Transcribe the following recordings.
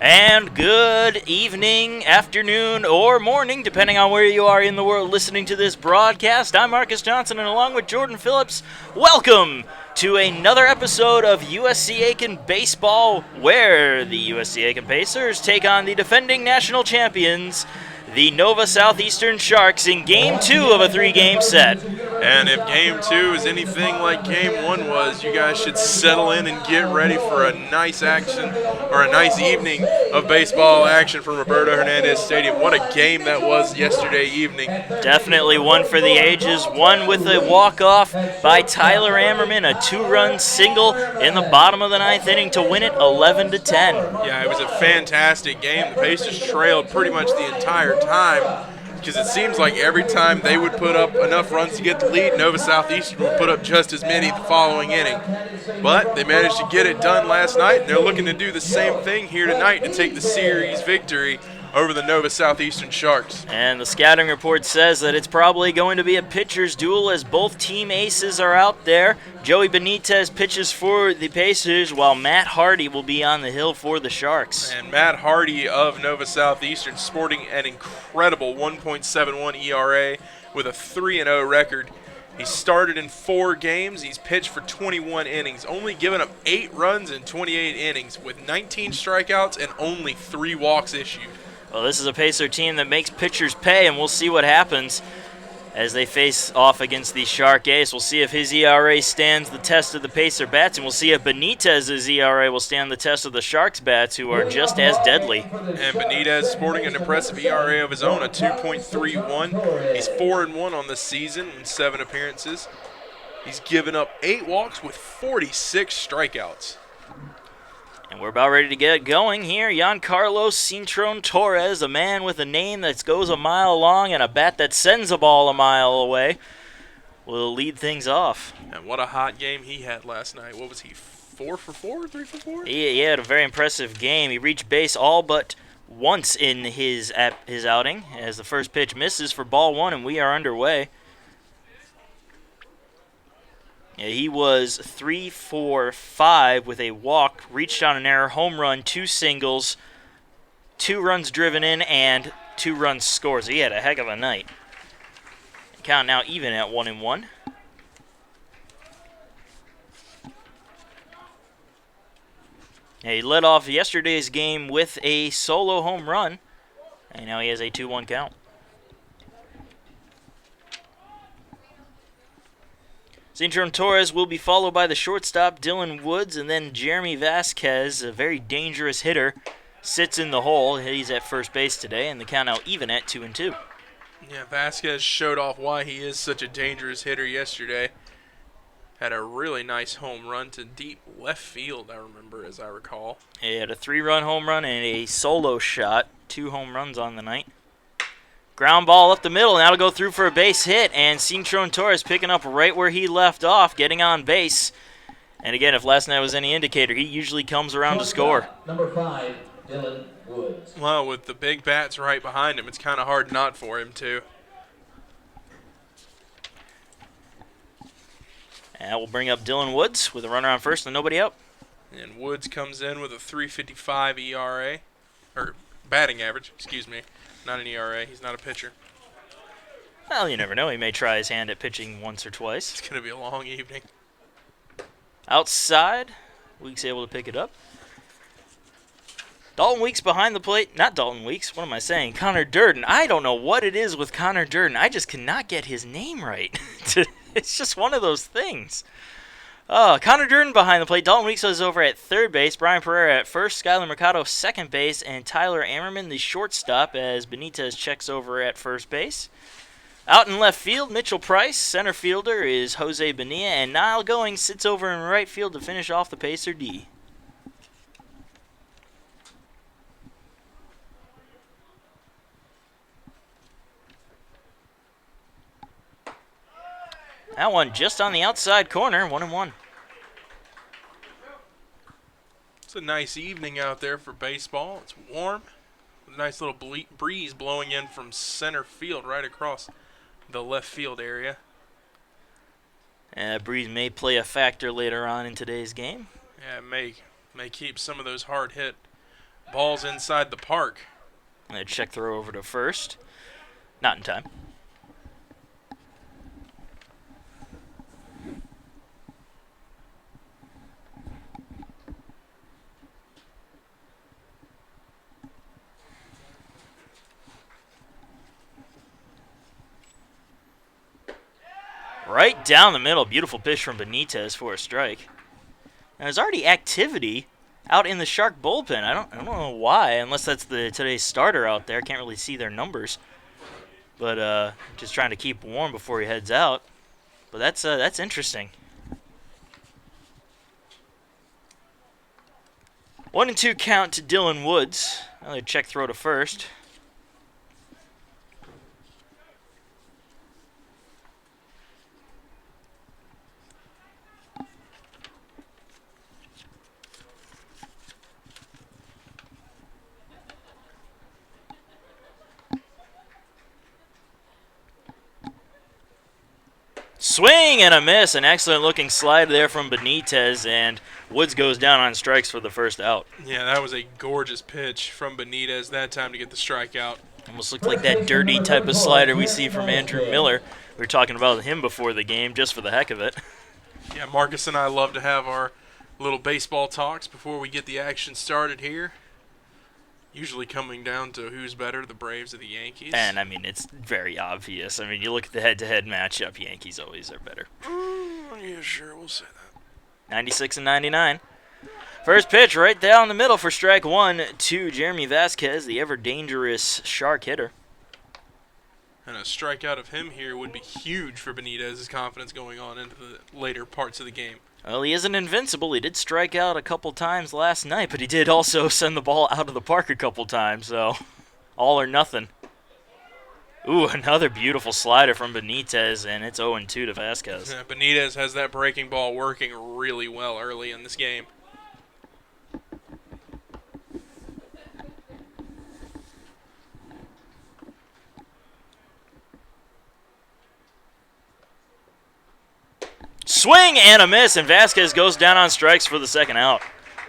And good evening, afternoon, or morning, depending on where you are in the world listening to this broadcast. I'm Marcus Johnson, and along with Jordan Phillips, welcome to another episode of USC Aiken Baseball, where the USC Aiken Pacers take on the defending national champions, the Nova Southeastern Sharks, in Game 2 of a 3-game set. And if Game 2 is anything like Game 1 was, you guys should settle in and get ready for a nice action, or a nice evening of baseball action from Roberto Hernandez Stadium. What a game that was yesterday evening. Definitely one for the ages, one with a walk-off by Tyler Ammerman, a 2-run single in the bottom of the ninth inning to win it 11-10. Yeah, it was a fantastic game. The Pacers trailed pretty much the entire time, because it seems like every time they would put up enough runs to get the lead, Nova Southeastern would put up just as many the following inning. But they managed to get it done last night, and they're looking to do the same thing here tonight to take the series victory over the Nova Southeastern Sharks. And the scouting report says that it's probably going to be a pitcher's duel as both team aces are out there. Joey Benitez pitches for the Pacers, while Matt Hardy will be on the hill for the Sharks. And Matt Hardy of Nova Southeastern sporting an incredible 1.71 ERA with a 3-0 record. He started in 4 games. He's pitched for 21 innings, only given up 8 runs in 28 innings with 19 strikeouts and only 3 walks issued. Well, this is a Pacer team that makes pitchers pay, and we'll see what happens as they face off against the Shark ace. We'll see if his ERA stands the test of the Pacer bats, and we'll see if Benitez's ERA will stand the test of the Sharks bats, who are just as deadly. And Benitez sporting an impressive ERA of his own, a 2.31. He's 4-1 on the season in 7 appearances. He's given up 8 walks with 46 strikeouts. And we're about ready to get going here. Giancarlo Cintron Torres, a man with a name that goes a mile long and a bat that sends a ball a mile away, will lead things off. And what a hot game he had last night. What was he, 4 for 4, 3 for 4? He had a very impressive game. He reached base all but once in his outing as the first pitch misses for ball 1, and we are underway. Yeah, he was 3 for 5 with a walk, reached on an error, home run, 2 singles, 2 runs driven in, and 2 runs scored. So he had a heck of a night. Count now even at 1-1. Yeah, he led off yesterday's game with a solo home run, and now he has a 2-1 count. Cintron Torres will be followed by the shortstop, Dylan Woods, and then Jeremy Vasquez, a very dangerous hitter, sits in the hole. He's at first base today, and the count now even at 2-2. Yeah, Vasquez showed off why he is such a dangerous hitter yesterday. Had a really nice home run to deep left field, I remember, as I recall. He had a 3-run home run and a solo shot, 2 home runs on the night. Ground ball up the middle, and that'll go through for a base hit, and Cintron Torres picking up right where he left off, getting on base. And again, if last night was any indicator, he usually comes around to score. Number 5, Dylan Woods. Well, with the big bats right behind him, it's kind of hard not for him to. And that will bring up Dylan Woods with a runner on first and nobody out. And Woods comes in with a 3.55 ERA, or batting average, excuse me. Not an ERA. He's not a pitcher. Well, you never know. He may try his hand at pitching once or twice. It's going to be a long evening. Outside, Weeks able to pick it up. Dalton Weeks behind the plate. Not Dalton Weeks. What am I saying? Connor Durden. I don't know what it is with Connor Durden. I just cannot get his name right. It's just one of those things. Connor Durden behind the plate. Dalton Weeks is over at third base. Brian Pereira at first. Skylar Mercado second base. And Tyler Ammerman the shortstop as Benitez checks over at first base. Out in left field, Mitchell Price. Center fielder is Jose Bonilla. And Niall Going sits over in right field to finish off the Pacer D. That one just on the outside corner, 1-1. It's a nice evening out there for baseball. It's warm. With a nice little breeze blowing in from center field right across the left field area. And that breeze may play a factor later on in today's game. Yeah, it may keep some of those hard hit Ball's inside the park. A check throw over to first. Not in time. Right down the middle. Beautiful pitch from Benitez for a strike. Now, there's already activity out in the Shark bullpen. I don't know why, unless that's today's starter out there. Can't really see their numbers. But just trying to keep warm before he heads out. But that's interesting. 1-2 count to Dylan Woods. Another check throw to first. Swing and a miss. An excellent looking slide there from Benitez, and Woods goes down on strikes for the first out. Yeah, that was a gorgeous pitch from Benitez that time to get the strikeout. Almost looked like that dirty type of slider we see from Andrew Miller. We were talking about him before the game just for the heck of it. Yeah, Marcus and I love to have our little baseball talks before we get the action started here. Usually coming down to who's better, the Braves or the Yankees. And, I mean, it's very obvious. I mean, you look at the head-to-head matchup, Yankees always are better. Yeah, sure, we'll say that. 96 and 99. First pitch right down the middle for strike one to Jeremy Vasquez, the ever-dangerous Shark hitter. And a strikeout of him here would be huge for Benitez's confidence going on into the later parts of the game. Well, he isn't invincible. He did strike out a couple times last night, but he did also send the ball out of the park a couple times, so all or nothing. Ooh, another beautiful slider from Benitez, and it's 0-2 to Vasquez. Yeah, Benitez has that breaking ball working really well early in this game. Swing and a miss, and Vasquez goes down on strikes for the second out.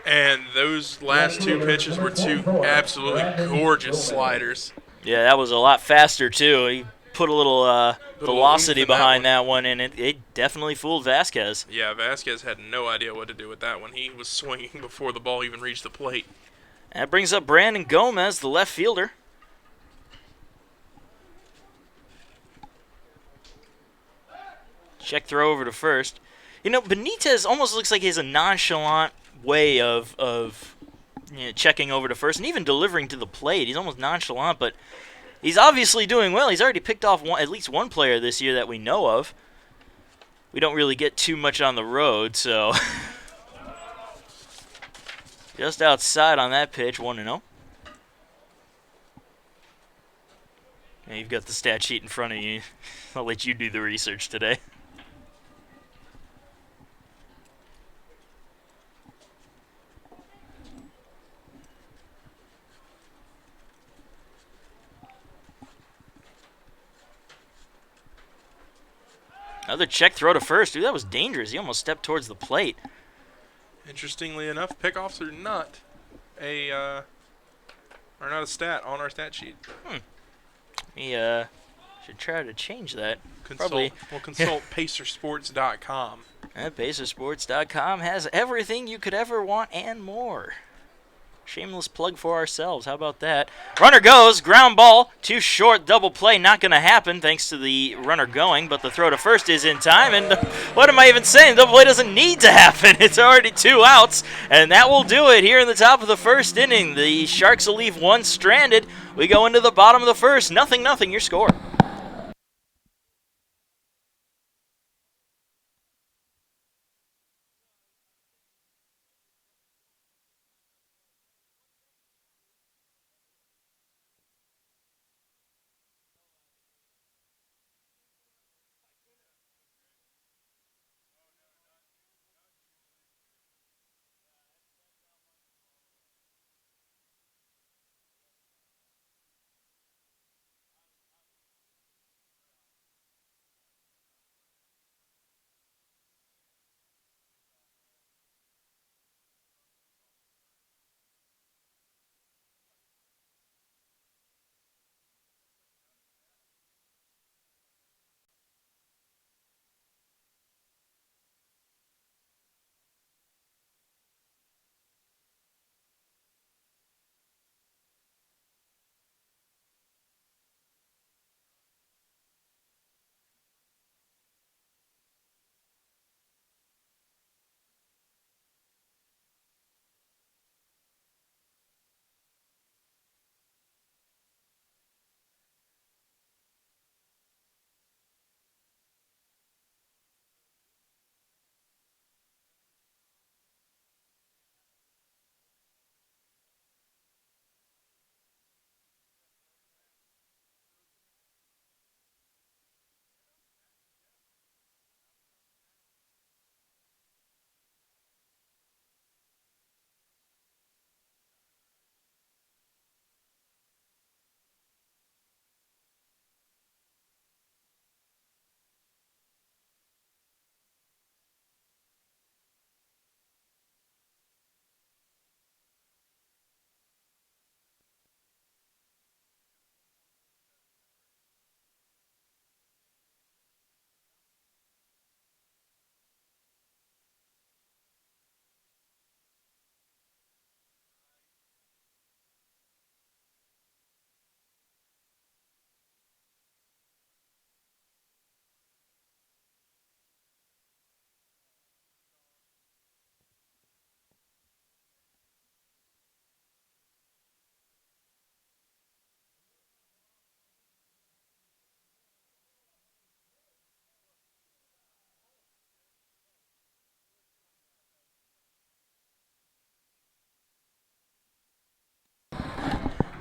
And those last two pitches were two absolutely gorgeous sliders. Yeah, that was a lot faster, too. He put a little velocity oomph in that behind one. that one, and it definitely fooled Vasquez. Yeah, Vasquez had no idea what to do with that one. He was swinging before the ball even reached the plate. That brings up Brandon Gomez, the left fielder. Check throw over to first. You know, Benitez almost looks like he has a nonchalant way of checking over to first and even delivering to the plate. He's almost nonchalant, but he's obviously doing well. He's already picked off at least one player this year that we know of. We don't really get too much on the road, so just outside on that pitch, 1-0. Yeah, you've got the stat sheet in front of you. I'll let you do the research today. Another check throw to first. Dude, that was dangerous. He almost stepped towards the plate. Interestingly enough, pickoffs are not a stat on our stat sheet. We should try to change that. We'll consult PacerSports.com. PacerSports.com has everything you could ever want and more. Shameless plug for ourselves. How about that? Runner goes. Ground ball. Too short. Double play. Not going to happen thanks to the runner going. But the throw to first is in time. And what am I even saying? Double play doesn't need to happen. It's already 2 outs. And that will do it here in the top of the first inning. The Sharks will leave one stranded. We go into the bottom of the first. 0-0 your score.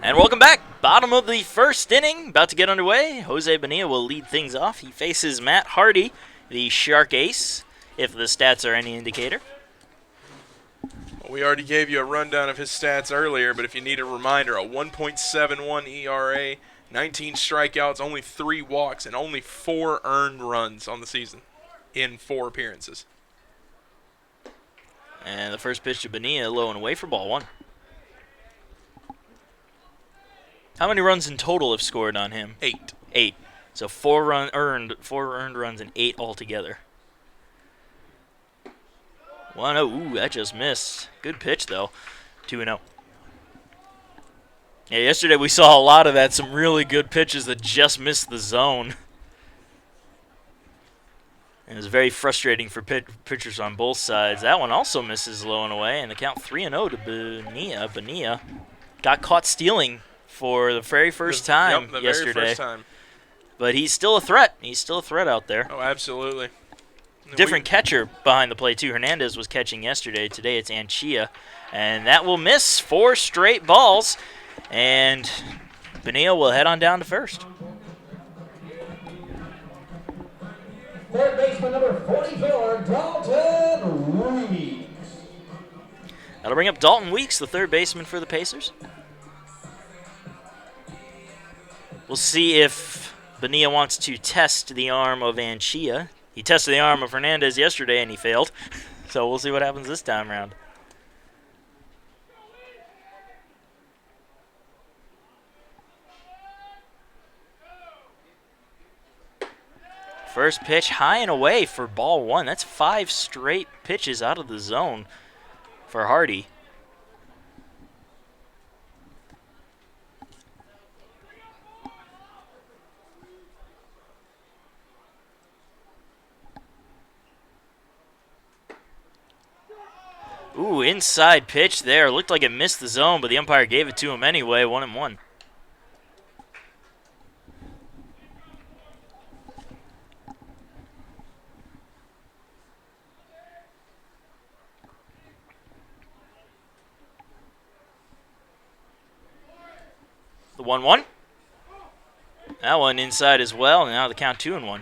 And welcome back. Bottom of the first inning, about to get underway. Jose Bonilla will lead things off. He faces Matt Hardy, the Shark Ace, if the stats are any indicator. Well, we already gave you a rundown of his stats earlier, but if you need a reminder, a 1.71 ERA, 19 strikeouts, only 3 walks, and only 4 earned runs on the season in 4 appearances. And the first pitch to Bonilla, low and away for ball 1. How many runs in total have scored on him? 8. 8. So 4 earned runs and 8 altogether. 1-0. Ooh, that just missed. Good pitch though. 2-0. Yeah, yesterday we saw a lot of that. Some really good pitches that just missed the zone. It was very frustrating for pitchers on both sides. That one also misses low and away, and the count 3-0 to Bonilla. Bonilla got caught stealing for the very first time yesterday. Very first time. But he's still a threat. He's still a threat out there. Oh, absolutely. Different catcher behind the plate, too. Hernandez was catching yesterday. Today it's Anchia. And that will miss 4 straight balls. And Bonilla will head on down to first. Third baseman number 44, Dalton Weeks. That'll bring up Dalton Weeks, the third baseman for the Pacers. We'll see if Bonilla wants to test the arm of Anchia. He tested the arm of Hernandez yesterday and he failed. So we'll see what happens this time around. First pitch high and away for ball 1. That's 5 straight pitches out of the zone for Hardy. Ooh, inside pitch there. Looked like it missed the zone, but the umpire gave it to him anyway. 1-1. The 1-1. That one inside as well. And now the count 2-1.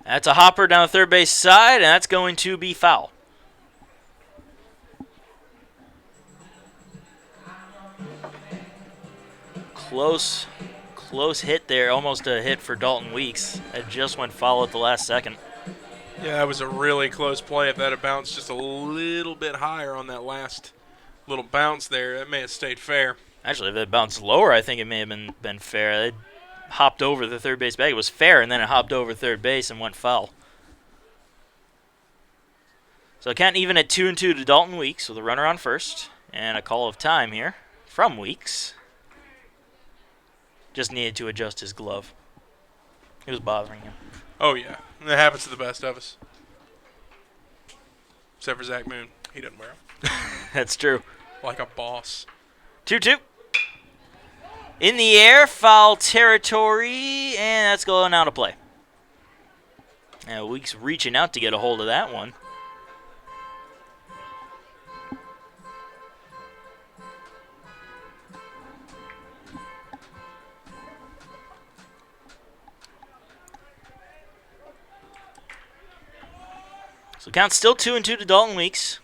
That's a hopper down the third base side, and that's going to be foul. Close hit there, almost a hit for Dalton Weeks. It just went foul at the last second. Yeah, that was a really close play. If that had bounced just a little bit higher on that last little bounce there, that may have stayed fair. Actually, if it bounced lower, I think it may have been fair. It hopped over the third base bag. It was fair, and then it hopped over third base and went foul. So count even at 2-2 to Dalton Weeks with a runner on first. And a call of time here from Weeks. Just needed to adjust his glove. It was bothering him. Oh, yeah. That happens to the best of us. Except for Zach Moon. He doesn't wear them. That's true. Like a boss. 2-2. In the air, foul territory, and that's going out of play. Now Weeks reaching out to get a hold of that one. So count still 2-2 to Dalton Weeks.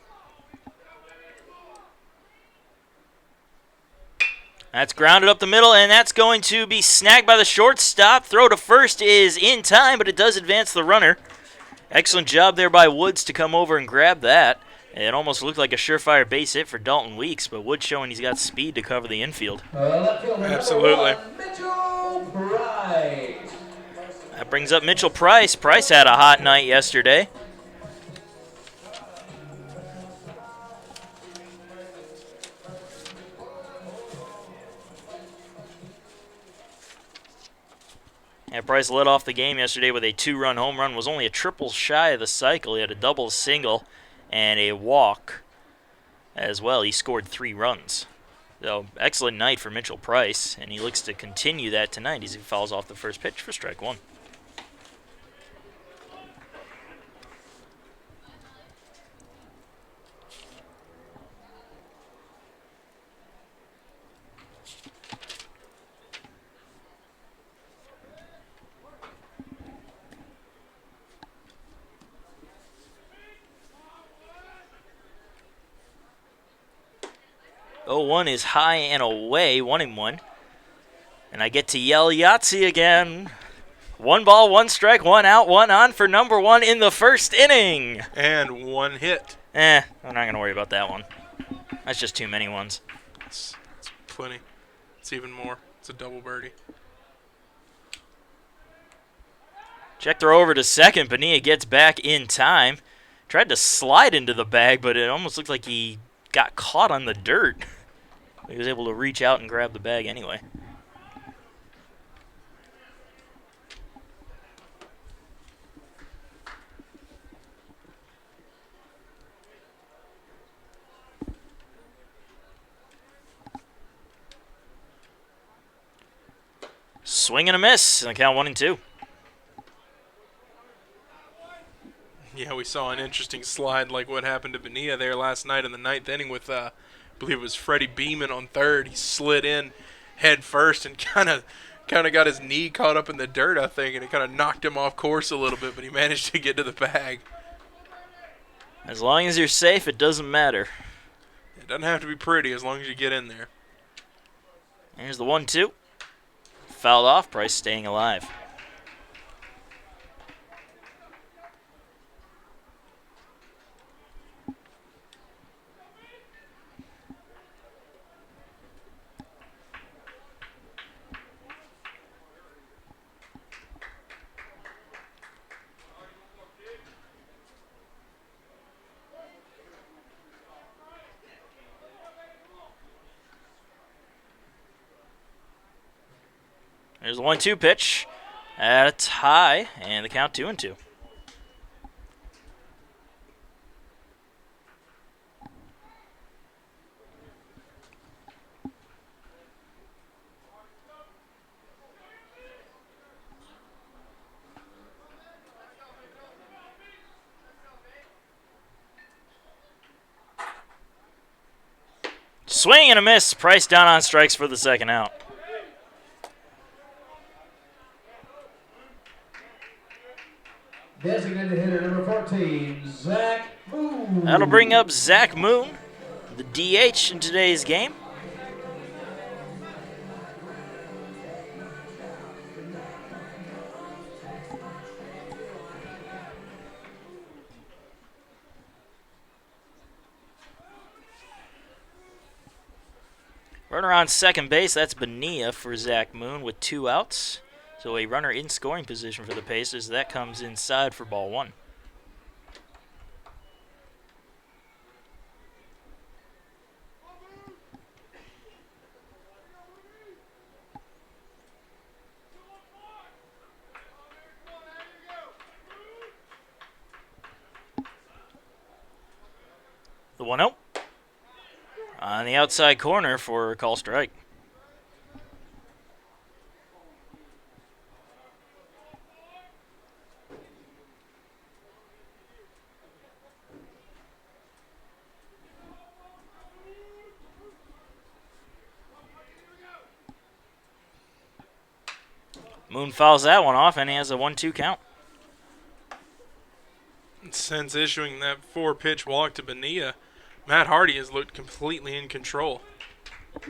That's grounded up the middle, and that's going to be snagged by the shortstop. Throw to first is in time, but it does advance the runner. Excellent job there by Woods to come over and grab that. It almost looked like a surefire base hit for Dalton Weeks, but Woods showing he's got speed to cover the infield. Absolutely. Mitchell Price. That brings up Mitchell Price. Price had a hot night yesterday. And Price led off the game yesterday with a 2-run home run. Was only a triple shy of the cycle. He had a double single and a walk as well. He scored 3 runs. So, excellent night for Mitchell Price, and he looks to continue that tonight as he fouls off the first pitch for strike 1. Oh, 1 is high and away, 1-1. And I get to yell Yahtzee again. 1 ball, 1 strike, 1 out, 1 on for number 1 in the first inning. And 1 hit. I'm not going to worry about that one. That's just too many ones. It's plenty. It's even more. It's a double birdie. Check throw over to second. Bonilla gets back in time. Tried to slide into the bag, but it almost looked like he got caught on the dirt. He was able to reach out and grab the bag anyway. Swing and a miss. And count 1-2. Yeah, we saw an interesting slide like what happened to Bonilla there last night in the 9th inning with, I believe it was Freddie Beeman on third. He slid in head first and kind of got his knee caught up in the dirt, I think, and it kind of knocked him off course a little bit, but he managed to get to the bag. As long as you're safe, it doesn't matter. It doesn't have to be pretty as long as you get in there. Here's the 1-2. Fouled off. Price staying alive. There's the 1-2 pitch. That's high, and the count 2-2. Swing and a miss. Price down on strikes for the second out. Designated hitter number 14, Zach Moon. That'll bring up Zach Moon, the DH in today's game. Runner on second base, that's Bonilla for Zach Moon with 2 outs. So a runner in scoring position for the Pacers. That comes inside for ball 1. The 1-0. On the outside corner for a call strike. Moon fouls that one off, and he has a 1-2 count. Since issuing that 4-pitch walk to Bonilla, Matt Hardy has looked completely in control.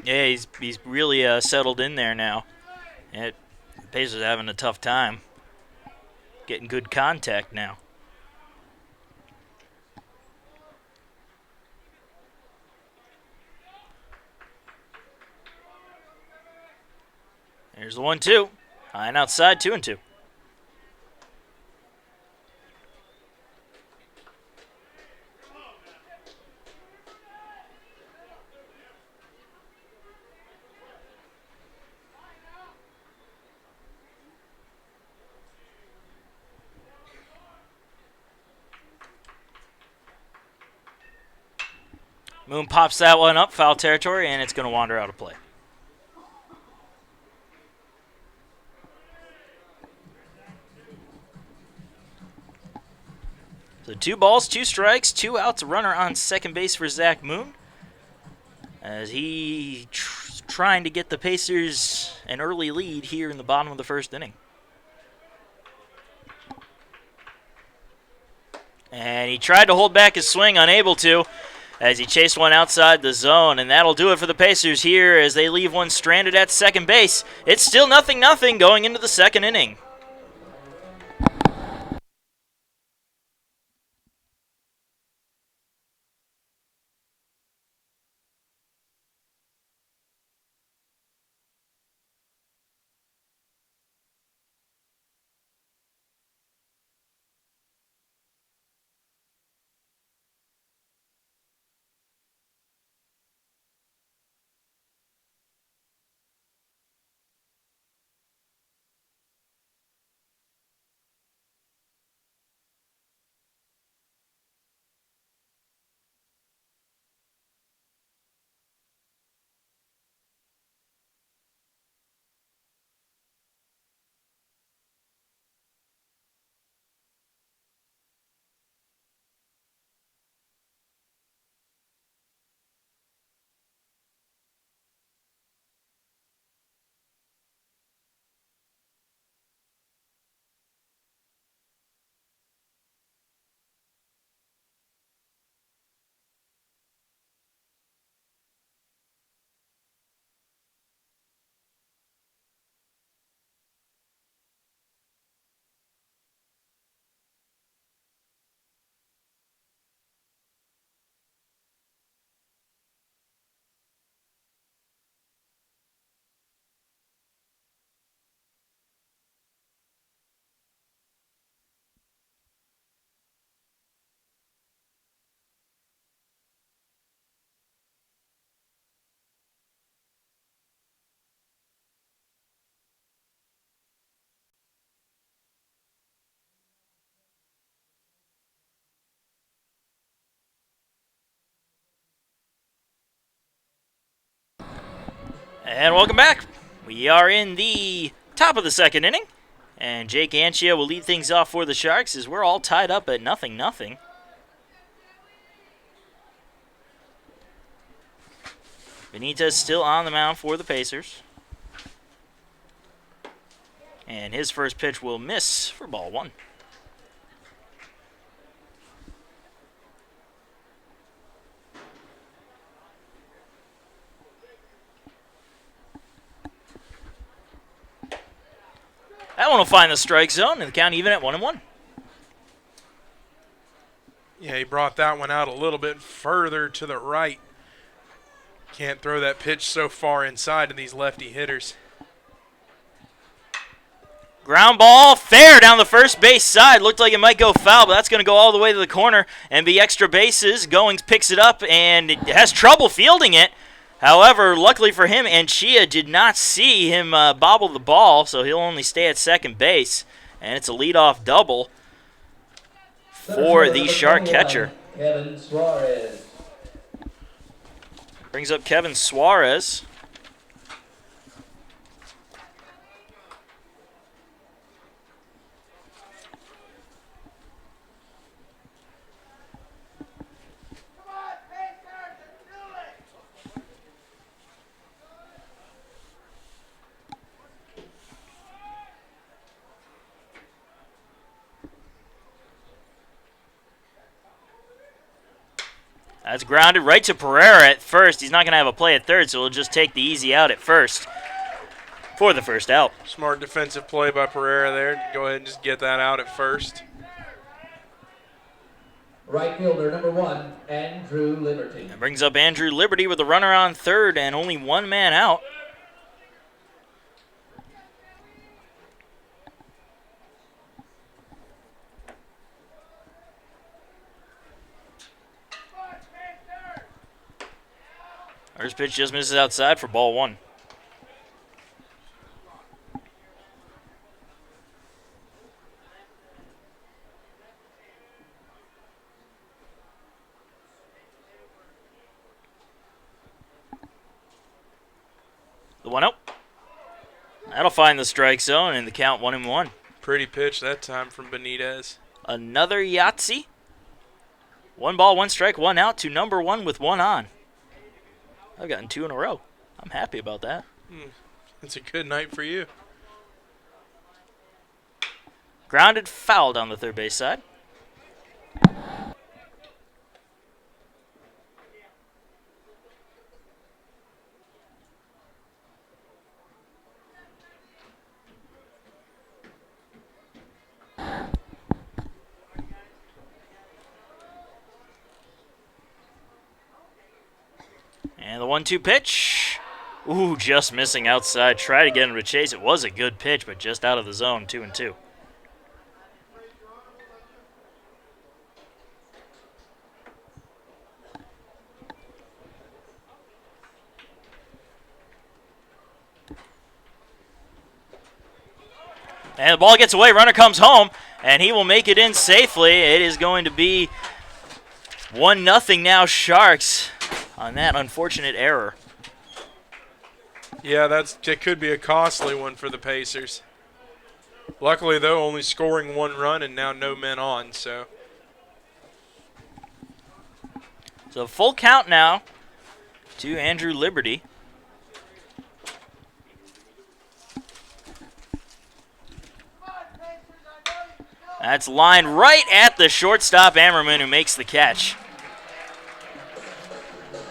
Yeah, he's really settled in there now. The Pacers are having a tough time getting good contact now. There's the 1-2. High and outside, 2-2. Moon pops that one up, foul territory, and it's going to wander out of play. So 2 balls, 2 strikes, 2 outs, a runner on second base for Zach Moon. As he trying to get the Pacers an early lead here in the bottom of the first inning. And he tried to hold back his swing, unable to, as he chased one outside the zone. And that'll do it for the Pacers here as they leave one stranded at second base. It's still 0-0 going into the second inning. And welcome back. We are in the top of the second inning. And Jake Anchia will lead things off for the Sharks as we're all tied up at 0-0. Benitez still on the mound for the Pacers. And his first pitch will miss for ball 1. That one will find the strike zone and the count even at 1-1. Yeah, he brought that one out a little bit further to the right. Can't throw that pitch so far inside to these lefty hitters. Ground ball, fair down the first base side. Looked like it might go foul, but that's going to go all the way to the corner and be extra bases. Goings picks it up and it has trouble fielding it. However, luckily for him, Anchia did not see him bobble the ball, so he'll only stay at second base. And it's a leadoff double for the Shark catcher. Kevin Suarez. Brings up Kevin Suarez. That's grounded right to Pereira at first. He's not going to have a play at third, so he'll just take the easy out at first for the first out. Smart defensive play by Pereira there. Go ahead and just get that out at first. Right fielder number 1, Andrew Liberty. That brings up Andrew Liberty with a runner on third and only one man out. First pitch just misses outside for ball 1. That'll find the strike zone and the count 1-1. Pretty pitch that time from Benitez. Another Yahtzee. 1 ball, 1 strike, 1 out to number 1 with 1 on. I've gotten 2 in a row. I'm happy about that. It's a good night for you. Grounded foul down the third base side. And the 1-2 pitch. Ooh, just missing outside. Try to get him to chase. It was a good pitch, but just out of the zone, 2-2. And the ball gets away. Runner comes home, and he will make it in safely. It is going to be 1-0 now, Sharks, on that unfortunate error. Yeah, that could be a costly one for the Pacers. Luckily, though, only scoring 1 run and now no men on, so. So full count now to Andrew Liberty. That's lined right at the shortstop, Ammerman, who makes the catch.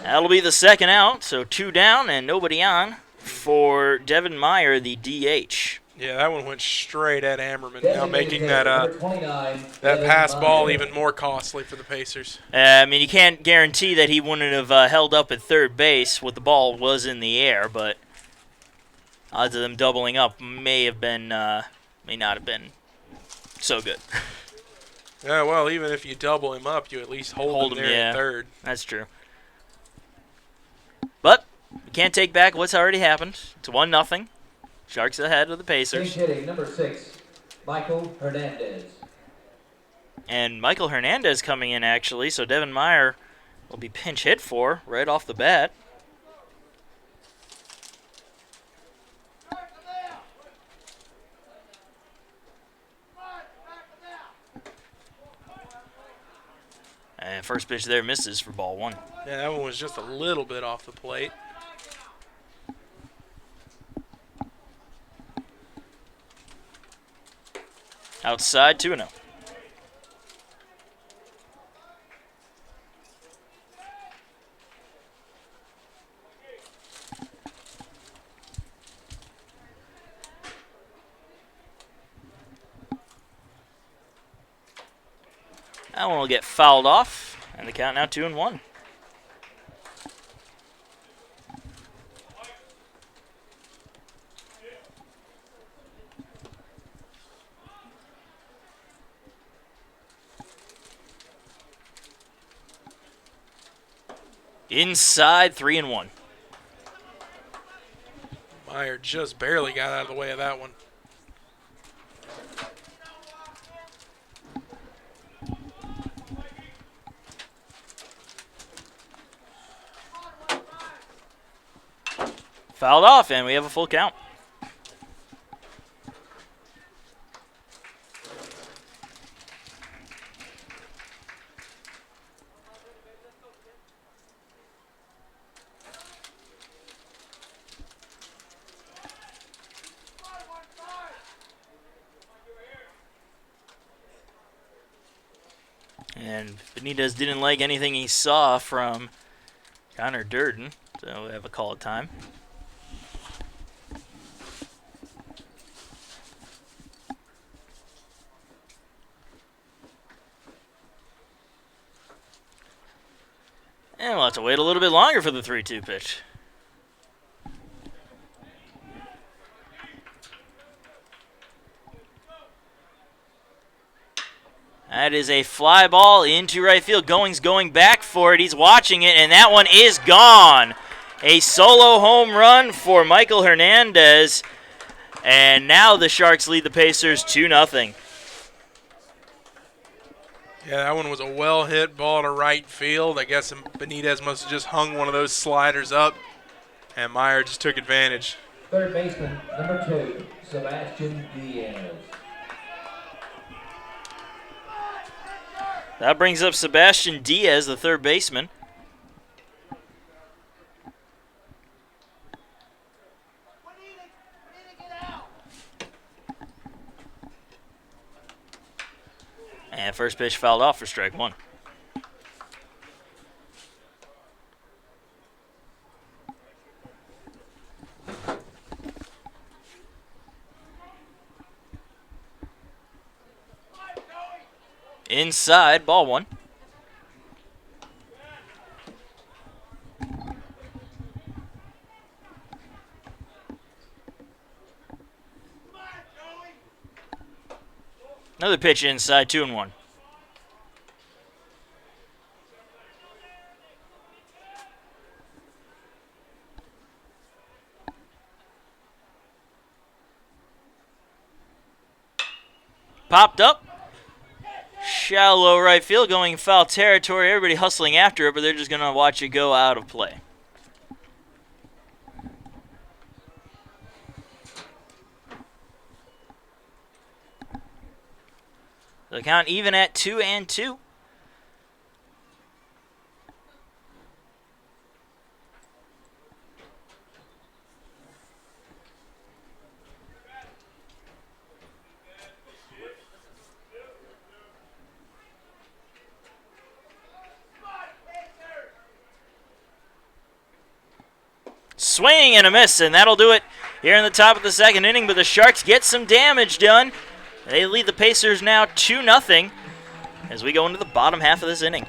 That'll be the second out, so 2 down and nobody on for Devin Meyer, the DH. Yeah, that one went straight at Ammerman, now making that pass ball even more costly for the Pacers. I mean, you can't guarantee that he wouldn't have held up at third base with the ball was in the air, but odds of them doubling up may not have been so good. Yeah, well, even if you double him up, you at least hold him there at third. That's true. But we can't take back what's already happened. It's 1-0. Sharks ahead of the Pacers. Pinch hitting, number 6, Michael Hernandez. And Michael Hernandez coming in, actually, so Devin Meyer will be pinch hit for right off the bat. And first pitch there misses for ball 1. Yeah, that one was just a little bit off the plate. Outside, 2-0. That one will get fouled off, and the count now 2-1. Inside, 3-1. Meyer just barely got out of the way of that one. Fouled off, and we have a full count. And Benitez didn't like anything he saw from Connor Durden, so we have a call at time. And we'll have to wait a little bit longer for the 3-2 pitch. That is a fly ball into right field. Going's going back for it. He's watching it, and that one is gone. A solo home run for Michael Hernandez. And now the Sharks lead the Pacers 2-0. Yeah, that one was a well-hit ball to right field. I guess Benitez must have just hung one of those sliders up, and Meyer just took advantage Third baseman, number 2, Sebastian Diaz. That brings up Sebastian Diaz, the third baseman. And first pitch fouled off for strike one. Inside, ball one. Another pitch inside, 2-1. Popped up. Shallow right field, going foul territory. Everybody hustling after it, but they're just going to watch it go out of play. The count even at 2-2. Swing and a miss, and that'll do it here in the top of the second inning, but the Sharks get some damage done. They lead the Pacers now 2-0 as we go into the bottom half of this inning.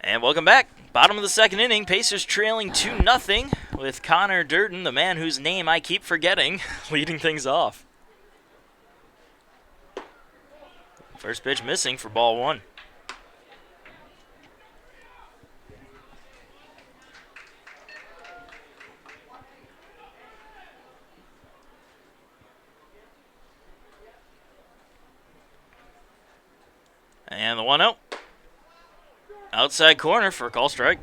And welcome back. Bottom of the second inning, Pacers trailing 2-0 with Connor Durden, the man whose name I keep forgetting, leading things off. First pitch missing for ball one. And the 1-0. Outside corner for a call strike.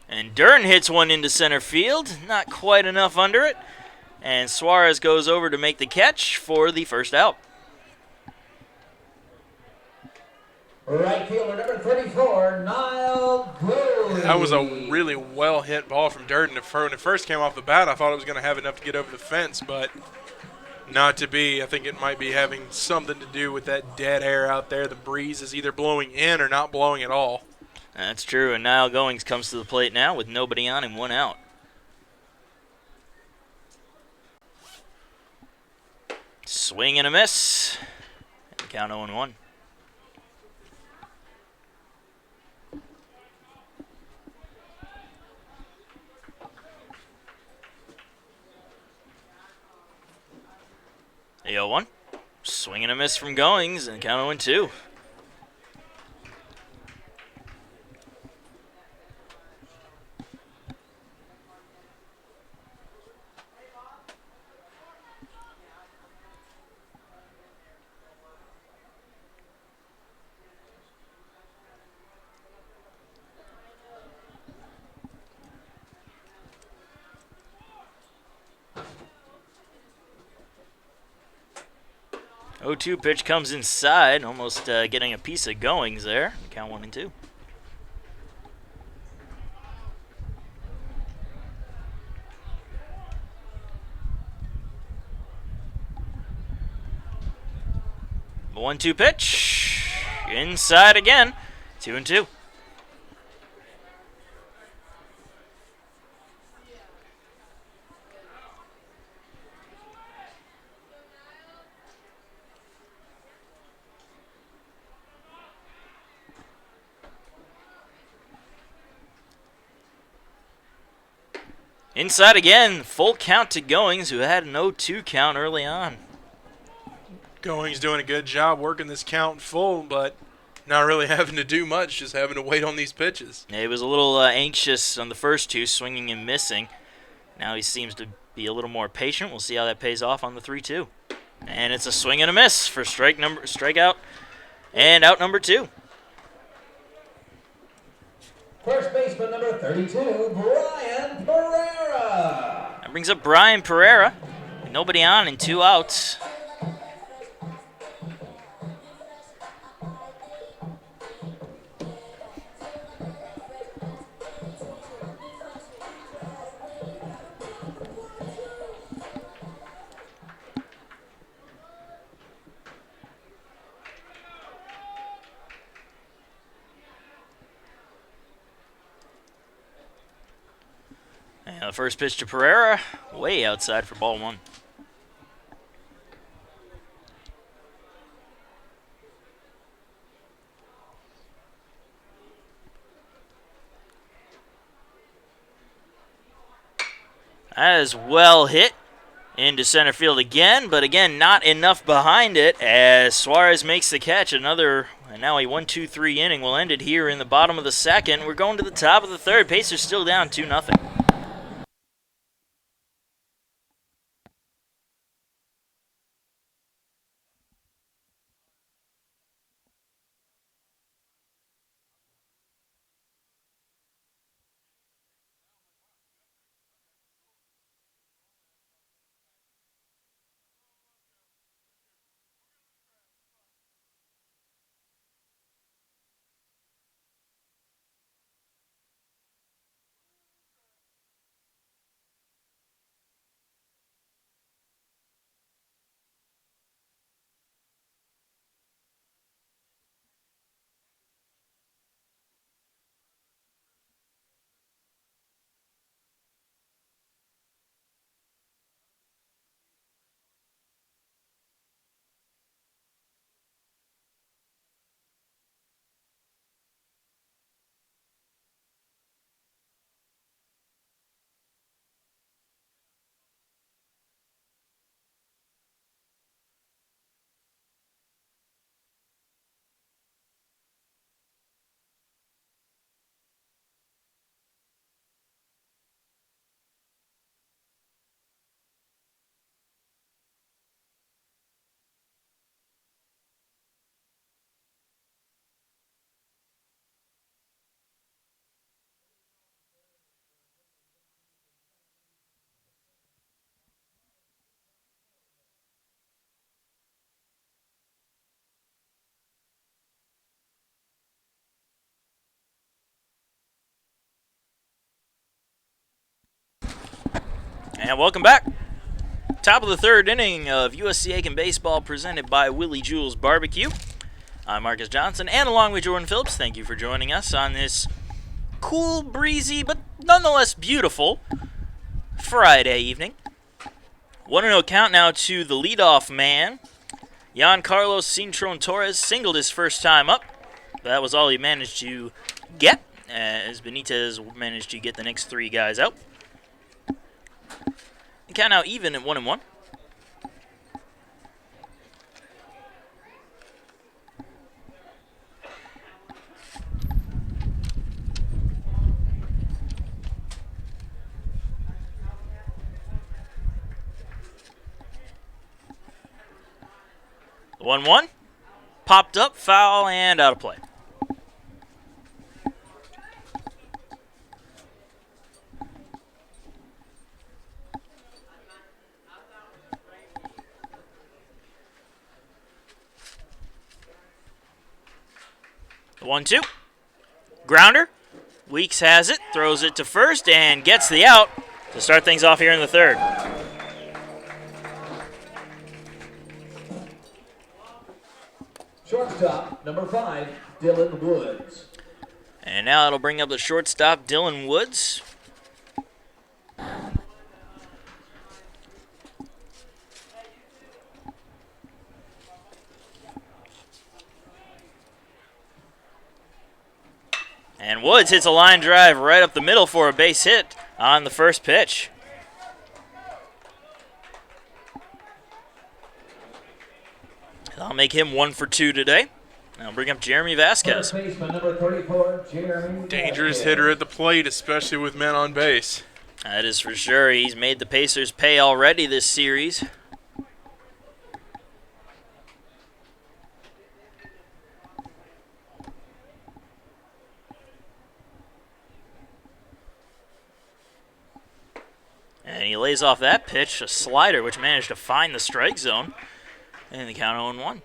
And Dern hits one into center field. Not quite enough under it. And Suarez goes over to make the catch for the first out. Right fielder number 34, Niall Gooley. That was a really well-hit ball from Durden. When it first came off the bat, I thought it was going to have enough to get over the fence, but not to be. I think it might be having something to do with that dead air out there. The breeze is either blowing in or not blowing at all. That's true, and Niall Goings comes to the plate now with nobody on and one out. Swing and a miss. And count 0-1. Swing and a miss from Goings, and count 0-2. Oh, 2 pitch comes inside, almost getting a piece of Goings there. Count 1-2. The 1-2 pitch. Inside again. 2-2. Inside again, full count to Goings, who had an 0-2 count early on. Goings doing a good job working this count full, but not really having to do much, just having to wait on these pitches. Yeah, he was a little anxious on the first two, swinging and missing. Now he seems to be a little more patient. We'll see how that pays off on the 3-2. And it's a swing and a miss for strikeout and out number 2. First baseman number 32, Brian Pereira. That brings up Brian Pereira. Nobody on and 2 outs. And the first pitch to Pereira, way outside for ball 1. That is well hit into center field again, but again, not enough behind it as Suarez makes the catch. Another, and now a 1-2-3 inning will end it here in the bottom of the second. We're going to the top of the third. Pacers still down 2-0. And welcome back. Top of the third inning of USC Aiken Baseball presented by Willie Jewell's Barbecue. I'm Marcus Johnson, and along with Jordan Phillips, thank you for joining us on this cool, breezy, but nonetheless beautiful Friday evening. 1-0 count now to the leadoff man. Jan Carlos Cintron Torres singled his first time up. That was all he managed to get, as Benitez managed to get the next 3 guys out. The count now even at 1-1. The 1-1. Popped up, foul, and out of play. The 1-2. Grounder. Weeks has it, throws it to first, and gets the out to start things off here in the third. Shortstop, number 5, Dylan Woods. And now it'll bring up the shortstop, Dylan Woods. And Woods hits a line drive right up the middle for a base hit on the first pitch. That'll make him 1 for 2 today. I'll bring up Jeremy Vasquez. First baseman, number 34, Jeremy Dangerous Vasquez. hitter at the plate, especially with men on base. That is for sure. He's made the Pacers pay already this series. And he lays off that pitch, a slider, which managed to find the strike zone. And the count 0-1.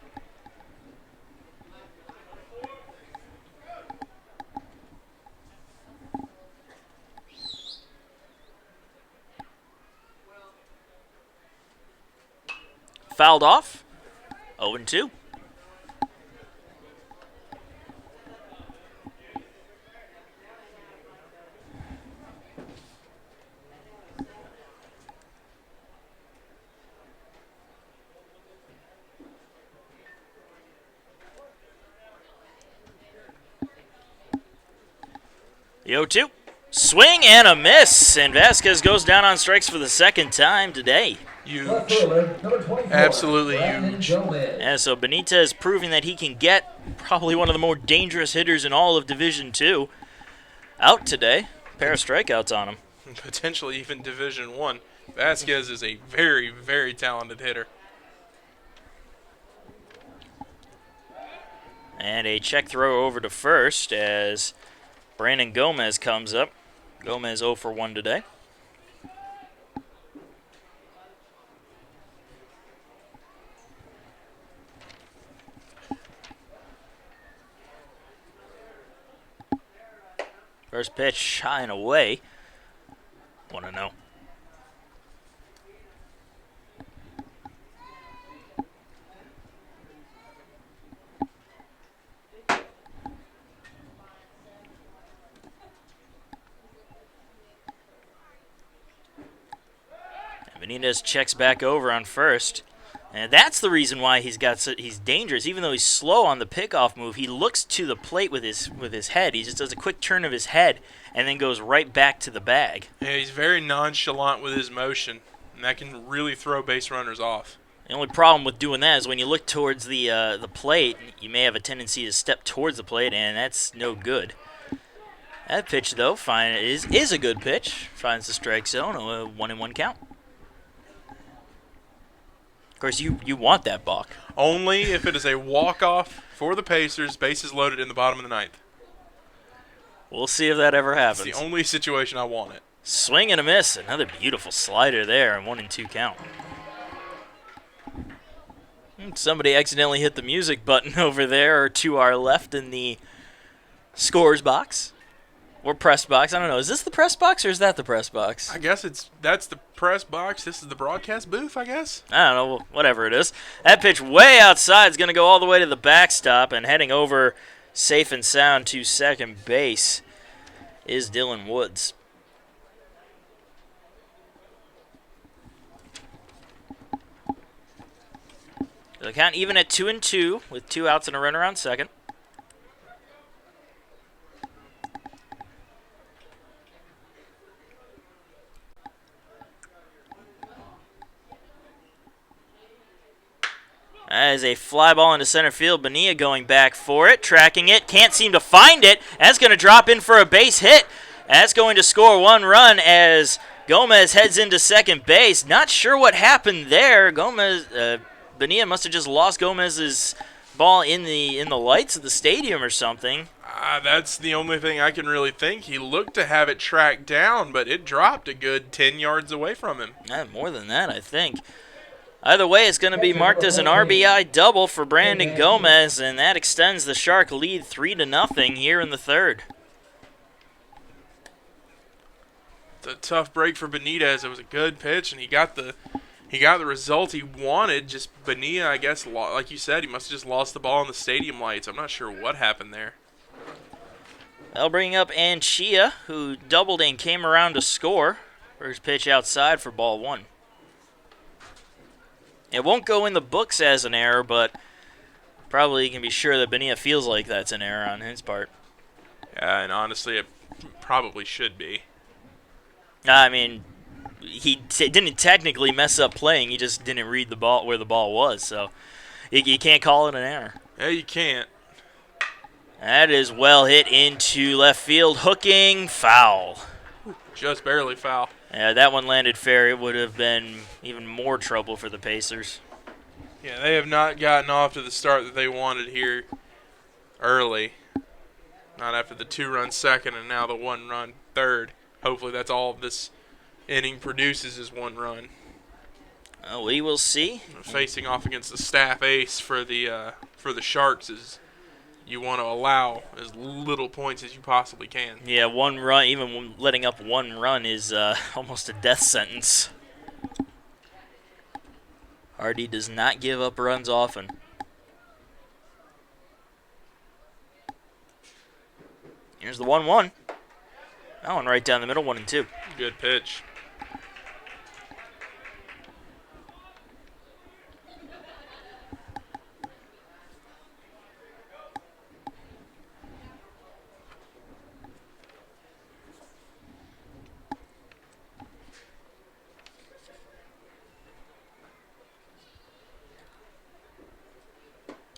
Fouled off. 0-2. The 0-2. Swing and a miss. And Vasquez goes down on strikes for the second time today. Huge. Left fielder, number 24, Absolutely Brandon huge. Gomez. And so Benitez proving that he can get probably one of the more dangerous hitters in all of Division II out today. Pair of strikeouts on him. Potentially even Division 1. Vasquez is a very, very talented hitter. And a check throw over to first as Brandon Gomez comes up. Gomez 0 for 1 today. First pitch high and away. 1-0. Benitez checks back over on first. And that's the reason why he's dangerous. Even though he's slow on the pickoff move, he looks to the plate with his head. He just does a quick turn of his head and then goes right back to the bag. Yeah, he's very nonchalant with his motion, and that can really throw base runners off. The only problem with doing that is when you look towards the plate, you may have a tendency to step towards the plate, and that's no good. That pitch, though, is a good pitch. Finds the strike zone, a 1-1 count. Of course, you want that balk. Only if it is a walk-off for the Pacers, bases loaded in the bottom of the ninth. We'll see if that ever It's happens. the only situation I want it. Swing and a miss. Another beautiful slider there, and 1-2 count. Somebody accidentally hit the music button over there or to our left in the scores box. Or press box. I don't know. Is this the press box or is that the press box? I guess that's the press box. This is the broadcast booth, I guess. I don't know. Whatever it is. That pitch way outside is going to go all the way to the backstop, and heading over safe and sound to second base is Dylan Woods. The count even at 2-2 with 2 outs and a runner on second. That is a fly ball into center field. Bonilla going back for it, tracking it, can't seem to find it. That's going to drop in for a base hit. That's going to score 1 run as Gomez heads into second base. Not sure what happened there. Bonilla must have just lost Gomez's ball in the lights of the stadium or something. That's the only thing I can really think. He looked to have it tracked down, but it dropped a good 10 yards away from him. More than that, I think. Either way, it's going to be marked as an RBI double for Brandon Gomez, and that extends the Shark lead 3-0 here in the third. It's a tough break for Benitez. It was a good pitch, and he got the result he wanted. Just Bonilla, I guess, like you said, he must have just lost the ball in the stadium lights. I'm not sure what happened there. They'll bring up Anchia, who doubled and came around to score. First pitch outside for ball 1. It won't go in the books as an error, but probably you can be sure that Bonilla feels like that's an error on his part. Yeah, and honestly, it probably should be. I mean, he didn't technically mess up playing. He just didn't read the ball where the ball was, so you can't call it an error. Yeah, you can't. That is well hit into left field, hooking, foul. Just barely foul. Yeah, that one landed fair. It would have been even more trouble for the Pacers. Yeah, they have not gotten off to the start that they wanted here early. Not after the 2-run second and now the 1-run third. Hopefully that's all this inning produces is 1 run. We will see. Facing off against the staff ace for the Sharks is you want to allow as little points as you possibly can. Yeah, 1 run, even letting up 1 run is almost a death sentence. Hardy does not give up runs often. Here's the 1-1. That one right down the middle, 1-2. Good pitch.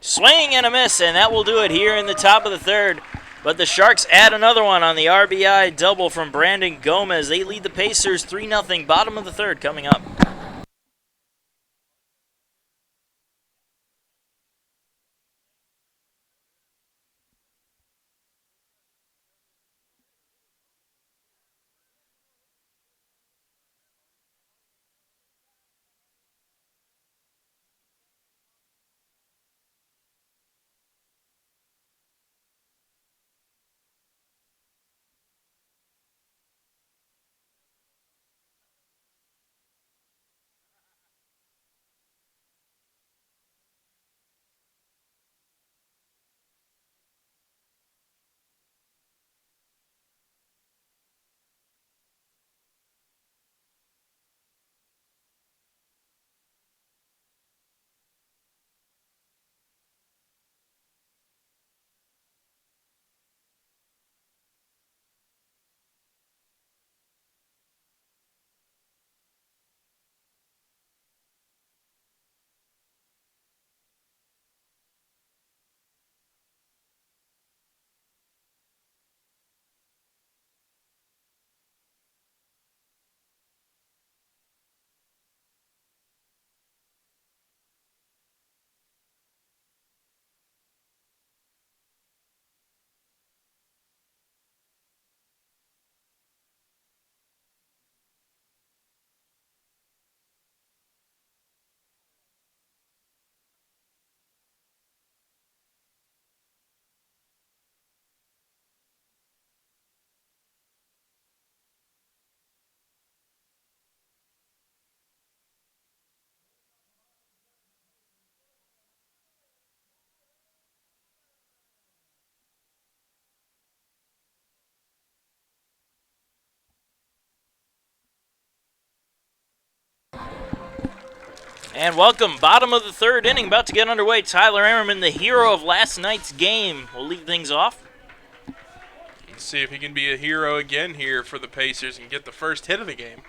Swing and a miss, and that will do it here in the top of the third. But the Sharks add another one on the RBI double from Brandon Gomez. They lead the Pacers 3-0, bottom of the third coming up. And welcome, bottom of the third inning, about to get underway. Tyler Ammerman, the hero of last night's game, will lead things off. Let's see if he can be a hero again here for the Pacers and get the first hit of the game.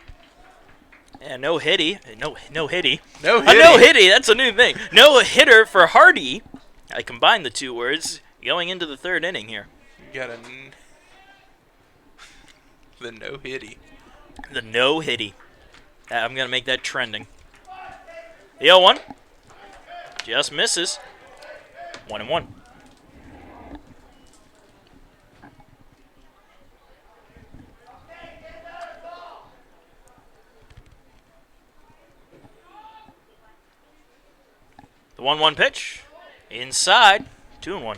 Yeah, no hitty. No hitty. No hitty. A no hitty, that's a new thing. No hitter for Hardy. I combined the two words going into the third inning here. You got the no hitty. The no hitty. I'm going to make that trending. The 0-1. Just misses. 1-1. The 1-1 pitch. Inside. 2-1.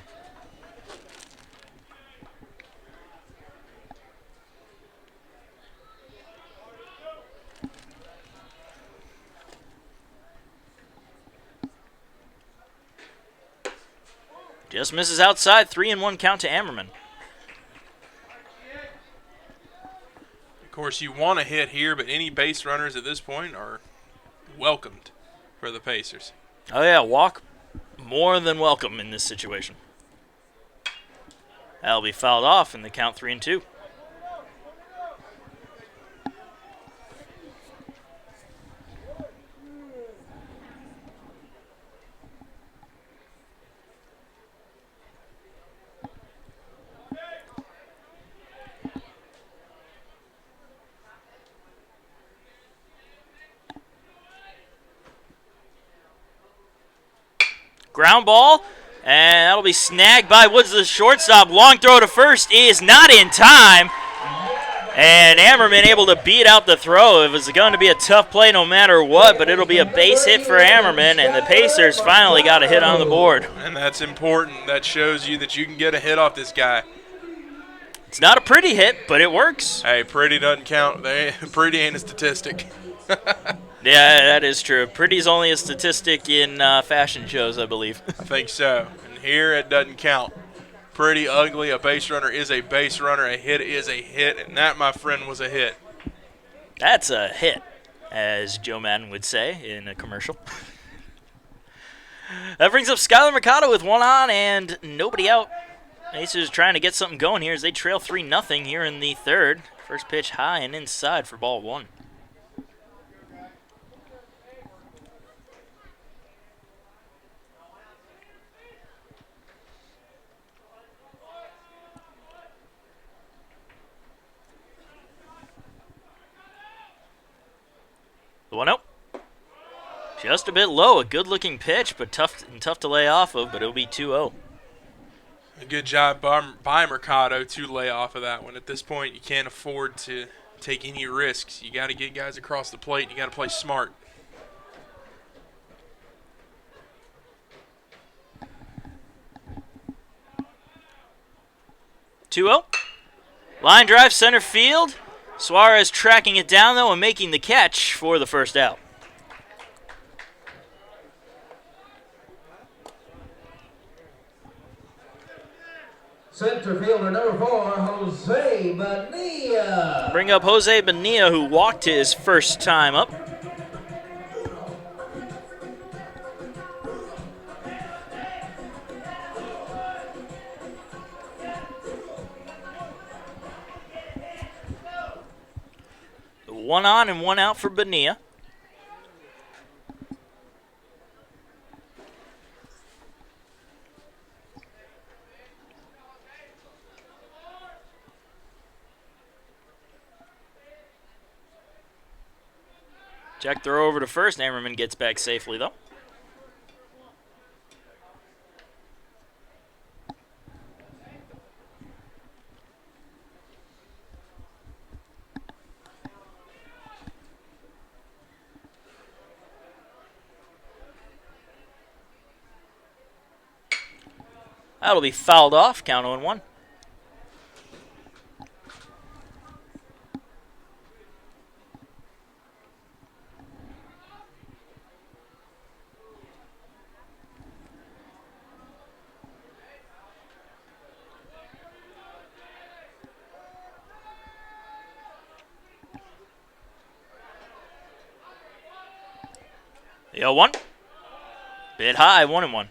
Just misses outside. 3-1 count to Ammerman. Of course, you want to hit here, but any base runners at this point are welcomed for the Pacers. Oh, yeah. Walk more than welcome in this situation. That'll be fouled off in the count 3-2. Ground ball, and that'll be snagged by Woods, the shortstop. Long throw to first is not in time, and Ammerman able to beat out the throw. It was going to be a tough play no matter what, but it'll be a base hit for Ammerman, and the Pacers finally got a hit on the board. And that's important. That shows you that you can get a hit off this guy. It's not a pretty hit, but it works. Hey, pretty doesn't count. Pretty ain't a statistic. Yeah, that is true. Pretty's only a statistic in fashion shows, I believe. I think so. And here it doesn't count. Pretty ugly. A base runner is a base runner. A hit is a hit. And that, my friend, was a hit. That's a hit, as Joe Madden would say in a commercial. That brings up Skylar Mercado with one on and nobody out. Pacers trying to get something going here as they trail 3-0 here in the third. First pitch high and inside for ball one. The 1-0. Just a bit low. A good-looking pitch, but tough to lay off of, but it'll be 2-0. A good job by Mercado to lay off of that one. At this point, you can't afford to take any risks. You got to get guys across the plate, and you got to play smart. Line drive center field. Suarez tracking it down, though, and making the catch for the first out. Center fielder number 4, Jose Bonilla. Bring up Jose Bonilla, who walked his first time up. One on and one out for Bonilla. Jack throw over to first. Ammerman gets back safely, though. That'll be fouled off. Count 0-1. The 0-1. Bit high, 1-1.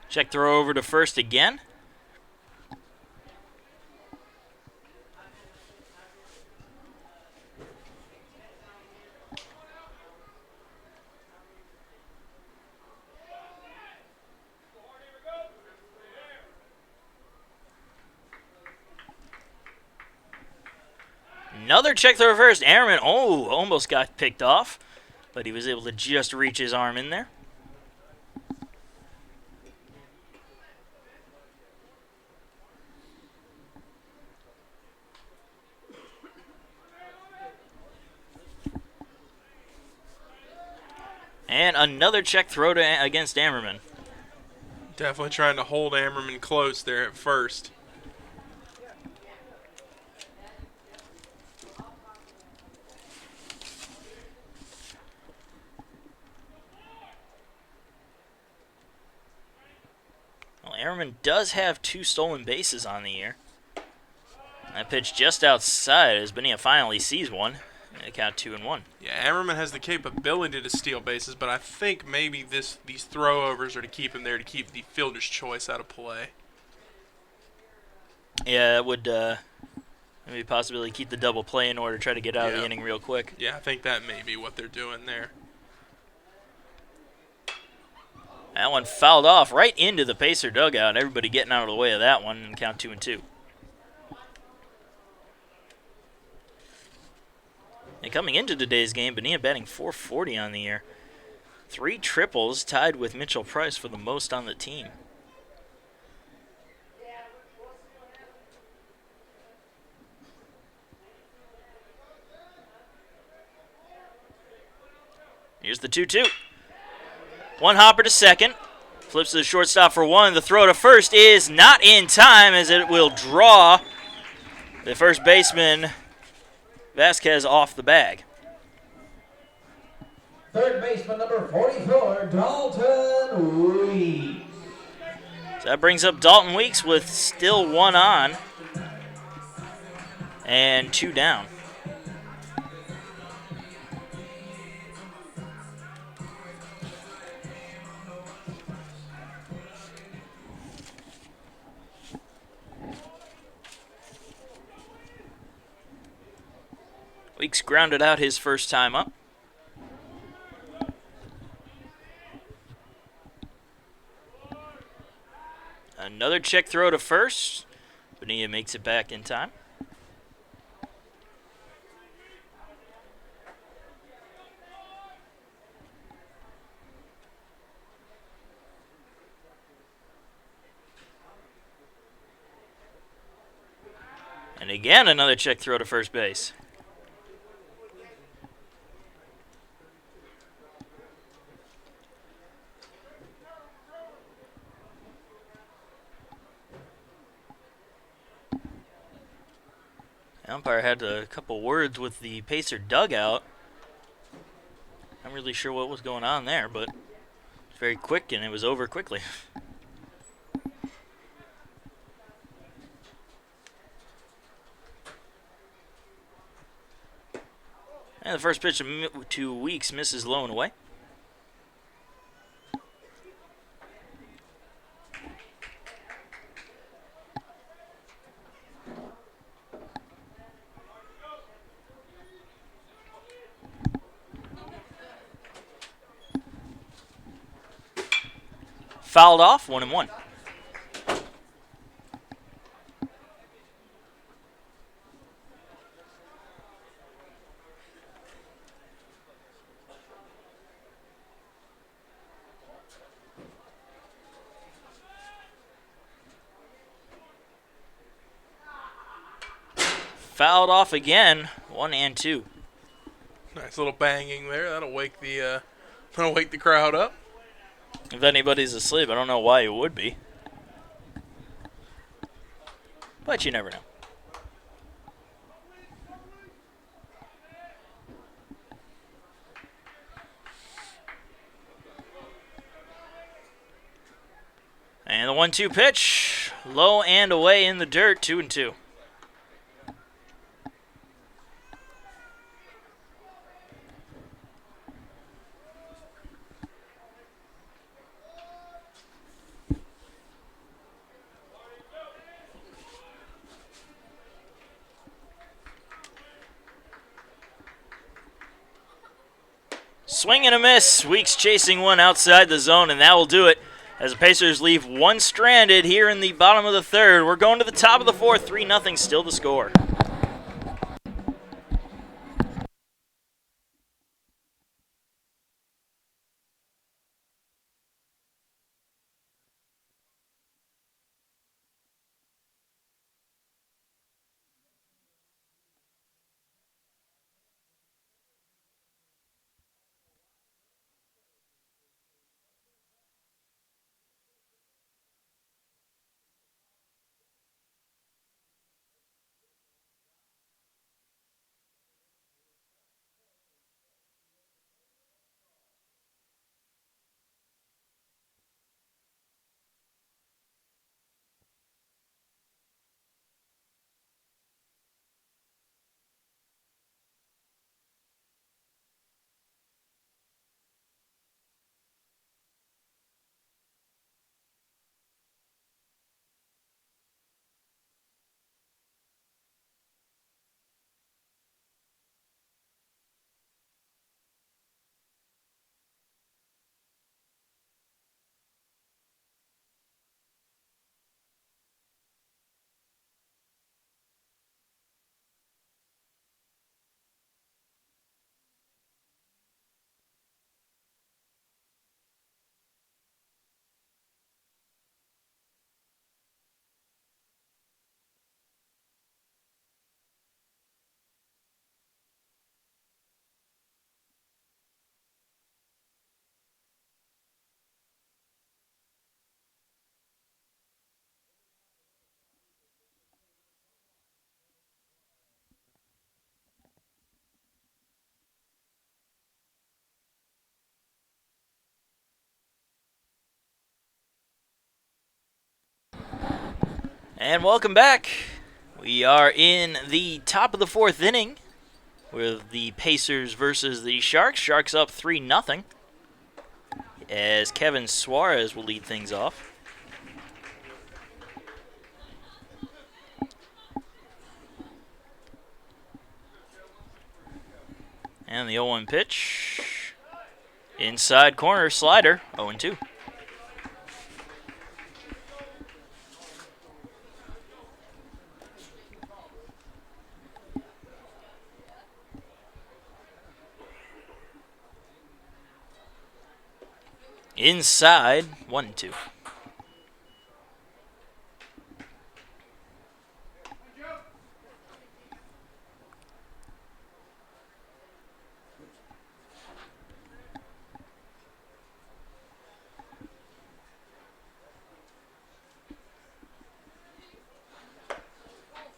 Check throw over to first again. Another check throw first. Airman, almost got picked off, but he was able to just reach his arm in there. And another check throw against Ammerman. Definitely trying to hold Ammerman close there at first. Well, Ammerman does have 2 stolen bases on the year. That pitch just outside as Bonilla finally sees one. And they count 2-1. Yeah, Ammerman has the capability to steal bases, but I think maybe these throwovers are to keep him there to keep the fielder's choice out of play. Yeah, that would maybe possibly keep the double play in order to try to get out of the inning real quick. Yeah, I think that may be what they're doing there. That one fouled off right into the Pacer dugout. Everybody getting out of the way of that one and count 2-2. And coming into today's game, Bonilla batting .440 on the year. 3 triples, tied with Mitchell Price for the most on the team. Here's the 2-2. One hopper to second. Flips to the shortstop for one. The throw to first is not in time as it will draw the first baseman, Vasquez, off the bag. Third baseman number 44, Dalton Weeks. So that brings up Dalton Weeks with still 1 on and 2 down. Weeks grounded out his first time up. Another check throw to first. Bonilla makes it back in time. And again, another check throw to first base. The umpire had a couple words with the Pacer dugout. I'm really sure what was going on there, but it's very quick and it was over quickly. And the first pitch to Weeks misses low and away. Fouled off, 1-1. Fouled off again, 1-2. Nice little banging there. That'll wake the crowd up. If anybody's asleep, I don't know why it would be. But you never know. And the 1-2 pitch, low and away in the dirt, 2-2. Swing and a miss. Weeks chasing one outside the zone, and that will do it as the Pacers leave one stranded here in the bottom of the third. We're going to the top of the fourth. 3-0 still the score. And welcome back. We are in the top of the fourth inning with the Pacers versus the Sharks. Sharks up 3-0 as Kevin Suarez will lead things off. And the 0-1 pitch. Inside corner slider, 0-2. Inside, 1-2.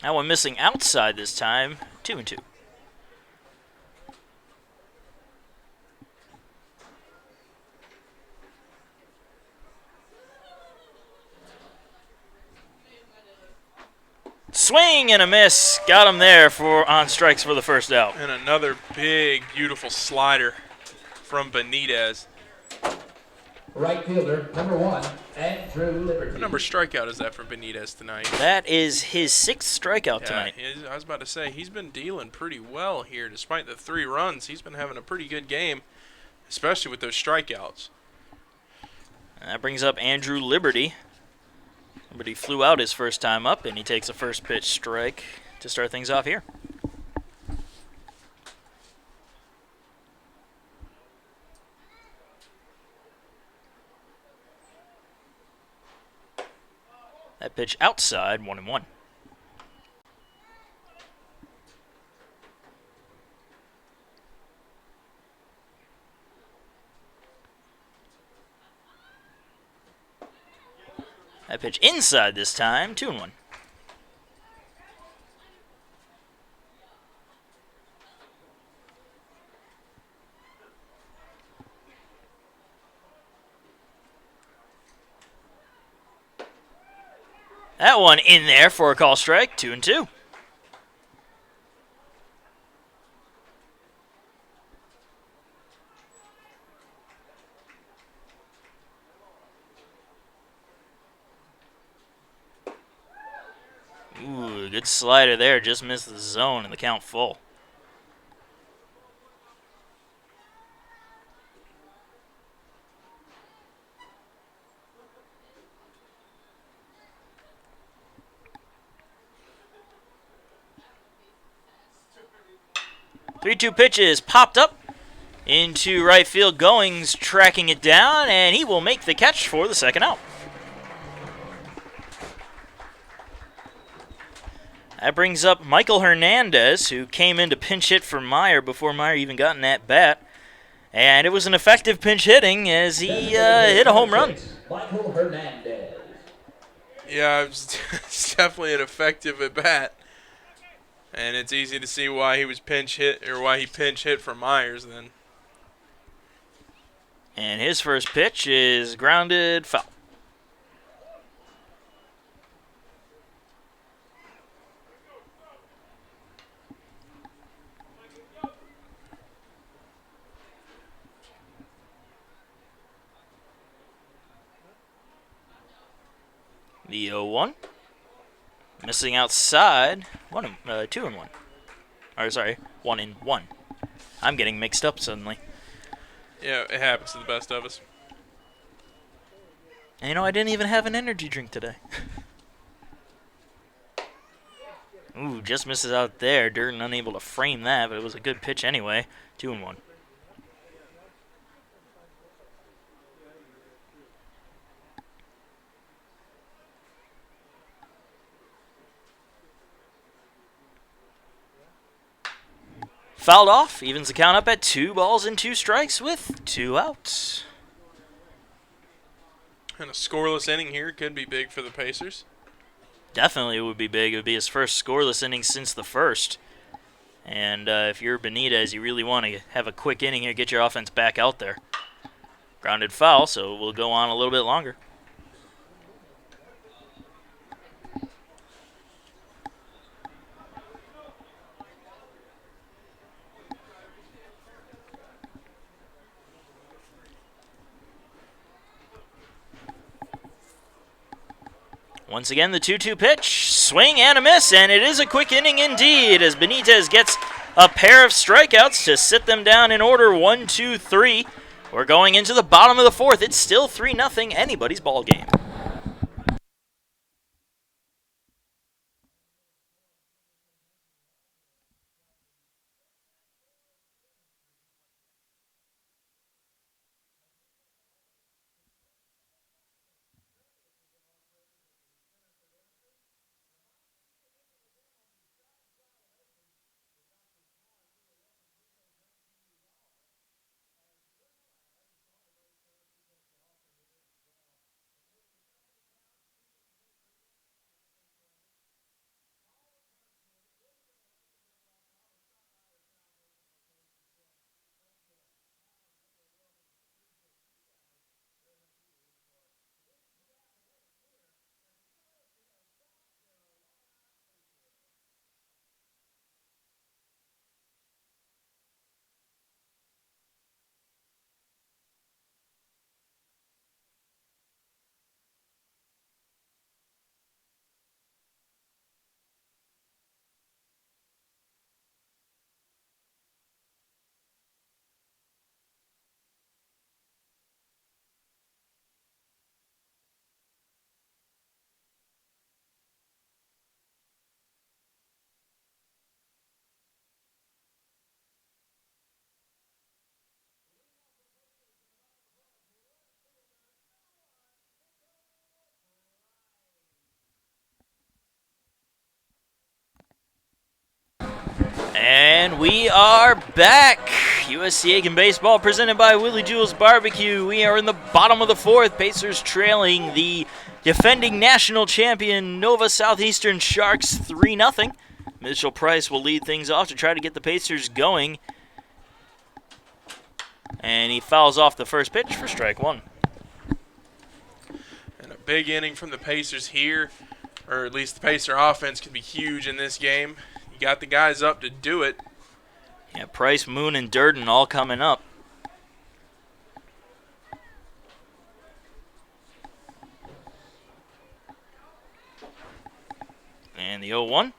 That one missing outside this time, 2-2. Swing and a miss. Got him there for on strikes for the first out. And another big, beautiful slider from Benitez. Right fielder, number 1, Andrew Liberty. What number strikeout is that for Benitez tonight? That is his 6th strikeout tonight. I was about to say, he's been dealing pretty well here. Despite the 3 runs, he's been having a pretty good game, especially with those strikeouts. And that brings up Andrew Liberty. Liberty flew out his first time up, and he takes a first pitch strike to start things off here. That pitch outside, 1-1. That pitch inside this time, 2-1. That one in there for a call strike, 2-2. Ooh, good slider there. Just missed the zone and the count full. Three-two pitches popped up into right field. Goings tracking it down, and he will make the catch for the second out. That brings up Michael Hernandez, who came in to pinch hit for Meyer before Meyer even got in that bat. And it was an effective pinch hitting as he hit a home run. Michael Hernandez. Yeah, it's definitely an effective at bat. And it's easy to see why he pinch hit for Myers then. And his first pitch is grounded foul. The 0-1. Missing outside. 2-1. Or sorry, 1-1. I'm getting mixed up suddenly. Yeah, it happens to the best of us. And you know, I didn't even have an energy drink today. Ooh, just misses out there. Durden unable to frame that, but it was a good pitch anyway. 2-1. Fouled off, evens the count up at 2 balls and 2 strikes with 2 outs. And a scoreless inning here could be big for the Pacers. Definitely it would be big. It would be his first scoreless inning since the first. And if you're Benitez, you really want to have a quick inning here, get your offense back out there. Grounded foul, so we'll go on a little bit longer. Once again, the 2-2 pitch. Swing and a miss, and it is a quick inning indeed as Benitez gets a pair of strikeouts to sit them down in order 1-2-3. We're going into the bottom of the fourth. It's still 3-0, anybody's ball game. And we are back. USC Aiken Baseball presented by Willie Jewell's Barbecue. We are in the bottom of the fourth. Pacers trailing the defending national champion Nova Southeastern Sharks 3-0. Mitchell Price will lead things off to try to get the Pacers going. And he fouls off the first pitch for strike one. And a big inning from the Pacers here, or at least the Pacer offense can be huge in this game. You got the guys up to do it. Yeah, Price, Moon, and Durden all coming up. And the 0-1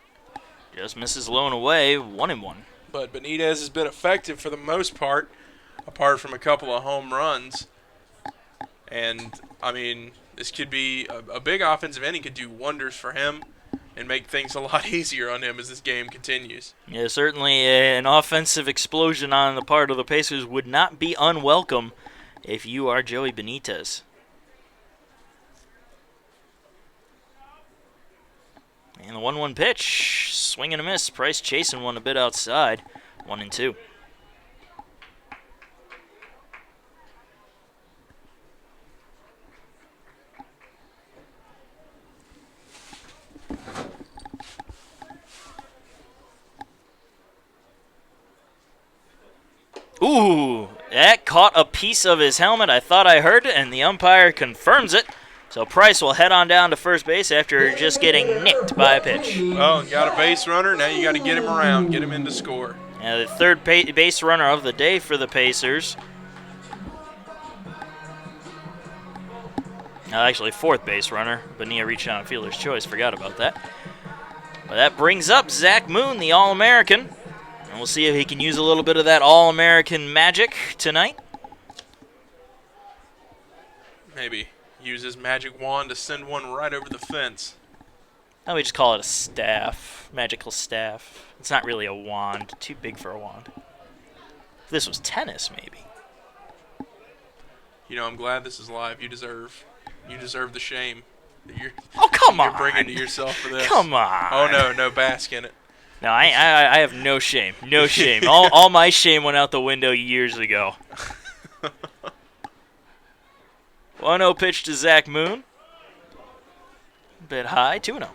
just misses low and away, 1-1. But Benitez has been effective for the most part, apart from a couple of home runs. And, I mean, this could be a big offensive inning, could do wonders for him and make things a lot easier on him as this game continues. Yeah, certainly an offensive explosion on the part of the Pacers would not be unwelcome if you are Joey Benitez. And the 1-1 pitch, swing and a miss. Price chasing one a bit outside, 1-2. Ooh, that caught a piece of his helmet. I thought I heard it, and the umpire confirms it. So Price will head on down to first base after just getting nicked by a pitch. Well, got a base runner. Now you got to get him around, get him in to score. Yeah, the third base runner of the day for the Pacers. Actually, fourth base runner. Bonilla reached out on fielder's choice. Forgot about that. But that brings up Zach Moon, the All-American. And we'll see if he can use a little bit of that All-American magic tonight. Maybe use his magic wand to send one right over the fence. No, we just call it a staff. Magical staff. It's not really a wand. Too big for a wand. If this was tennis, maybe. You know, I'm glad this is live. You deserve the shame that you're bringing to yourself for this. Come on. Oh, no, bask in it. No, I have no shame. No shame. All my shame went out the window years ago. 1-0 pitch to Zach Moon. A bit high, 2-0.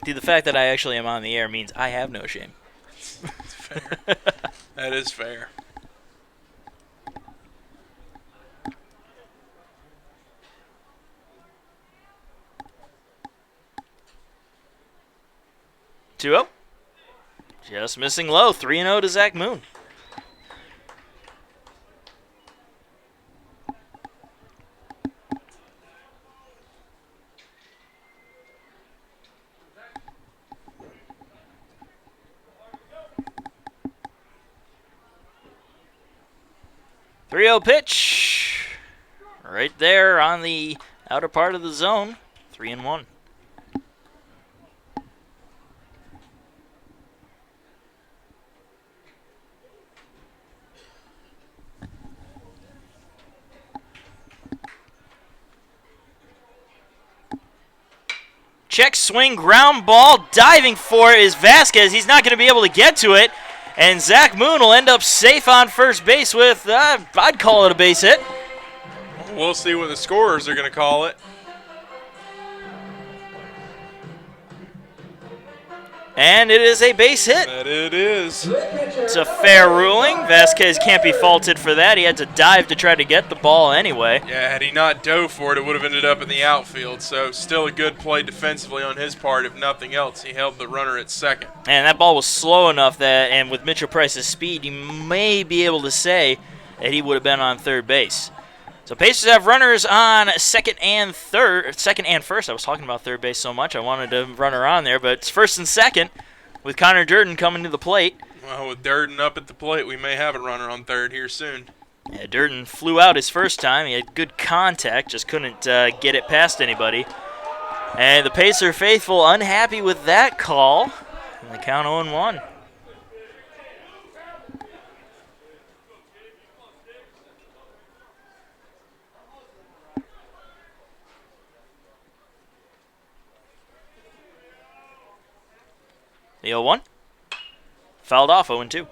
See, the fact that I actually am on the air means I have no shame. It's fair. That is fair. Two-0. Just missing low. 3-0 to Zach Moon. 3-0 pitch. Right there on the outer part of the zone. 3-1. Check swing, ground ball, diving for it is Vasquez. He's not going to be able to get to it. And Zach Moon will end up safe on first base with, I'd call it a base hit. We'll see what the scorers are going to call it. And it is a base hit. That it is. It's a fair ruling. Vasquez can't be faulted for that. He had to dive to try to get the ball anyway. Yeah, had he not dove for it, it would have ended up in the outfield. So still a good play defensively on his part. If nothing else, he held the runner at second. And that ball was slow enough that, and with Mitchell Price's speed, you may be able to say that he would have been on third base. So Pacers have runners on second and first. I was talking about third base so much, I wanted to runner on there, but it's first and second with Connor Durden coming to the plate. Well, with Durden up at the plate, we may have a runner on third here soon. Yeah, Durden flew out his first time. He had good contact, just couldn't get it past anybody. And the Pacer faithful unhappy with that call. And they count 0-1. The 0-1. Fouled off 0-2.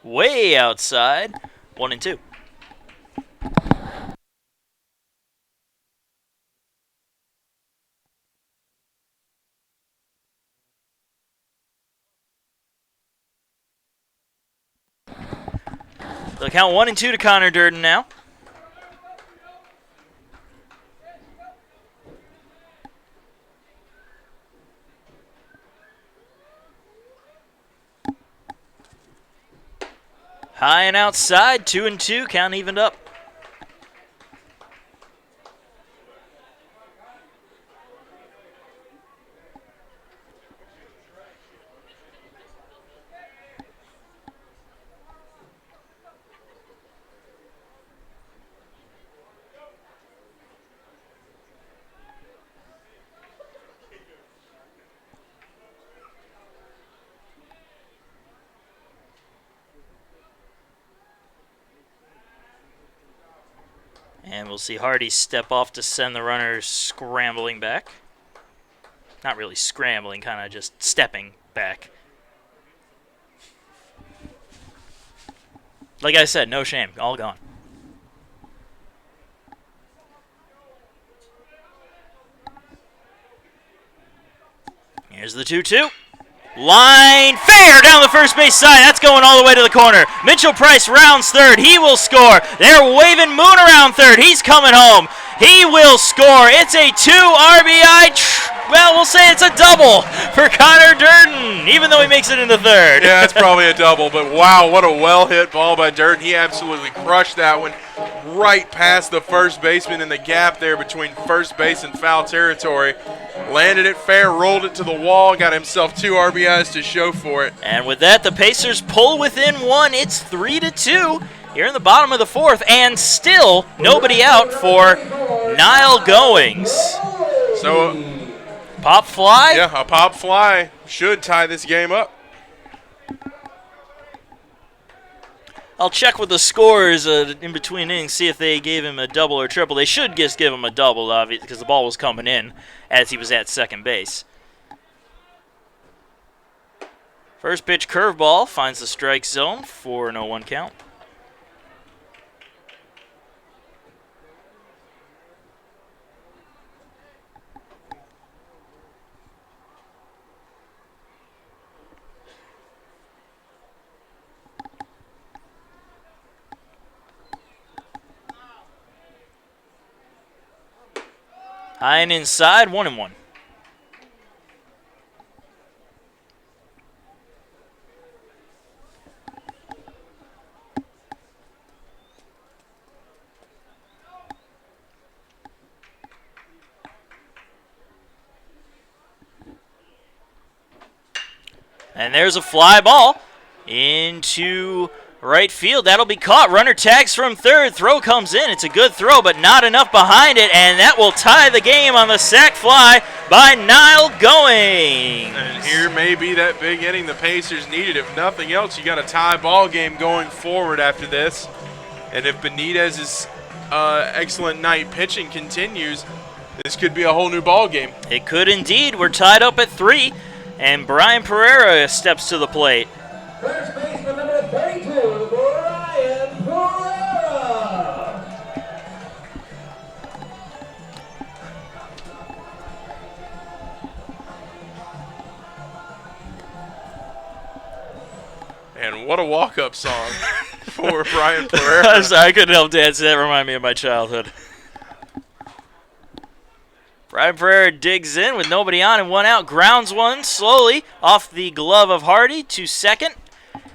Way outside, 1-2. They'll count 1-2 to Connor Durden now. High and outside, 2-2, count evened up. And we'll see Hardy step off to send the runners scrambling back. Not really scrambling, kind of just stepping back. Like I said, no shame, all gone. Here's the 2-2. Line fair down the first base side. That's going all the way to the corner. Mitchell Price rounds third. He will score. They're waving Moon around third. He's coming home. He will score. It's a 2 RBI. Well, we'll say it's a double for Connor Durden, even though he makes it into third. Yeah, it's probably a double, but wow, what a well-hit ball by Durden. He absolutely crushed that one right past the first baseman in the gap there between first base and foul territory. Landed it fair, rolled it to the wall, got himself 2 RBIs to show for it. And with that, the Pacers pull within 1. It's 3-2 here in the bottom of the fourth, and still nobody out for Niall Goings. So, pop fly? Yeah, a pop fly should tie this game up. I'll check with the scores in between innings, see if they gave him a double or triple. They should just give him a double, obviously, because the ball was coming in as he was at second base. First pitch curveball finds the strike zone for an 0-1 count. High and inside, 1-1. And there's a fly ball into right field. That'll be caught. Runner tags from third. Throw comes in. It's a good throw, but not enough behind it, and that will tie the game on the sac fly by Niall Goings. And here may be that big inning the Pacers needed. If nothing else, you got a tie ball game going forward after this. And if Benitez's excellent night pitching continues, this could be a whole new ball game. It could indeed. We're tied up at 3, and Brian Pereira steps to the plate. First baseman number 32, Brian Pereira. And what a walk-up song for Brian Pereira. I'm sorry, I couldn't help dance. That reminded me of my childhood. Brian Pereira digs in with nobody on and 1 out. Grounds one slowly off the glove of Hardy to second.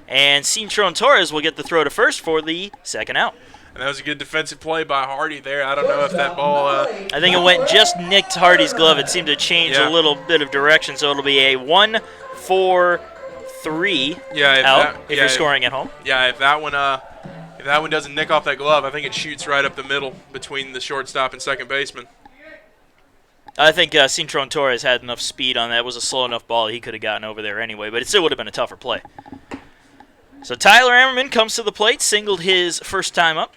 And Cintron Torres will get the throw to first for the second out. And that was a good defensive play by Hardy there. I don't know if that ball I think it went just nicked Hardy's glove. It seemed to change a little bit of direction, so it'll be a 1-4-3 out if you're scoring at home. Yeah, if that one doesn't nick off that glove, I think it shoots right up the middle between the shortstop and second baseman. I think Cintron Torres had enough speed on that. It was a slow enough ball he could have gotten over there anyway, but it still would have been a tougher play. So Tyler Ammerman comes to the plate, singled his first time up.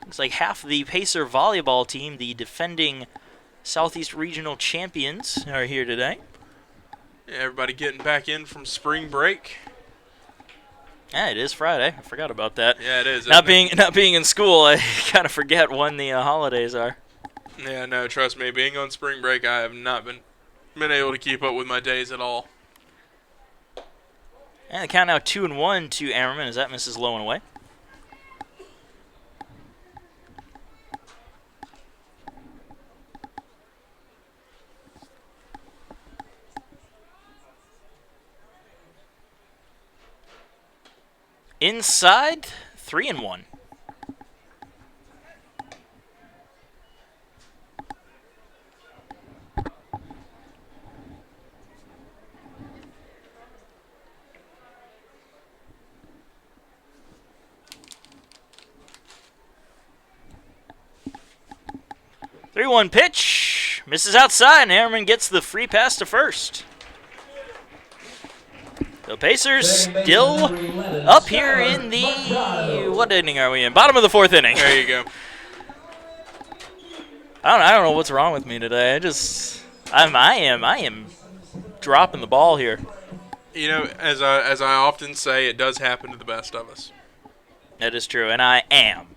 Looks like half the Pacer volleyball team, the defending Southeast Regional champions, are here today. Yeah, everybody getting back in from spring break. Yeah, it is Friday. I forgot about that. Yeah, it is. Not being in school, I kind of forget when the holidays are. Yeah, no, trust me. Being on spring break, I have not been able to keep up with my days at all. And the count now 2-1 to Ammerman as that misses low and away. Inside, 3-1. Three-one pitch, misses outside, and Ammerman gets the free pass to first. The Pacers still up here in the, what inning are we in? Bottom of the 4th inning. There you go. I don't know what's wrong with me today. I am dropping the ball here. You know, as I often say, it does happen to the best of us. That is true, and I am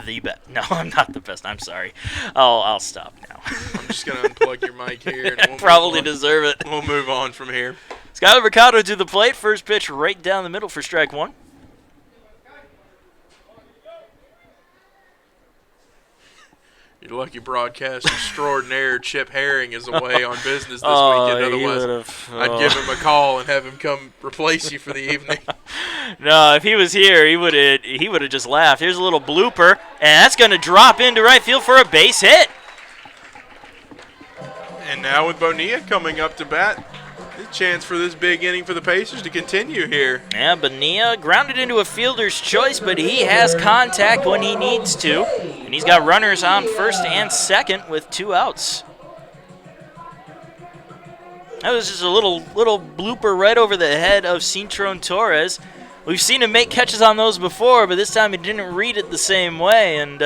the best. No, I'm not the best. I'm sorry. I'll stop now. I'm just gonna unplug your mic here. And I probably deserve it. We'll move on from here. Skylar Mercado to the plate. First pitch right down the middle for strike one. Your lucky broadcast extraordinaire Chip Herring is away on business this weekend. Otherwise, I'd give him a call and have him come replace you for the evening. No, if he was here, he would have just laughed. Here's a little blooper, and that's going to drop into right field for a base hit. And now with Bonilla coming up to bat, a chance for this big inning for the Pacers to continue here. Yeah, Bonilla grounded into a fielder's choice, but he has contact when he needs to. And he's got runners on first and second with 2 outs. That was just a little blooper right over the head of Cintron Torres. We've seen him make catches on those before, but this time he didn't read it the same way, and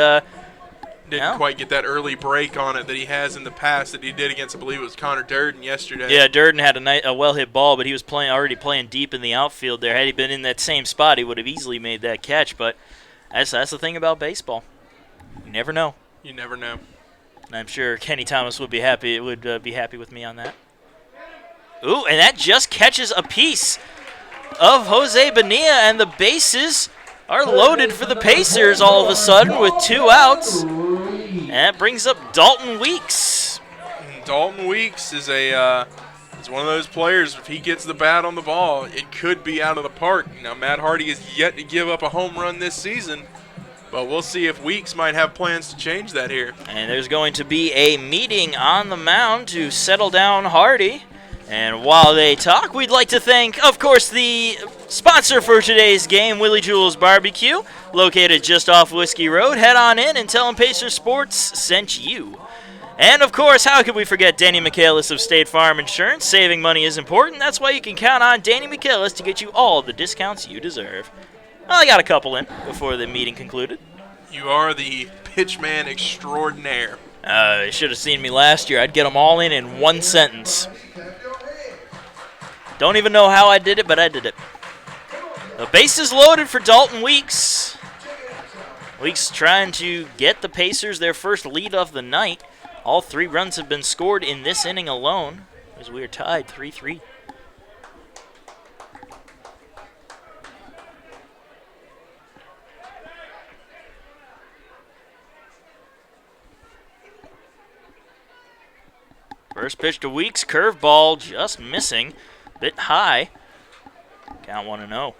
didn't quite get that early break on it that he has in the past that he did against, I believe it was Connor Durden yesterday. Yeah, Durden had a well-hit ball, but he was already playing deep in the outfield there. Had he been in that same spot, he would have easily made that catch, but that's the thing about baseball. You never know. You never know. And I'm sure Kenny Thomas would be happy with me on that. Ooh, and that just catches a piece of Jose Bonilla, and the bases are loaded for the Pacers all of a sudden with 2 outs. 3. And that brings up Dalton Weeks. Dalton Weeks is is one of those players, if he gets the bat on the ball, it could be out of the park. Now, Matt Hardy has yet to give up a home run this season, but we'll see if Weeks might have plans to change that here. And there's going to be a meeting on the mound to settle down Hardy. And while they talk, we'd like to thank, of course, the sponsor for today's game, Willie Jewell's Barbecue, located just off Whiskey Road. Head on in and tell them Pacer Sports sent you. And, of course, how could we forget Danny Michaelis of State Farm Insurance? Saving money is important. That's why you can count on Danny Michaelis to get you all the discounts you deserve. Well, I got a couple in before the meeting concluded. You are the pitchman extraordinaire. You should have seen me last year. I'd get them all in one sentence. Don't even know how I did it, but I did it. The base is loaded for Dalton Weeks. Weeks trying to get the Pacers their first lead of the night. All 3 runs have been scored in this inning alone, as we are tied 3-3. First pitch to Weeks, curveball just missing. Bit high. Count 1-0.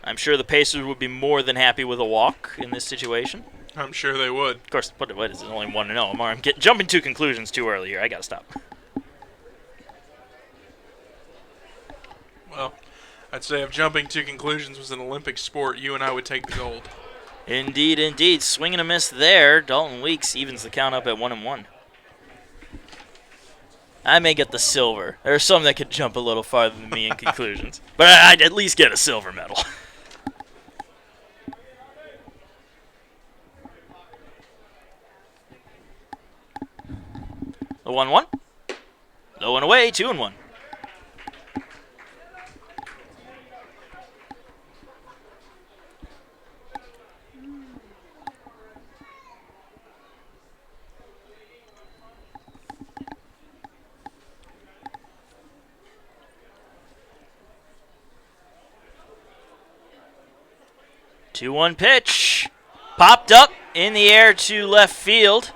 I'm sure the Pacers would be more than happy with a walk in this situation. I'm sure they would. Of course, what is it? Only 1-0. I'm jumping to conclusions too early here. I got to stop. Well, I'd say if jumping to conclusions was an Olympic sport, you and I would take the gold. Indeed, indeed. Swing and a miss there. Dalton Weeks evens the count up at 1-1. I may get the silver. There are some that could jump a little farther than me in conclusions. But I'd at least get a silver medal. The 1-1. Low and away, 2-1. Two-one pitch. Popped up in the air to left field.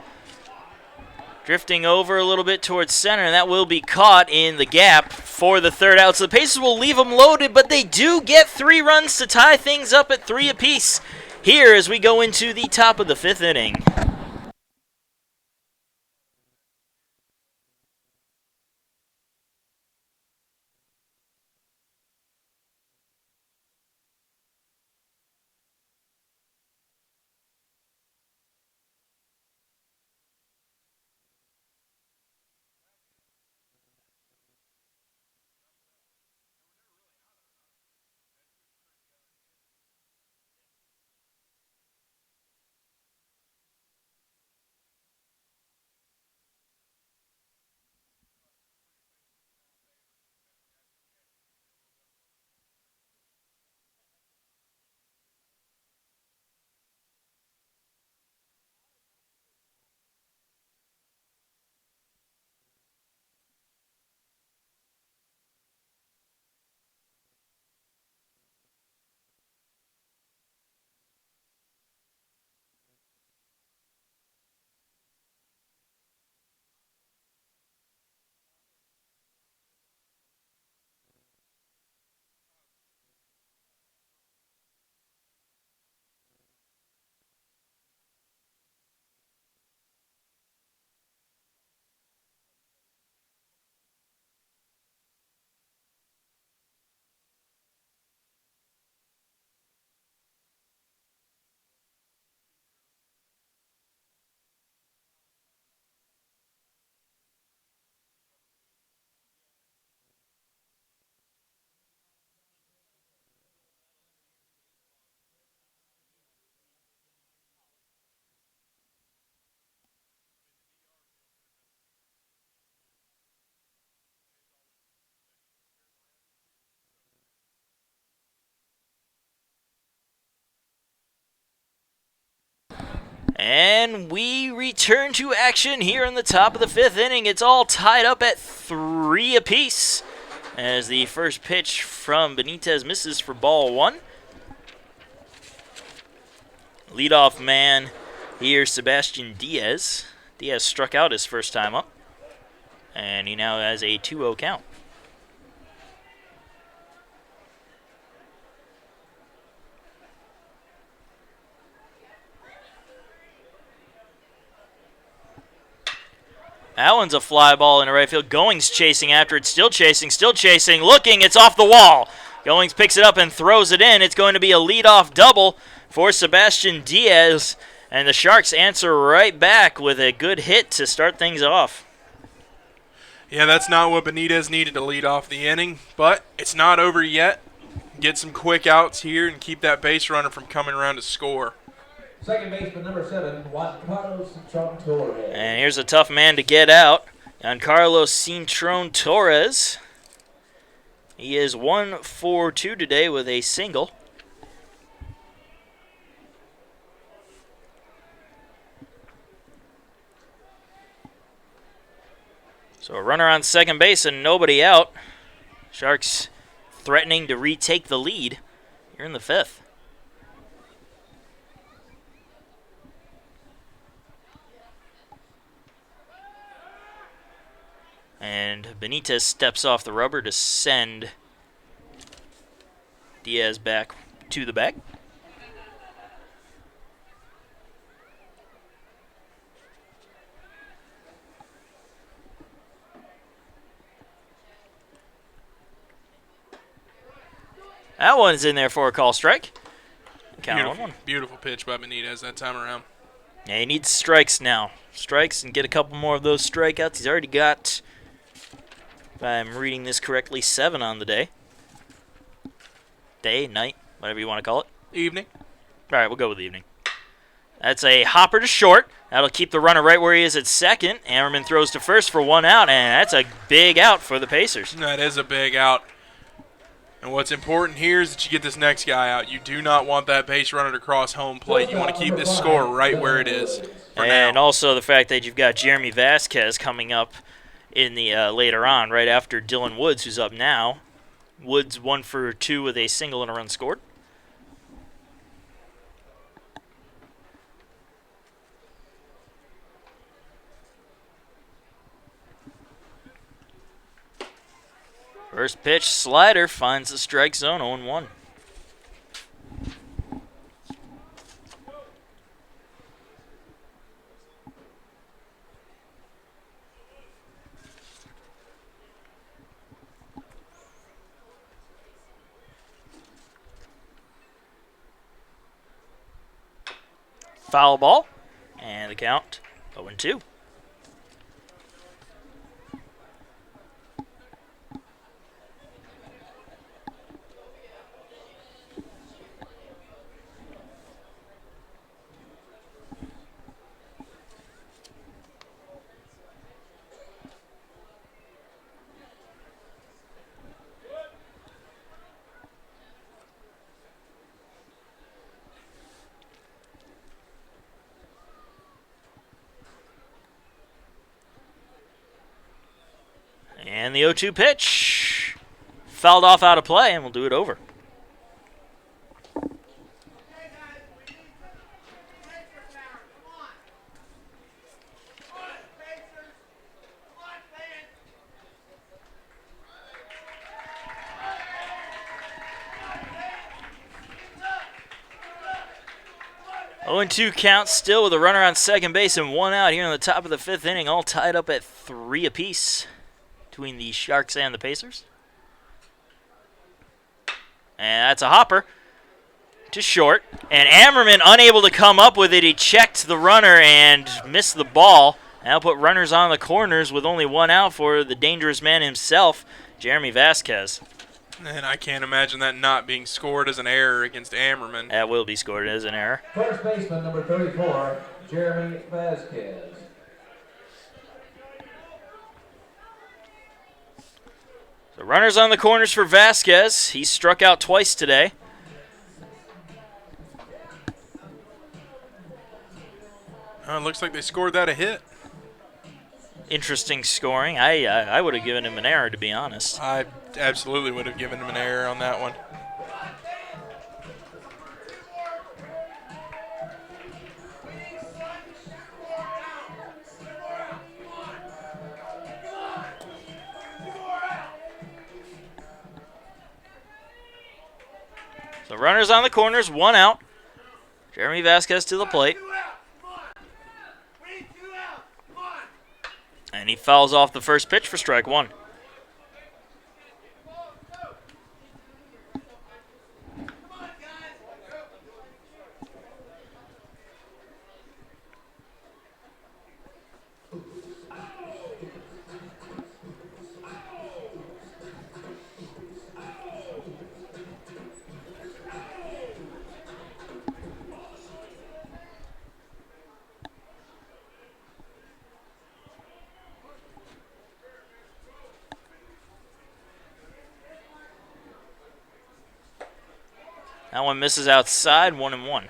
Drifting over a little bit towards center, and that will be caught in the gap for the third out. So the Pacers will leave them loaded, but they do get 3 runs to tie things up at 3 apiece here as we go into the top of the 5th inning. And we return to action here in the top of the 5th inning. It's all tied up at 3 apiece as the first pitch from Benitez misses for ball 1. Leadoff man Here's Sebastian Diaz. Diaz struck out his first time up, and he now has a 2-0 count. That one's a fly ball in right field. Goings chasing after it, still chasing, looking, it's off the wall. Goings picks it up and throws it in. It's going to be a leadoff double for Sebastian Diaz, and the Sharks answer right back with a good hit to start things off. Yeah, that's not what Benitez needed to lead off the inning, but it's not over yet. Get some quick outs here and keep that base runner from coming around to score. Second baseman number 7, Juan Carlos Torres. And here's a tough man to get out. Giancarlo Cintron Torres. He is 1 for 2 today with a single. So a runner on second base and nobody out. Sharks threatening to retake the lead here in the 5th. And Benitez steps off the rubber to send Diaz back to the bag. That one's in there for a call strike. Count on 1-1. Beautiful pitch by Benitez that time around. Yeah, he needs strikes now. Strikes and get a couple more of those strikeouts. He's already got, if I'm reading this correctly, 7 on the day. Day, night, whatever you want to call it. Evening. All right, we'll go with evening. That's a hopper to short. That'll keep the runner right where he is at second. Ammerman throws to first for 1 out, and that's a big out for the Pacers. That is a big out. And what's important here is that you get this next guy out. You do not want that base runner to cross home plate. You want to keep this score right where it is for and now. Also the fact that you've got Jeremy Vasquez coming up in the later on, right after Dylan Woods, who's up now. Woods 1 for 2 with a single and a run scored. First pitch, slider, finds the strike zone, 0-1. Foul ball, and the count, 0-2. And the 0-2 pitch fouled off out of play, and we'll do it over. Oh, and 2 count still with a runner on second base and 1 out here in the top of the 5th inning, all tied up at 3 apiece between the Sharks and the Pacers. And that's a hopper to short. And Ammerman unable to come up with it. He checked the runner and missed the ball. Now put runners on the corners with only 1 out for the dangerous man himself, Jeremy Vasquez. And I can't imagine that not being scored as an error against Ammerman. That will be scored as an error. First baseman number 34, Jeremy Vasquez. The runners on the corners for Vasquez. He struck out twice today. It looks like they scored that a hit. Interesting scoring. I would have given him an error, to be honest. I absolutely would have given him an error on that one. runners on the corners, 1 out. Jeremy Vasquez to the plate. And he fouls off the first pitch for strike 1. That one misses outside, 1-1.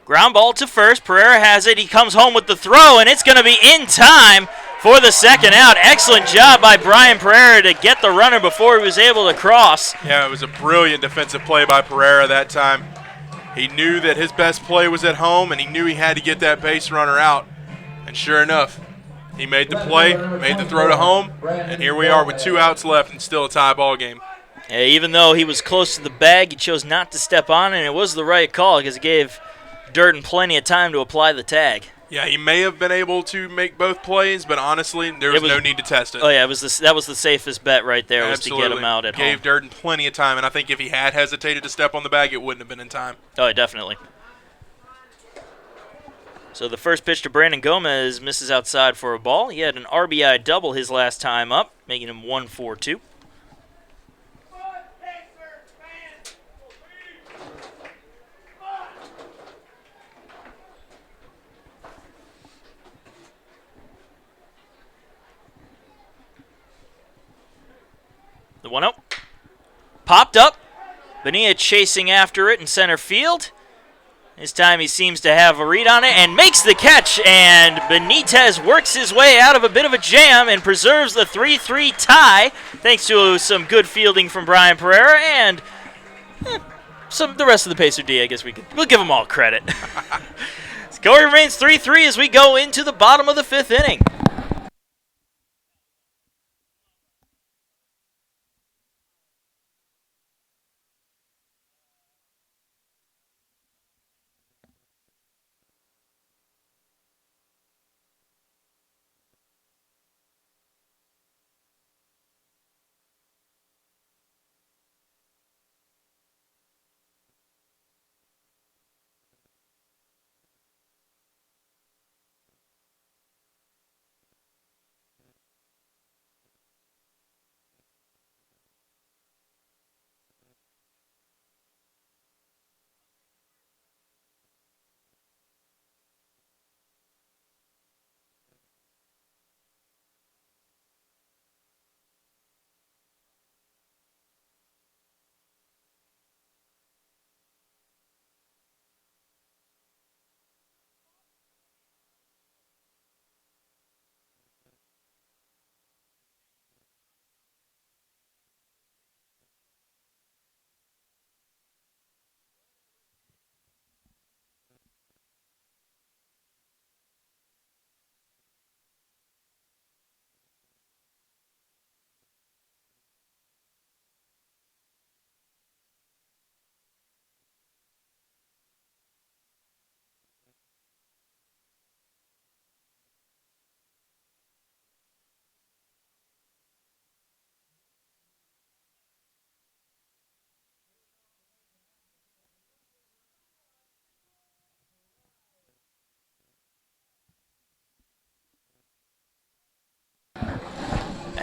Ground ball to first. Pereira has it. He comes home with the throw, and it's going to be in time for the second out. Excellent job by Brian Pereira to get the runner before he was able to cross. Yeah, it was a brilliant defensive play by Pereira that time. He knew that his best play was at home, and he knew he had to get that base runner out. And sure enough, he made the play, made the throw to home, and here we are with 2 outs left and still a tie ball game. Yeah, even though he was close to the bag, he chose not to step on, and it was the right call because it gave Durden plenty of time to apply the tag. Yeah, he may have been able to make both plays, but honestly, there was no need to test it. Oh, yeah, that was the safest bet right there. Absolutely. Was to get him out at home. Gave Durden plenty of time, and I think if he had hesitated to step on the bag, it wouldn't have been in time. Oh, definitely. So the first pitch to Brandon Gomez misses outside for a ball. He had an RBI double his last time up, making him 1-4-2. The 1-0. Popped up. Bonilla chasing after it in center field. This time he seems to have a read on it and makes the catch. And Benitez works his way out of a bit of a jam and preserves the 3-3 tie thanks to some good fielding from Brian Pereira and the rest of the Pacer D. I guess we'll give them all credit. Score remains 3-3 as we go into the bottom of the 5th inning.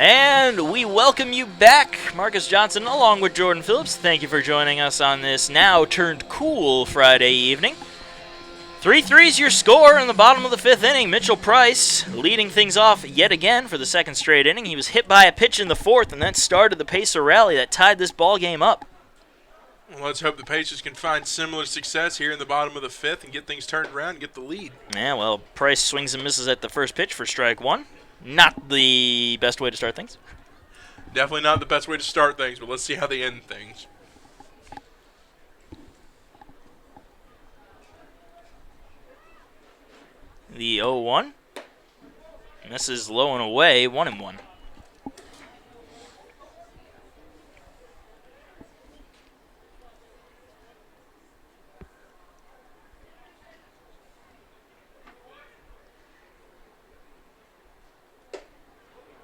And we welcome you back, Marcus Johnson, along with Jordan Phillips. Thank you for joining us on this now turned cool Friday evening. 3-3 is your score in the bottom of the 5th inning. Mitchell Price leading things off yet again for the second straight inning. He was hit by a pitch in the 4th, and that started the Pacer rally that tied this ball game up. Well, let's hope the Pacers can find similar success here in the bottom of the 5th and get things turned around and get the lead. Yeah, well, Price swings and misses at the first pitch for strike 1. Not the best way to start things. Definitely not the best way to start things, but let's see how they end things. The 0-1. Misses low and away, 1-1.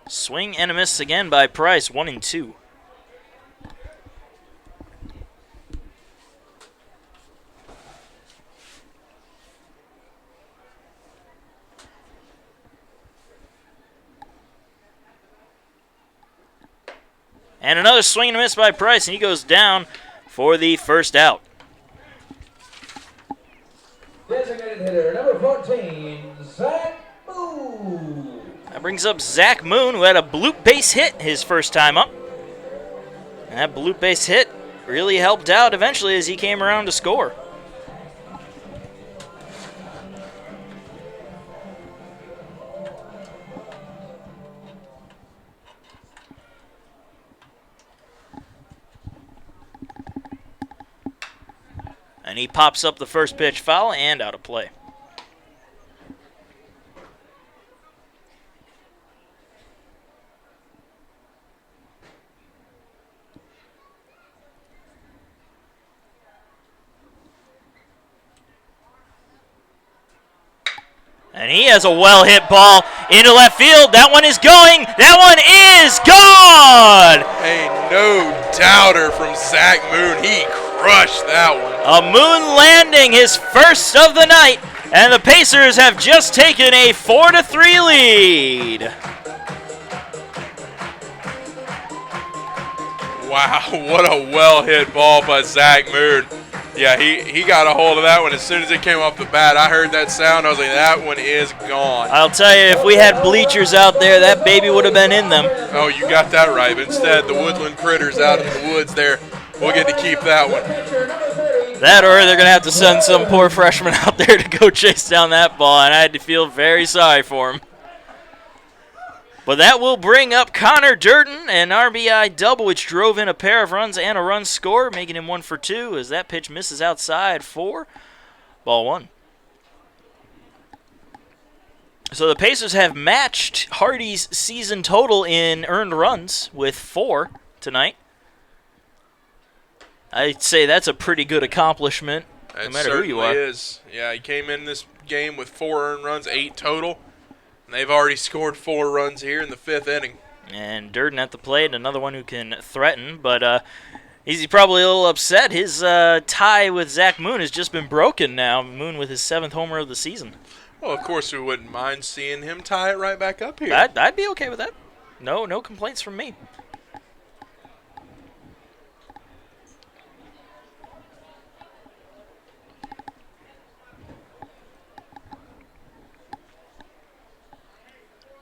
Swing and a miss again by Price, 1-2. And another swing and a miss by Price, and he goes down for the first out. Designated hitter number 14, Zach Moon. That brings up Zach Moon, who had a bloop base hit his first time up. And that bloop base hit really helped out eventually as he came around to score. And he pops up the first pitch foul and out of play. And he has a well-hit ball into left field. That one is going. That one is gone! A no-doubter from Zach Moon. He crushed that one. A Moon landing, his first of the night, and the Pacers have just taken a 4-3 lead. Wow, what a well-hit ball by Zach Moon. Yeah, he got a hold of that one as soon as it came off the bat. I heard that sound. I was like, that one is gone. I'll tell you, if we had bleachers out there, that baby would have been in them. Oh, you got that right. But instead, the woodland critters out in the woods there, we'll get to keep that one. That or they're going to have to send some poor freshman out there to go chase down that ball, and I had to feel very sorry for him. But that will bring up Connor Durden, an RBI double, which drove in a pair of runs and a run score, making him 1 for 2 as that pitch misses outside for ball 1. So the Pacers have matched Hardy's season total in earned runs with 4 tonight. I'd say that's a pretty good accomplishment, no matter who you are. It certainly is. Yeah, he came in this game with 4 earned runs, 8 total. And they've already scored 4 runs here in the 5th inning. And Durden at the plate, another one who can threaten, but he's probably a little upset. His tie with Zach Moon has just been broken now. Moon with his 7th homer of the season. Well, of course, we wouldn't mind seeing him tie it right back up here. I'd be okay with that. No complaints from me.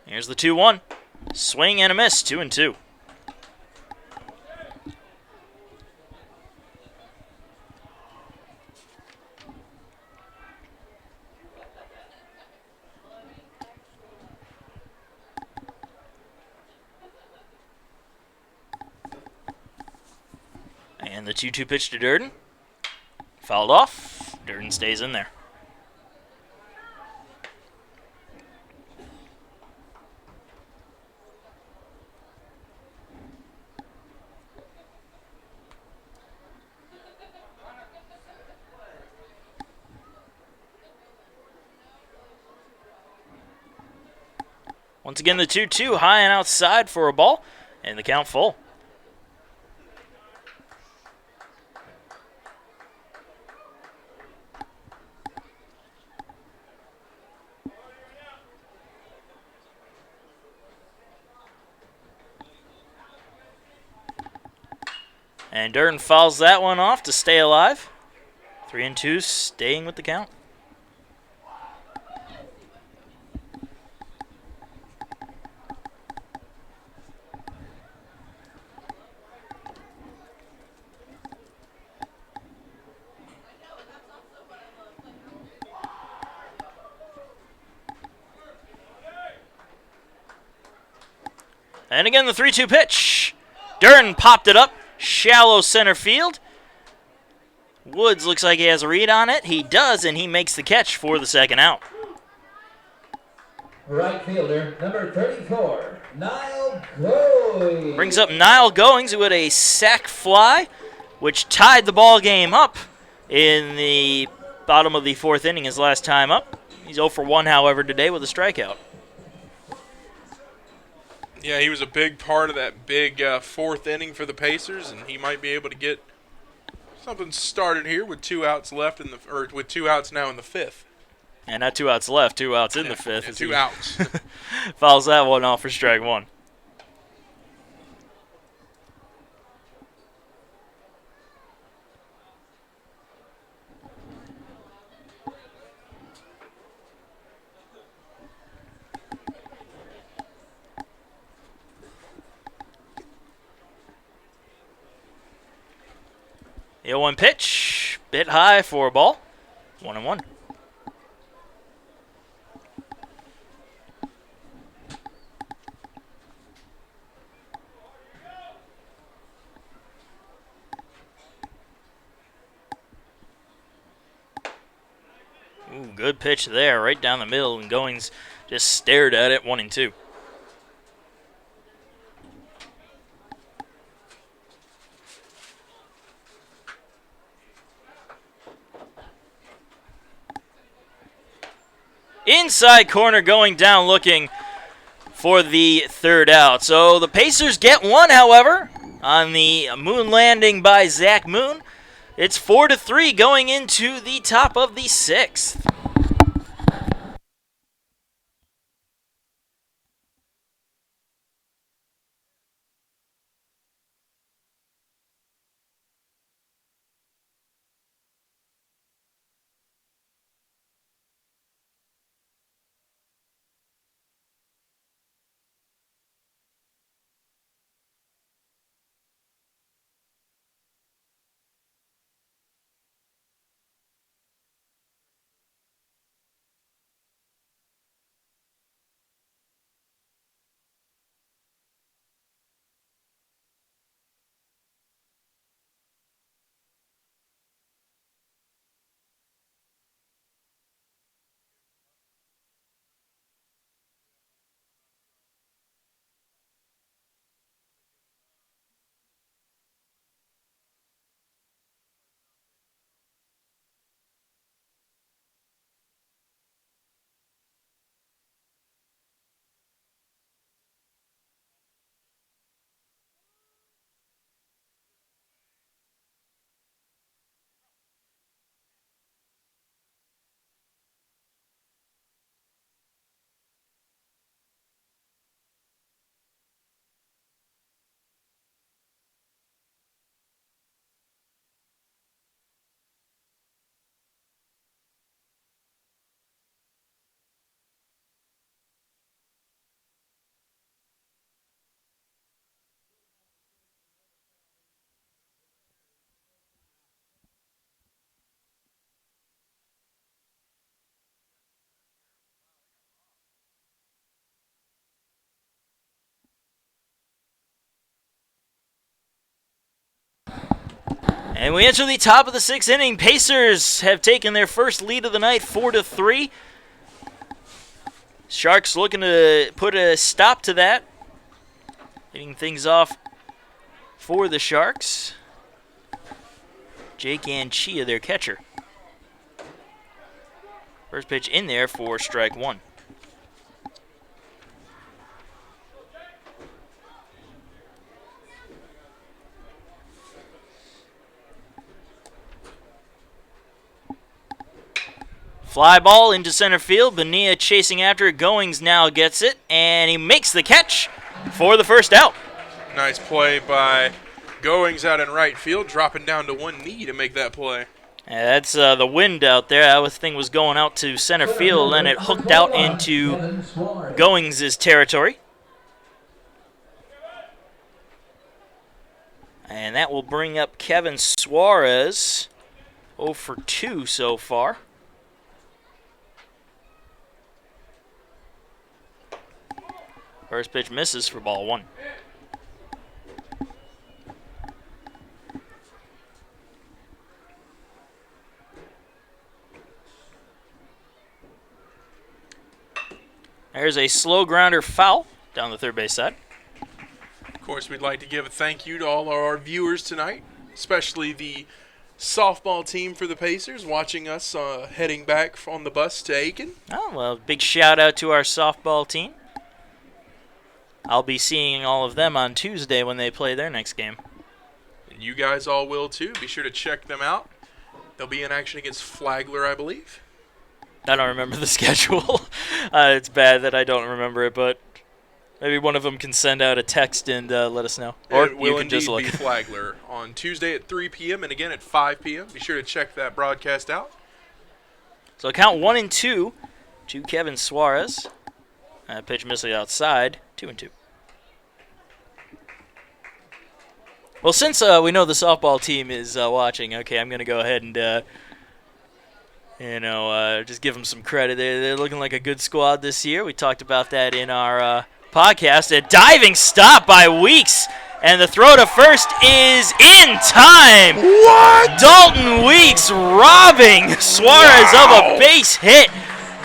Here's the 2-1. Swing and a miss, 2-2. And the 2-2 pitch to Durden. Fouled off. Durden stays in there. Once again, the 2-2 high and outside for a ball, and the count full. And Durden fouls that one off to stay alive. 3-2, staying with the count. And again, the 3-2 pitch. Durden popped it up, shallow center field. Woods looks like he has a read on it. He does, and he makes the catch for the second out. Right fielder, number 34, Niall Goey. Brings up Niall Goings, who had a sac fly, which tied the ball game up in the bottom of the fourth inning his last time up. He's 0 for 1, however, today with a strikeout. Yeah, he was a big part of that big fourth inning for the Pacers, and he might be able to get something started here with 2 outs left with 2 outs now in the fifth. And not 2 outs left, 2 outs in the fifth. Yeah, 2 outs. Fouls that one off for strike one. The 0-1 pitch, bit high for a ball. 1-1. Ooh, good pitch there, right down the middle, and Goings just stared at it, 1-2. Inside corner, going down, looking for the third out. So the Pacers get one, however, on the moon landing by Zach Moon. It's 4-3 going into the top of the sixth. And we enter the top of the sixth inning. Pacers have taken their first lead of the night, 4-3. Sharks looking to put a stop to that. Hitting things off for the Sharks. Jake Anchia, their catcher. First pitch in there for strike one. Fly ball into center field. Bonilla chasing after it. Goings now gets it, and he makes the catch for the first out. Nice play by Goings out in right field, dropping down to one knee to make that play. And that's the wind out there. That thing was going out to center field, and it hooked out into Goings' territory. And that will bring up Kevin Suarez, 0 for 2 so far. First pitch misses for ball one. There's a slow grounder foul down the third base side. Of course, we'd like to give a thank you to all our viewers tonight, especially the softball team for the Pacers watching us heading back on the bus to Aiken. Oh, well, big shout out to our softball team. I'll be seeing all of them on Tuesday when they play their next game. And you guys all will too. Be sure to check them out. They'll be in action against Flagler, I believe. I don't remember the schedule. It's bad that I don't remember it, but maybe one of them can send out a text and let us know. Or It will you can just look. be Flagler on Tuesday at 3 p.m. and again at 5 p.m. Be sure to check that broadcast out. So count 1-2 to Kevin Suarez. Pitch missing outside, 2-2. Well, since we know the softball team is watching, okay, I'm going to go ahead and, just give them some credit. They're looking like a good squad this year. We talked about that in our podcast. A diving stop by Weeks, and the throw to first is in time. What? Dalton Weeks robbing Suarez of a base hit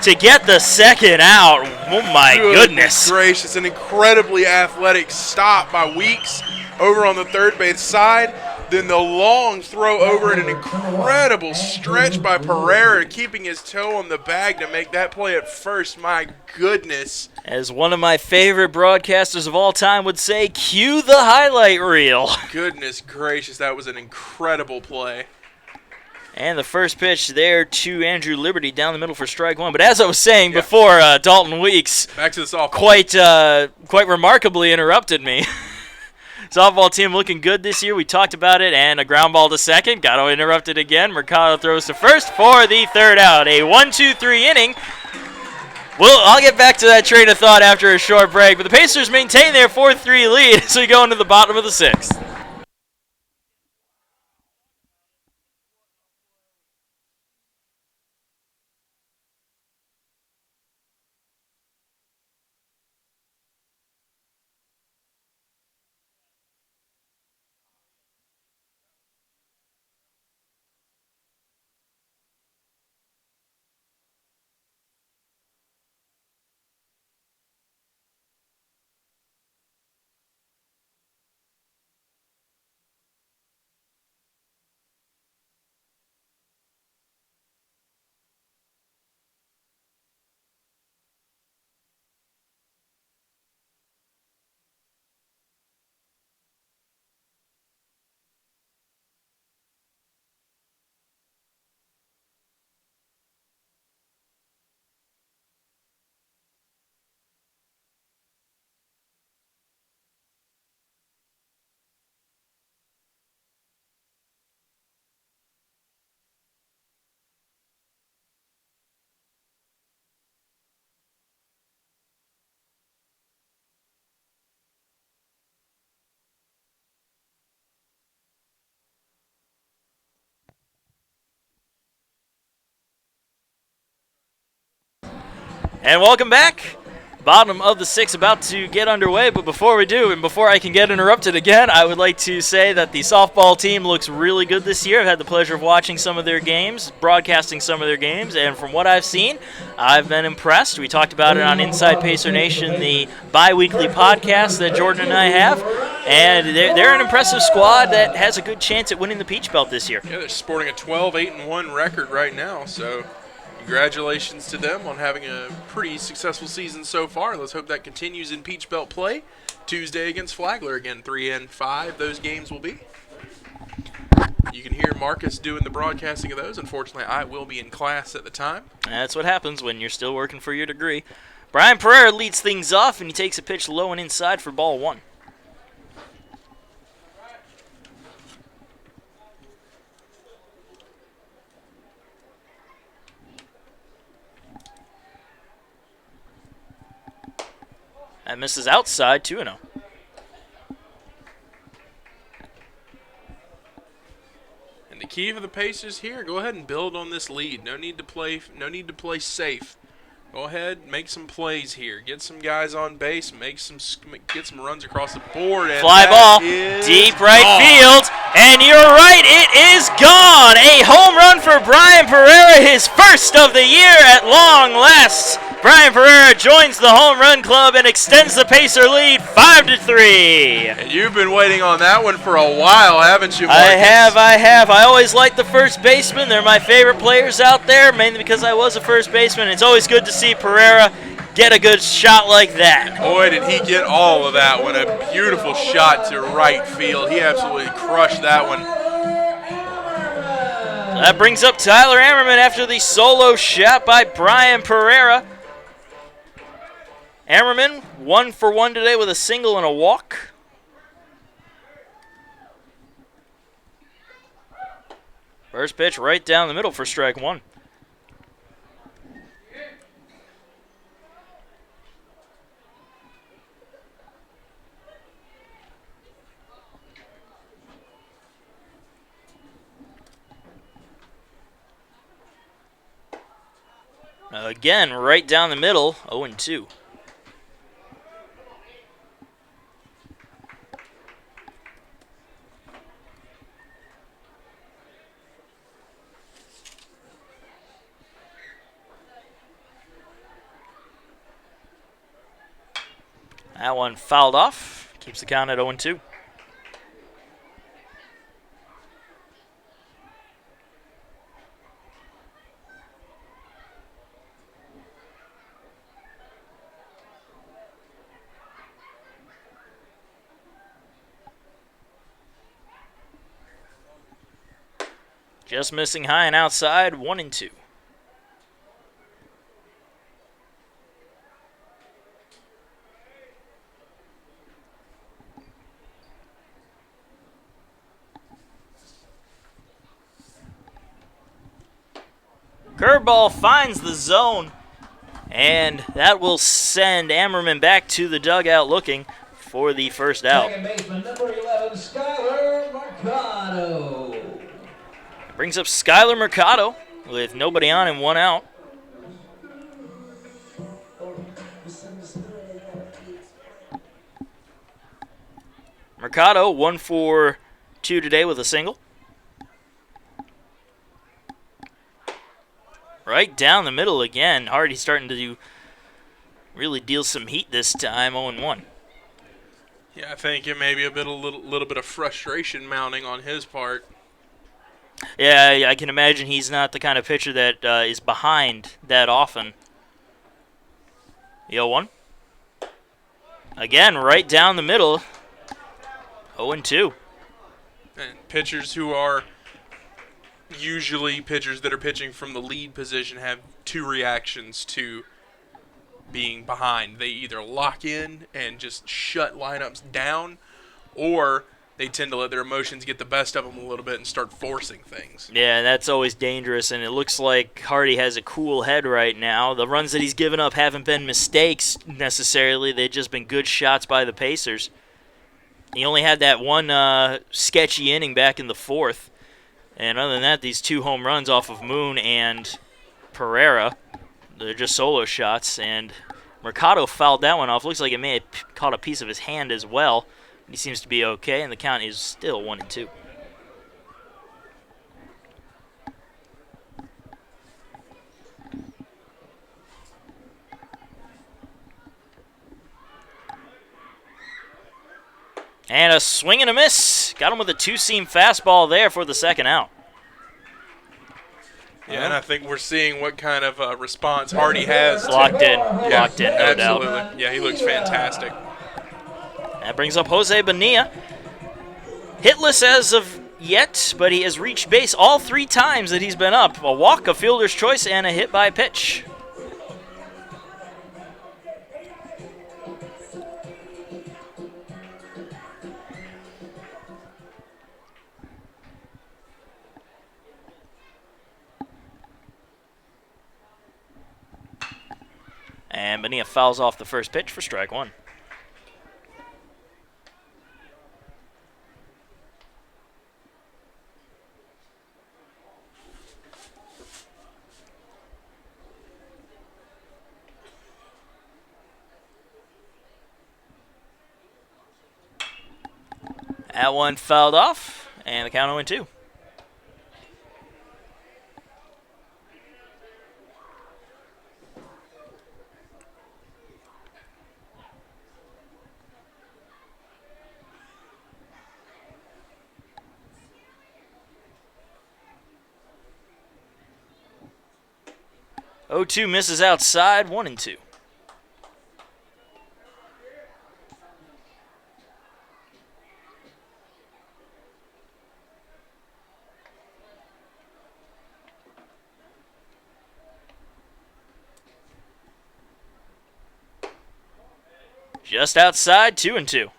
to get the second out. Oh, my goodness. Gracious, an incredibly athletic stop by Weeks over on the third base side. Then the long throw over and an incredible stretch by Pereira, keeping his toe on the bag to make that play at first. My goodness. As one of my favorite broadcasters of all time would say, cue the highlight reel. Goodness gracious, that was an incredible play. And the first pitch there to Andrew Liberty down the middle for strike one. But as I was saying before, Dalton Weeks back to the softball. Quite remarkably interrupted me. Softball team looking good this year. We talked about it. And a ground ball to second. Got interrupted again. Mercado throws to first for the third out. A 1-2-3 inning. I'll get back to that train of thought after a short break. But the Pacers maintain their 4-3 lead as we go into the bottom of the sixth. And welcome back. Bottom of the sixth about to get underway, but before we do, and before I can get interrupted again, I would like to say that the softball team looks really good this year. I've had the pleasure of watching some of their games, broadcasting some of their games, and from what I've seen, I've been impressed. We talked about it on Inside Pacer Nation, the bi-weekly podcast that Jordan and I have, and they're an impressive squad that has a good chance at winning the Peach Belt this year. Yeah, they're sporting a 12-8-1 record right now, so congratulations to them on having a pretty successful season so far. Let's hope that continues in Peach Belt play. Tuesday against Flagler again, 3 and 5 those games will be. You can hear Marcus doing the broadcasting of those. Unfortunately, I will be in class at the time. That's what happens when you're still working for your degree. Brian Pereira leads things off, and he takes a pitch low and inside for ball one. That misses outside, 2-0. And the key for the Pacers here, go ahead and build on this lead. No need to play safe. Go ahead, make some plays here. Get some guys on base. Get some runs across the board. And fly ball, deep right field, and you're right, it is gone. A home run for Brian Pereira, his first of the year at long last. Brian Pereira joins the home run club and extends the Pacer lead 5-3. And you've been waiting on that one for a while, haven't you, Marcus? I have. I always like the first baseman. They're my favorite players out there, mainly because I was a first baseman. It's always good to see Pereira get a good shot like that. Boy, did he get all of that one. A beautiful shot to right field. He absolutely crushed that one. That brings up Tyler Ammerman after the solo shot by Brian Pereira. Ammerman 1 for 1 today with a single and a walk. First pitch right down the middle for strike one. Again, right down the middle, 0-2. That one fouled off. Keeps the count at 0-2. Just missing high and outside, 1-2. Curveball finds the zone, and that will send Ammerman back to the dugout looking for the first out. Second baseman, number 11, Skyler Mercado. Brings up Skyler Mercado with nobody on and one out. Mercado 1 for 2 today with a single. Right down the middle again. Hardy's starting to really deal some heat this time, 0-1. Yeah, I think it may be a little bit of frustration mounting on his part. Yeah, I can imagine he's not the kind of pitcher that is behind that often. 0-1. Again, right down the middle. 0-2. And pitchers who are usually pitchers that are pitching from the lead position have two reactions to being behind. They either lock in and just shut lineups down, or they tend to let their emotions get the best of them a little bit and start forcing things. Yeah, that's always dangerous, and it looks like Hardy has a cool head right now. The runs that he's given up haven't been mistakes necessarily. They've just been good shots by the Pacers. He only had that one sketchy inning back in the fourth. And other than that, these 2 home runs off of Moon and Pereira, they're just solo shots. And Mercado fouled that one off. Looks like it may have caught a piece of his hand as well. He seems to be okay, and the count is still 1-2. And a swing and a miss. Got him with a 2-seam fastball there for the second out. Yeah, and I think we're seeing what kind of response Hardy has. Locked in, Yeah, no absolutely. doubt. Yeah, he looks fantastic. That brings up Jose Bonilla. Hitless as of yet, but he has reached base all 3 times that he's been up. A walk, a fielder's choice, and a hit by pitch. And Bonilla fouls off the first pitch for strike one. That one fouled off, and the count 0-2. O2 misses outside, 1-2. Just outside, 2-2.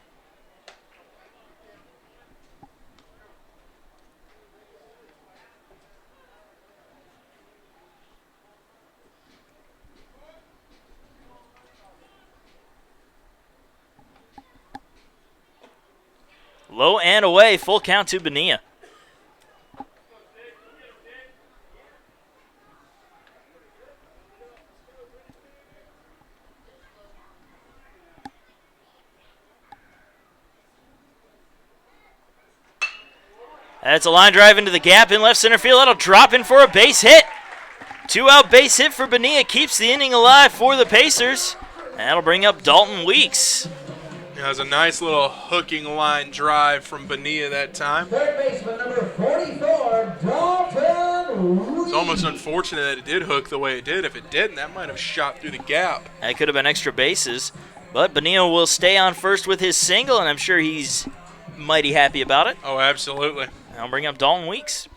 Low and away, full count to Bonilla. That's a line drive into the gap in left center field. That'll drop in for a base hit. 2-out base hit for Bonilla keeps the inning alive for the Pacers. That'll bring up Dalton Weeks. It was a nice little hooking line drive from Bonilla that time. Third baseman number 44, Dalton Weeks. It's almost unfortunate that it did hook the way it did. If it didn't, that might have shot through the gap. That could have been extra bases. But Bonilla will stay on first with his single, and I'm sure he's mighty happy about it. Oh, absolutely. I'll bring up Dalton Weeks.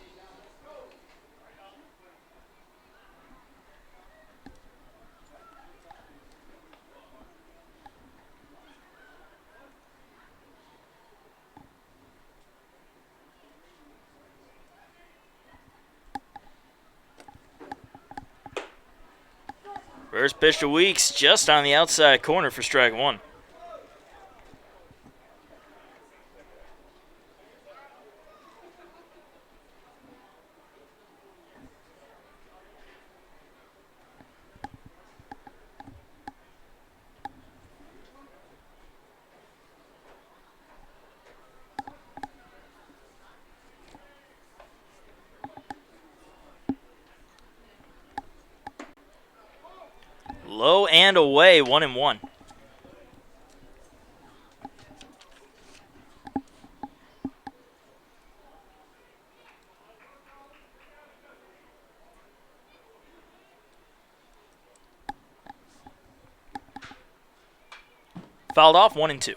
First pitch to Weeks, just on the outside corner for strike one. Low and away, 1-1. Fouled off, 1-2.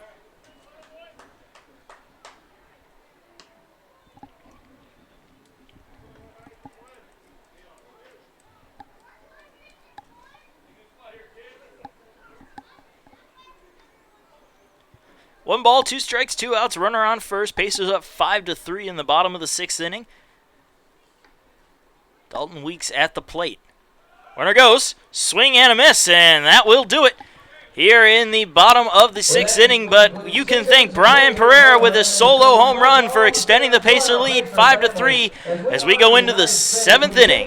One ball, 2 strikes, 2 outs, runner on first. Pacers up 5-3 in the bottom of the 6th inning. Dalton Weeks at the plate. Runner goes, swing and a miss, and that will do it here in the bottom of the 6th inning. But you can thank Brian Pereira with his solo home run for extending the Pacer lead 5-3 as we go into the 7th inning.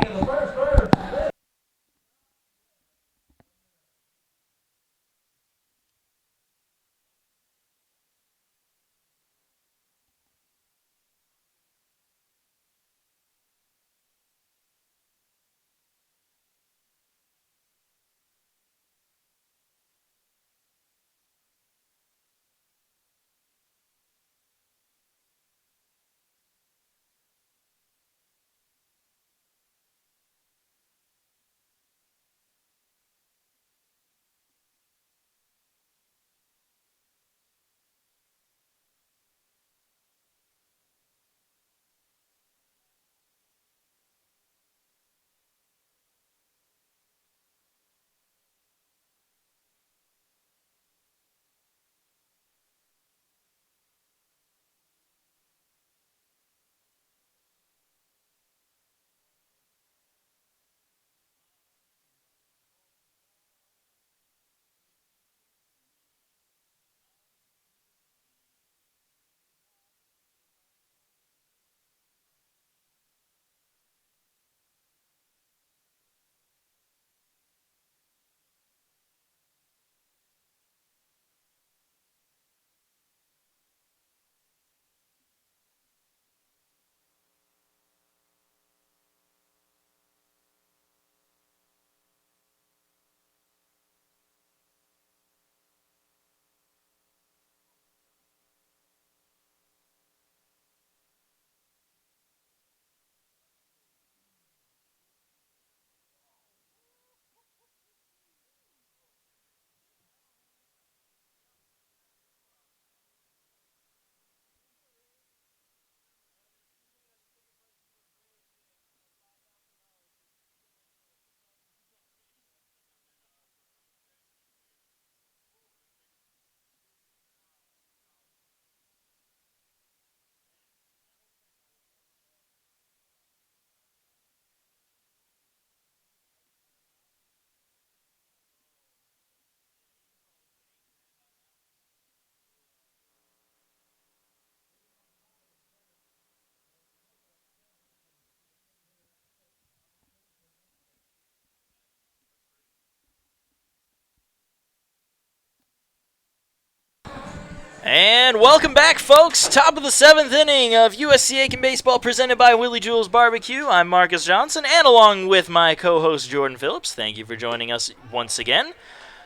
And welcome back, folks. Top of the 7th inning of USC Aiken Baseball presented by Willie Jewell's Barbecue. I'm Marcus Johnson, and along with my co-host Jordan Phillips, thank you for joining us once again.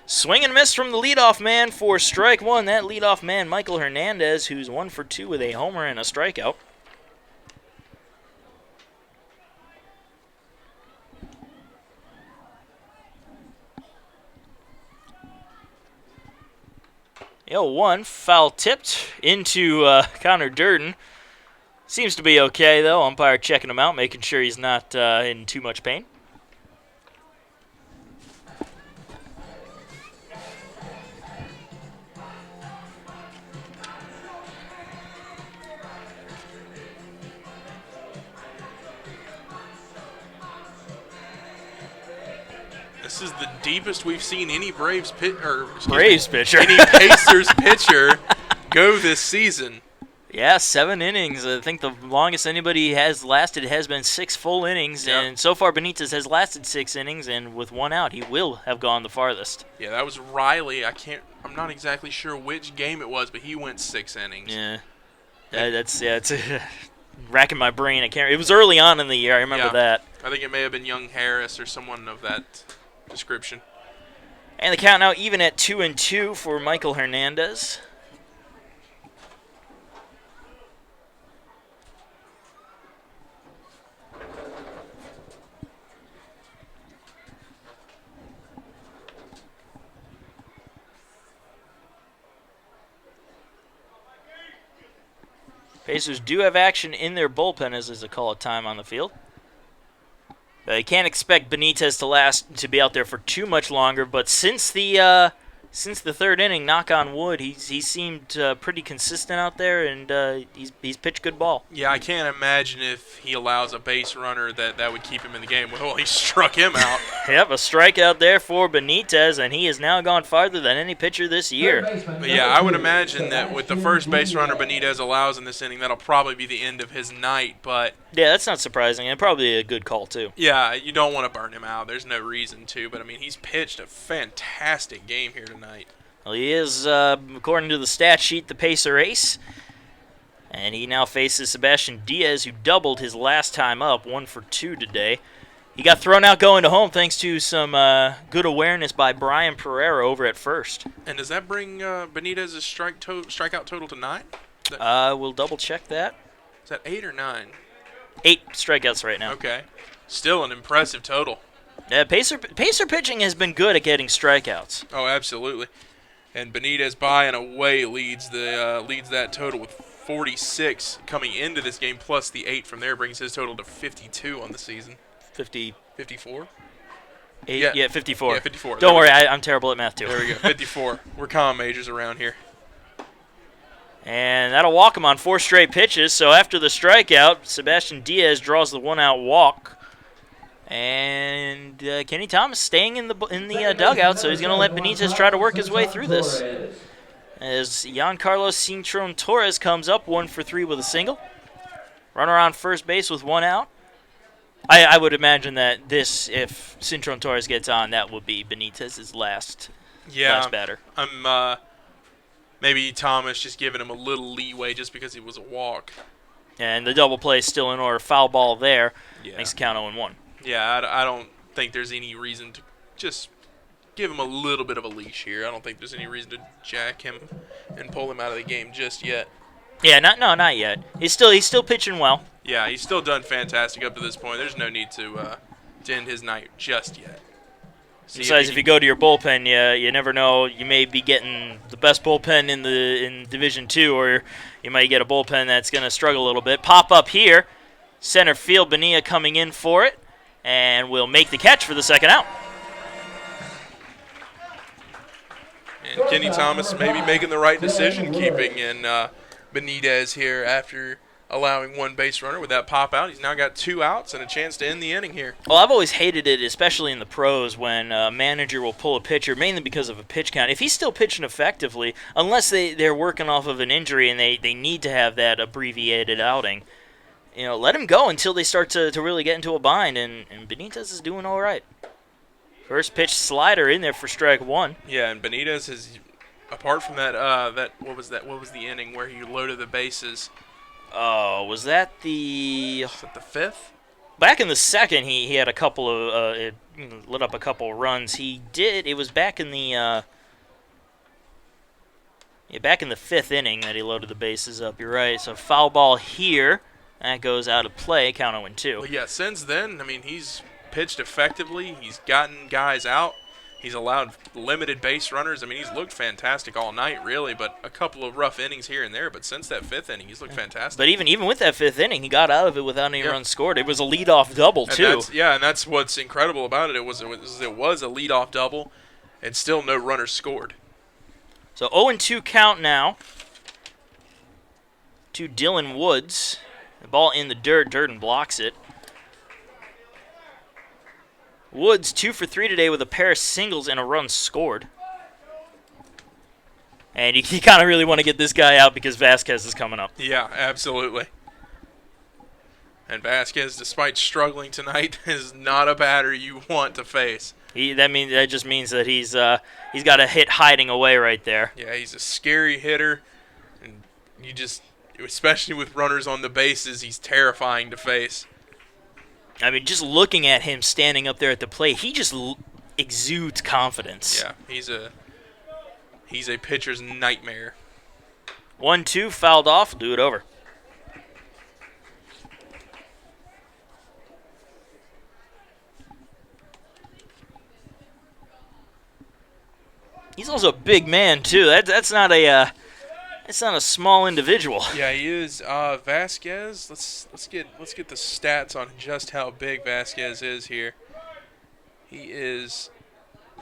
Swing and miss from the leadoff man for strike one. That leadoff man, Michael Hernandez, who's 1 for 2 with a homer and a strikeout. The 0-1, foul tipped into Connor Durden. Seems to be okay, though. Umpire checking him out, making sure he's not in too much pain. This is the deepest we've seen any Braves pitcher, any Pacers pitcher go this season. Yeah, 7 innings. I think the longest anybody has lasted has been 6 full innings, Yep. And so far Benitez has lasted 6 innings, and with 1 out, he will have gone the farthest. Yeah, that was Riley. I'm not exactly sure which game it was, but he went 6 innings. Yeah, it's racking my brain. It was early on in the year. I remember that. I think it may have been Young Harris or someone of that description. And the count now even at 2-2 for Michael Hernandez. Pacers do have action in their bullpen, as is a call of time on the field. You can't expect Benitez to be out there for too much longer, but since the 3rd inning, knock on wood, he seemed pretty consistent out there, and he's pitched good ball. Yeah, I can't imagine if he allows a base runner that would keep him in the game. Well, he struck him out. Yep, a strikeout there for Benitez, and he has now gone farther than any pitcher this year. But yeah, I would imagine that with the first base runner Benitez allows in this inning, that'll probably be the end of his night. But yeah, that's not surprising, and probably a good call too. yeah, you don't want to burn him out. There's no reason to. But I mean, he's pitched a fantastic game here tonight. Well, he is, according to the stat sheet, the Pacer ace. And he now faces Sebastian Diaz, who doubled his last time up, 1 for 2 today. He got thrown out going to home thanks to some good awareness by Brian Pereira over at first. And does that bring Benitez's strikeout total to 9? We'll double-check that. Is that 8 or 9? 8 strikeouts right now. Okay. Still an impressive total. Yeah, Pacer pitching has been good at getting strikeouts. Oh, absolutely. And Benitez by and away leads that total with 46 coming into this game, plus the 8 from there brings his total to 52 on the season. 54? Yeah, 54. Yeah, 54. Don't worry, I'm terrible at math too. There we go, 54. We're comm majors around here. And that'll walk him on 4 straight pitches. So after the strikeout, Sebastian Diaz draws the 1-out walk. And Kenny Thomas staying in the dugout, so he's going to let Benitez try to work his way through this. As Giancarlo Cintron Torres comes up 1 for 3 with a single. Runner on first base with 1 out. I would imagine that if Cintron Torres gets on, that will be Benitez's last batter. I'm maybe Thomas just giving him a little leeway just because it was a walk. And the double play is still in order. Foul ball there. Yeah. Makes the count 0-1. Yeah, I don't think there's any reason to just give him a little bit of a leash here. I don't think there's any reason to jack him and pull him out of the game just yet. Yeah, not yet. He's still pitching well. Yeah, he's still done fantastic up to this point. There's no need to end his night just yet. Besides, if you go to your bullpen, you never know. You may be getting the best bullpen in Division II, or you might get a bullpen that's going to struggle a little bit. Pop up here, center field. Bonilla coming in for it, and will make the catch for the 2nd out. And Kenny Thomas maybe making the right decision, keeping in Benitez here after allowing 1 base runner with that pop out. He's now got 2 outs and a chance to end the inning here. Well, I've always hated it, especially in the pros, when a manager will pull a pitcher, mainly because of a pitch count. If he's still pitching effectively, unless they're working off of an injury and they need to have that abbreviated outing, let him go until they start to really get into a bind, and Benitez is doing all right. First pitch slider in there for strike 1. Yeah, and Benitez has Apart from that, what was that? What was the inning where he loaded the bases? Oh, was that the Was that the fifth? back in the second? He had a couple of it lit up a couple of runs. He did. It was back in the back in the fifth inning that he loaded the bases up. You're right. So foul ball here. That goes out of play. Count 0-2. Well, yeah. Since then, I mean, he's pitched effectively. He's gotten guys out. He's allowed limited base runners. I mean, he's looked fantastic all night, really, but a couple of rough innings here and there. But since that fifth inning, he's looked fantastic. But even with that fifth inning, he got out of it without any runs scored. It was a leadoff double, too. And that's what's incredible about it. It was a leadoff double, and still no runners scored. So 0-2 count now to Dylan Woods. The ball in the dirt. Durden blocks it. Woods 2 for 3 today with a pair of singles and a run scored. And you kind of really want to get this guy out because Vasquez is coming up. Yeah, absolutely. And Vasquez, despite struggling tonight, is not a batter you want to face. That just means that he's got a hit hiding away right there. Yeah, he's a scary hitter, and especially with runners on the bases, he's terrifying to face. I mean, just looking at him standing up there at the plate, he just exudes confidence. Yeah, he's a pitcher's nightmare. 1-2, fouled off. Do it over. He's also a big man too. That's not a small individual. Yeah, he is. Vasquez. Let's get the stats on just how big Vasquez is here. He is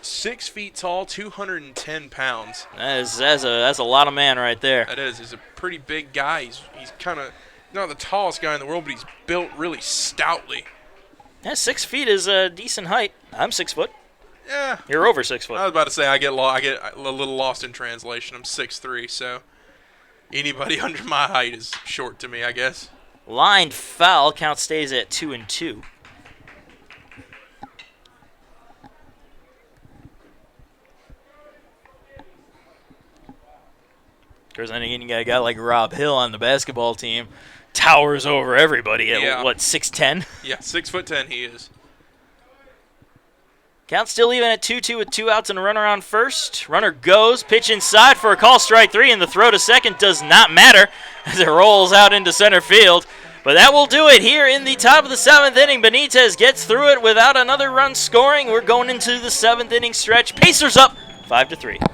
6 feet tall, 210 pounds. That's a lot of man right there. That is. He's a pretty big guy. He's kind of not the tallest guy in the world, but he's built really stoutly. Yeah, 6 feet is a decent height. I'm 6 foot. Yeah. You're over 6 foot. I was about to say I get a little lost in translation. I'm 6'3", so anybody under my height is short to me, I guess. Lined foul. Count stays at 2-2. Of course, then again, you got a guy like Rob Hill on the basketball team, towers over everybody at, what, 6'10"? Yeah, 6'10" he is. Count still even at 2-2 with 2 outs and a runner on first. Runner goes, pitch inside for a call, strike 3, and the throw to second does not matter as it rolls out into center field. But that will do it here in the top of the 7th inning. Benitez gets through it without another run scoring. We're going into the 7th inning stretch. Pacers up 5-3.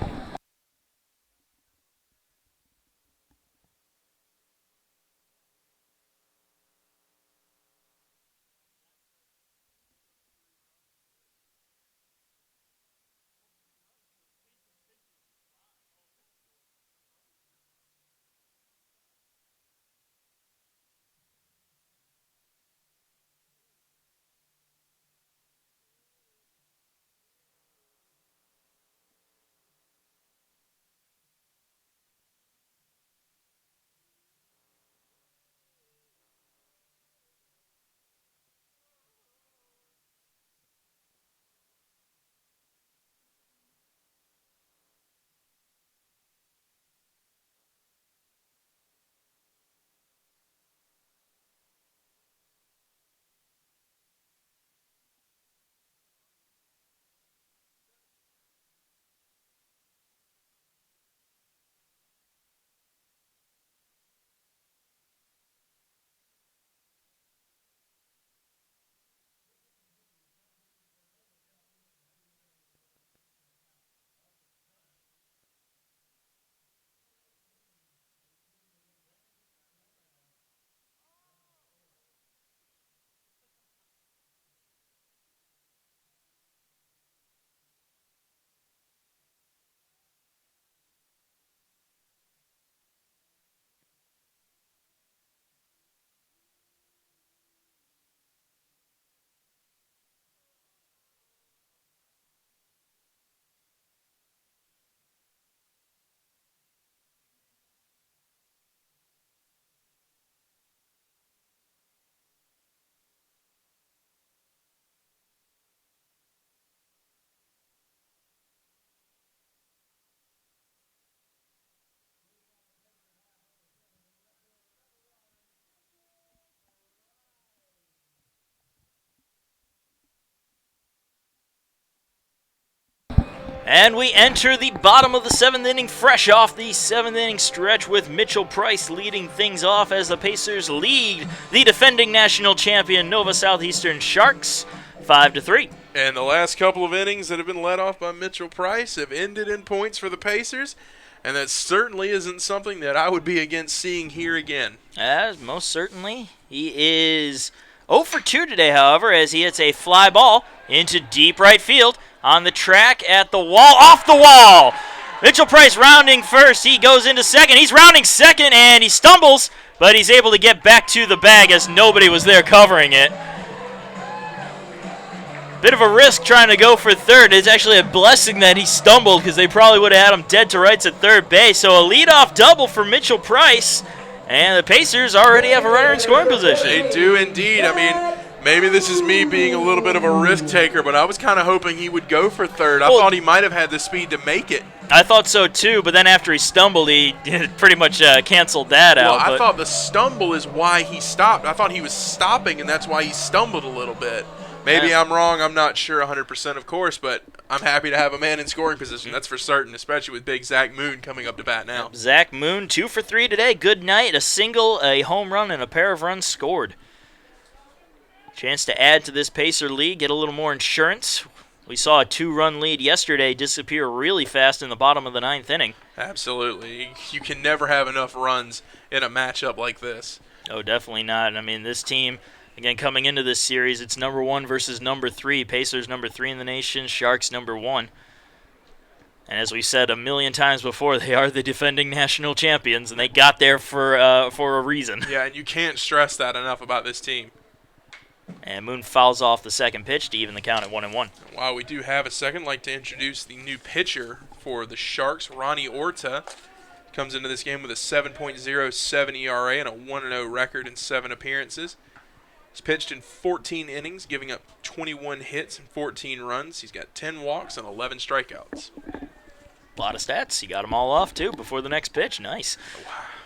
And we enter the bottom of the 7th inning, fresh off the 7th inning stretch with Mitchell Price leading things off as the Pacers lead the defending national champion Nova Southeastern Sharks 5-3. And the last couple of innings that have been led off by Mitchell Price have ended in points for the Pacers, and that certainly isn't something that I would be against seeing here again. Most certainly. He is 0 for 2 today, however, as he hits a fly ball into deep right field. On the track, at the wall, off the wall. Mitchell Price rounding first. He goes into second. He's rounding second, and he stumbles, but he's able to get back to the bag as nobody was there covering it. Bit of a risk trying to go for third. It's actually a blessing that he stumbled because they probably would have had him dead to rights at third base. So a leadoff double for Mitchell Price, and the Pacers already have a runner in scoring position. They do indeed. I mean, maybe this is me being a little bit of a risk taker, but I was kind of hoping he would go for third. I thought he might have had the speed to make it. I thought so too, but then after he stumbled, he pretty much canceled that out. Well, I thought the stumble is why he stopped. I thought he was stopping, and that's why he stumbled a little bit. Maybe I'm wrong. I'm not sure 100%, of course, but I'm happy to have a man in scoring position. That's for certain, especially with big Zach Moon coming up to bat now. Zach Moon, 2 for 3 today. Good night. A single, a home run, and a pair of runs scored. Chance to add to this Pacer lead, get a little more insurance. We saw a 2-run lead yesterday disappear really fast in the bottom of the 9th inning. Absolutely. You can never have enough runs in a matchup like this. Oh, definitely not. I mean, this team, again, coming into this series, it's number 1 versus number 3. Pacers number 3 in the nation, Sharks number 1. And as we said a million times before, they are the defending national champions, and they got there for a reason. Yeah, and you can't stress that enough about this team. And Moon fouls off the second pitch to even the count at 1-1. While we do have a second, I'd like to introduce the new pitcher for the Sharks, Ronnie Orta. Comes into this game with a 7.07 ERA and a 1-0 record in 7 appearances. He's pitched in 14 innings, giving up 21 hits and 14 runs. He's got 10 walks and 11 strikeouts. A lot of stats. He got them all off, too, before the next pitch. Nice.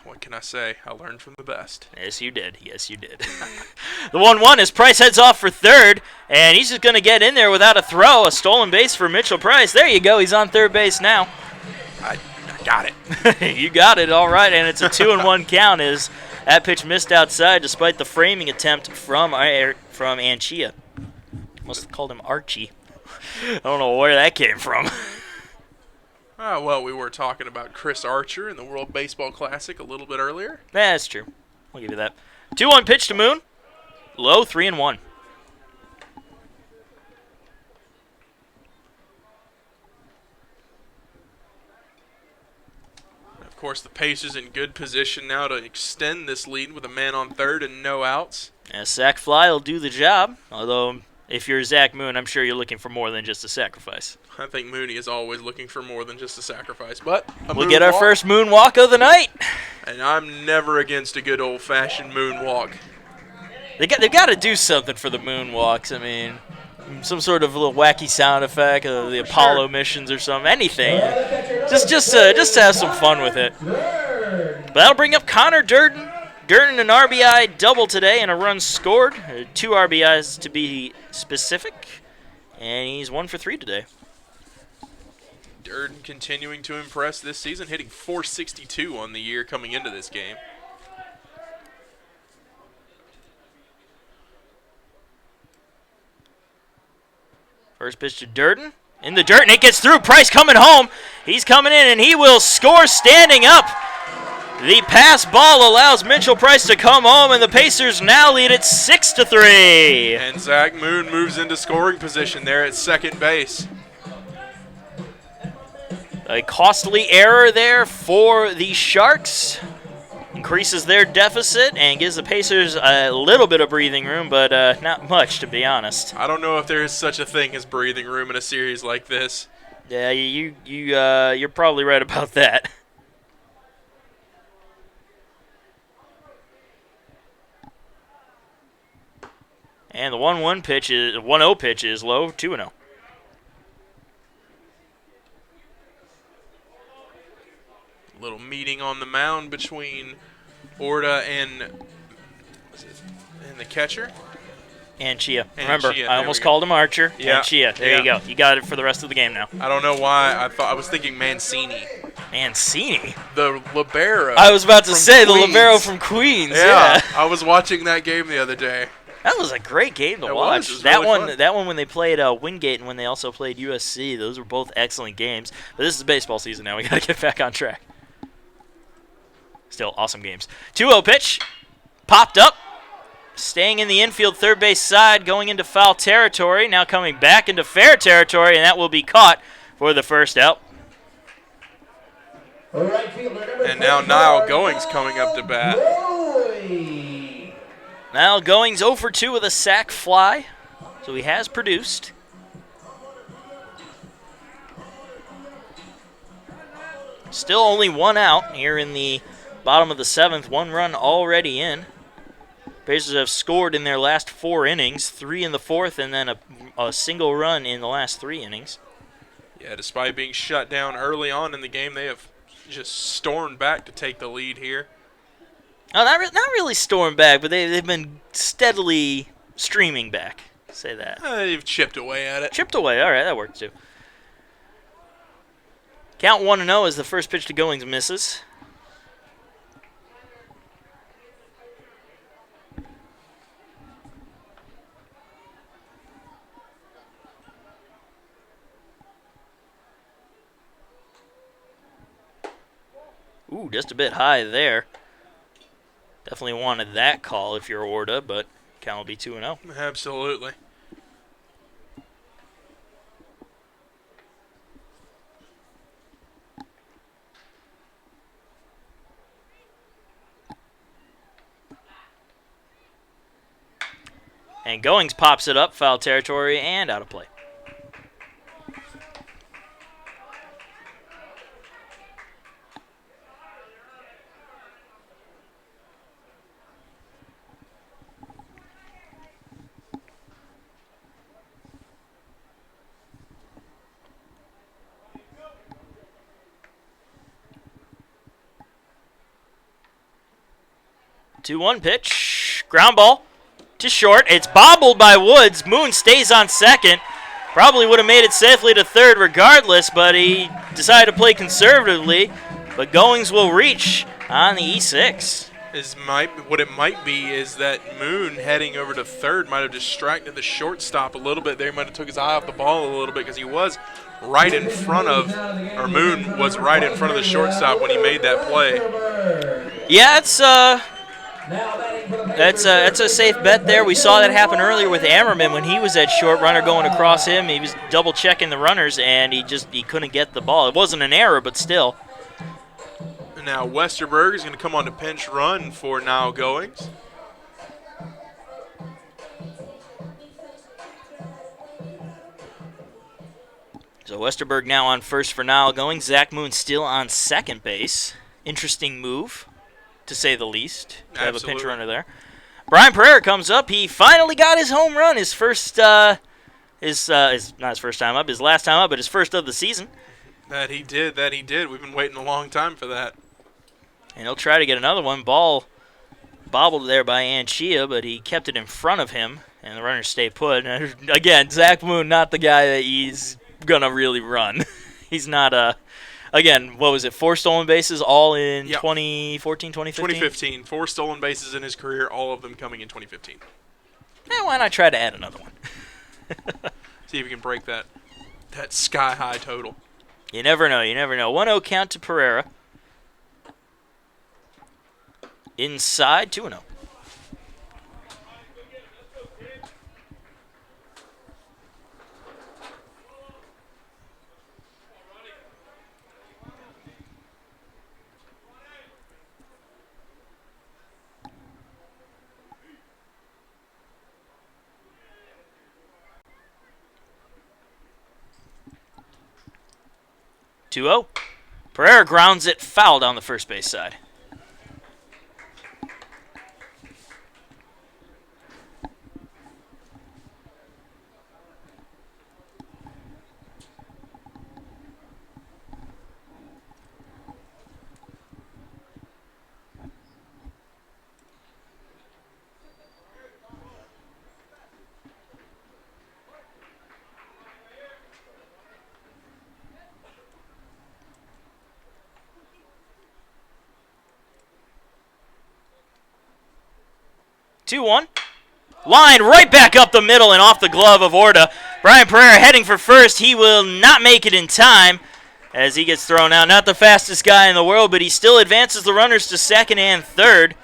What can I say? I learned from the best. Yes, you did. Yes, you did. The 1-1 is Price heads off for third, and he's just going to get in there without a throw. A stolen base for Mitchell Price. There you go. He's on third base now. I got it. You got it. All right, and it's a 2-1 count as that pitch missed outside despite the framing attempt from Anchia. Must have called him Archie. I don't know where that came from. Well, we were talking about Chris Archer in the World Baseball Classic a little bit earlier. That's true. I'll give you that. 2-1 pitch to Moon. Low, 3-1. Of course, the Pacers in good position now to extend this lead with a man on third and no outs. A sac fly will do the job, although if you're Zach Moon, I'm sure you're looking for more than just a sacrifice. I think Mooney is always looking for more than just a sacrifice. But we'll get our first moonwalk of the night. And I'm never against a good old-fashioned moonwalk. They've got to do something for the moonwalks. I mean, some sort of little wacky sound effect, the Apollo missions or something, anything. Just to have some fun with it. But that'll bring up Connor Durden. Durden an RBI double today and a run scored. 2 RBIs to be specific. And he's 1 for 3 today. Durden continuing to impress this season, hitting .462 on the year coming into this game. First pitch to Durden. In the dirt, and it gets through. Price coming home. He's coming in, and he will score standing up. The pass ball allows Mitchell Price to come home, and the Pacers now lead it 6-3. And Zach Moon moves into scoring position there at second base. A costly error there for the Sharks. Increases their deficit and gives the Pacers a little bit of breathing room, but not much, to be honest. I don't know if there is such a thing as breathing room in a series like this. Yeah, you're probably right about that. And the 1-1 pitch is 1-0 pitch is low, 2-0. Little meeting on the mound between Orta and the catcher. And Chia. Remember, Chia, I almost called him Archer. Yeah. And Chia. There you go. You got it for the rest of the game now. I don't know why I was thinking Mancini, Mancini? the libero. I was about to say Queens. the libero from Queens. Yeah, I was watching that game the other day. That was a great game to It watch. was That really one, fun. that one when they played Wingate and when they also played USC, those were both excellent games. But this is baseball season now. We got to get back on track. Still awesome games. 2-0 pitch, popped up, staying in the infield third base side, going into foul territory. Now coming back into fair territory, and that will be caught for the first out. And now Niall Goings coming up to bat. Now Goings 0 for 2 with a sac fly, so he has produced. Still only one out here in the bottom of the 7th. 1 run already in. Pacers have scored in their last 4 innings, 3 in the 4th, and then a single run in the last 3 innings. Yeah, despite being shut down early on in the game, they have just stormed back to take the lead here. Oh, not really stormed back, but they've been steadily streaming back. Say that. They've chipped away at it. Chipped away. All right, that works too. Count 1-0 as the first pitch to Goings misses. Ooh, just a bit high there. Definitely wanted that call if you're Orta, but count will be 2-0. Absolutely. And Goings pops it up, foul territory, and out of play. Two-one pitch, ground ball to short. It's bobbled by Woods. Moon stays on second. Probably would have made it safely to third regardless, but he decided to play conservatively. But Goings will reach on the E6. What it might be is that Moon heading over to third might have distracted the shortstop a little bit there. He might have took his eye off the ball a little bit because he was right in front of, or Moon was right in front of the shortstop when he made that play. Yeah, that's a safe bet there. We saw that happen earlier with Ammerman when he was at short, runner going across him. He was double checking the runners and he couldn't get the ball. It wasn't an error, but still. Now Westerberg is going to come on to pinch run for Niall Goings. So Westerberg now on first for Niall Goings. Zach Moon still on second base. Interesting move, to say the least, to have a pinch runner there. Brian Pereira comes up. He finally got his home run. His first, not his first time up, his last time up, but his first of the season. That he did. We've been waiting a long time for that. And he'll try to get another one. Ball bobbled there by Anchia, but he kept it in front of him, and the runners stay put. And again, Zach Moon, not the guy that he's going to really run. He's not again, what was it, 4 stolen bases all in 2014, 2015? 2015. 4 stolen bases in his career, all of them coming in 2015. Why not try to add another one? See if we can break that sky-high total. You never know. 1-0 count to Pereira. Inside, 2-0. Pereira grounds it foul down the first base side. 2-1. Line right back up the middle and off the glove of Orta. Brian Pereira heading for first. He will not make it in time as he gets thrown out. Not the fastest guy in the world, but he still advances the runners to second and third.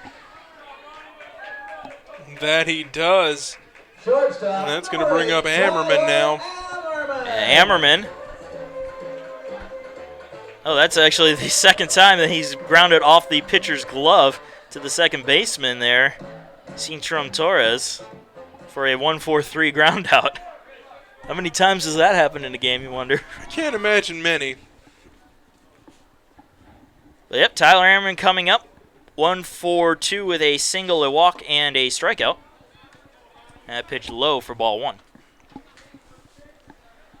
That he does. And that's going to bring up Ammerman now. Ammerman. Oh, that's actually the second time that he's grounded off the pitcher's glove to the second baseman there, Cintron Torres, for a 1-4-3 ground out. How many times does that happen in a game, you wonder? I can't imagine many. But yep, Tyler Ammerman coming up. 1-4-2 with a single, a walk, and a strikeout. That pitch low for ball one.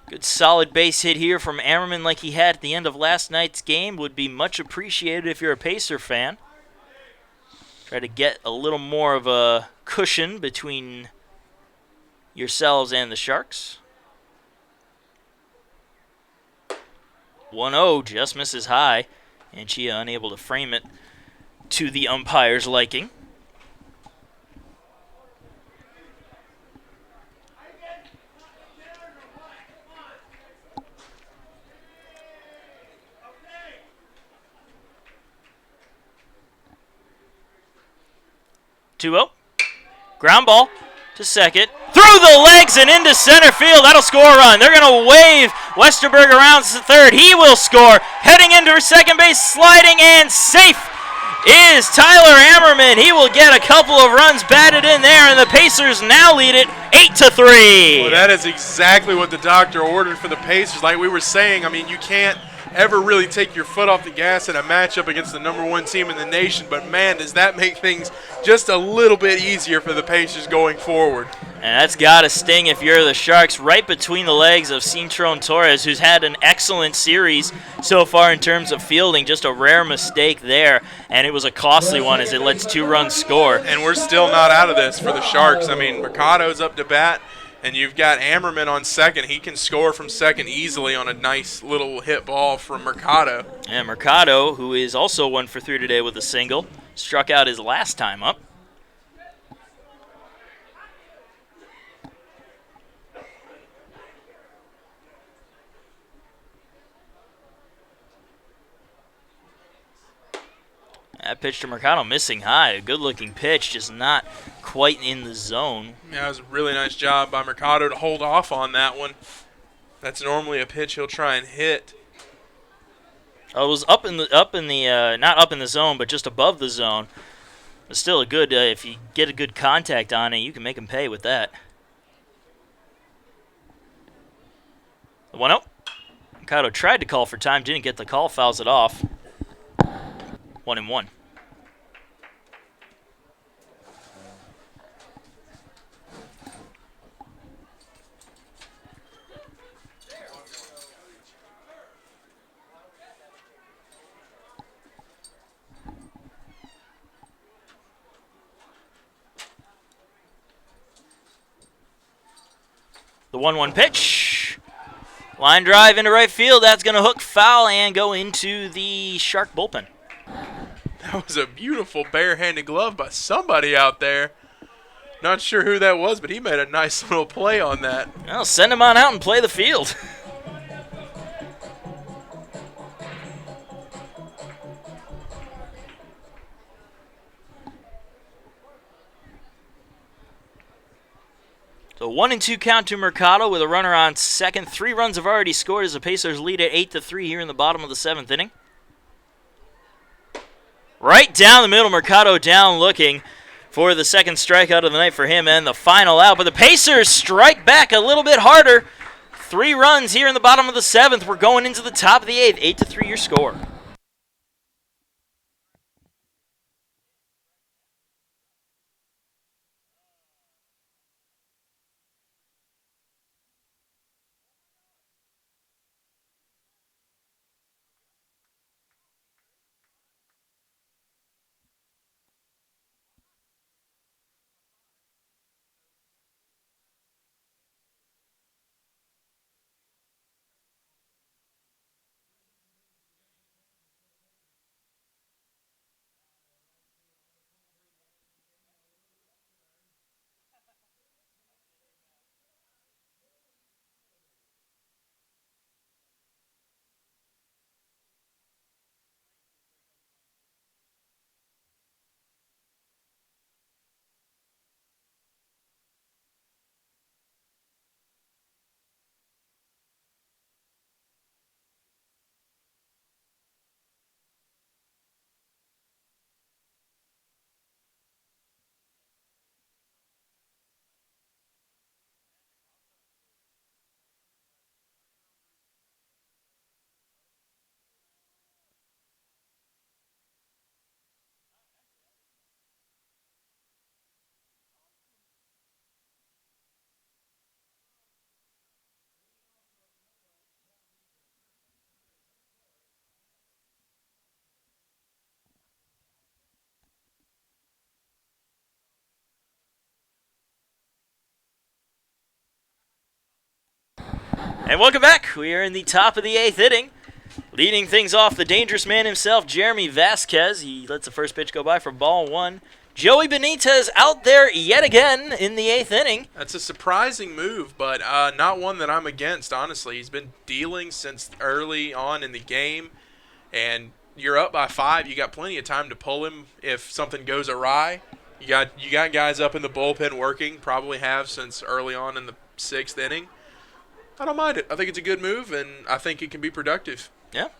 Good solid base hit here from Ammerman like he had at the end of last night's game. Would be much appreciated if you're a Pacer fan. Try to get a little more of a cushion between yourselves and the Sharks. 1-0 just misses high, and Chia unable to frame it to the umpire's liking. Ground ball to second. Through the legs and into center field. That'll score a run. They're going to wave Westerberg around to third. He will score. Heading into second base, sliding and safe is Tyler Ammerman. He will get a couple of runs batted in there, and the Pacers now lead it 8-3. Well, that is exactly what the doctor ordered for the Pacers. Like we were saying, I mean, you can't ever really take your foot off the gas in a matchup against the #1 team in the nation, but man, does that make things just a little bit easier for the Pacers going forward. And that's got to sting if you're the Sharks, right between the legs of Cintron Torres, who's had an excellent series so far in terms of fielding. Just a rare mistake there, and it was a costly one as it lets 2 runs score. And we're still not out of this for the Sharks. I mean, Mercado's up to bat, and you've got Ammerman on second. He can score from second easily on a nice little hit ball from Mercado. And Mercado, who is also 1 for 3 today with a single, struck out his last time up. That pitch to Mercado missing high. A good-looking pitch, just not quite in the zone. Yeah, it was a really nice job by Mercado to hold off on that one. That's normally a pitch he'll try and hit. Oh, it was not up in the zone, but just above the zone. But still a good. If you get a good contact on it, you can make him pay with that. The 1-0. Mercado tried to call for time, didn't get the call, fouls it off. 1-1. The 1-1 pitch. Line drive into right field. That's going to hook foul and go into the Shark bullpen. That was a beautiful barehanded glove by somebody out there. Not sure who that was, but he made a nice little play on that. Well, send him on out and play the field. So 1-2 count to Mercado with a runner on second. 3 runs have already scored as the Pacers lead at 8-3 here in the bottom of the 7th inning. Right down the middle, Mercado down looking for the second strikeout of the night for him and the final out. But the Pacers strike back a little bit harder. 3 runs here in the bottom of the 7th. We're going into the top of the 8th. 8-3 your score. And welcome back. We are in the top of the 8th inning. Leading things off, the dangerous man himself, Jeremy Vasquez. He lets the first pitch go by for ball 1. Joey Benitez out there yet again in the 8th inning. That's a surprising move, but not one that I'm against, honestly. He's been dealing since early on in the game, and you're up by 5. You got plenty of time to pull him if something goes awry. You got guys up in the bullpen working, probably have since early on in the 6th inning. I don't mind it. I think it's a good move, and I think it can be productive. Yeah.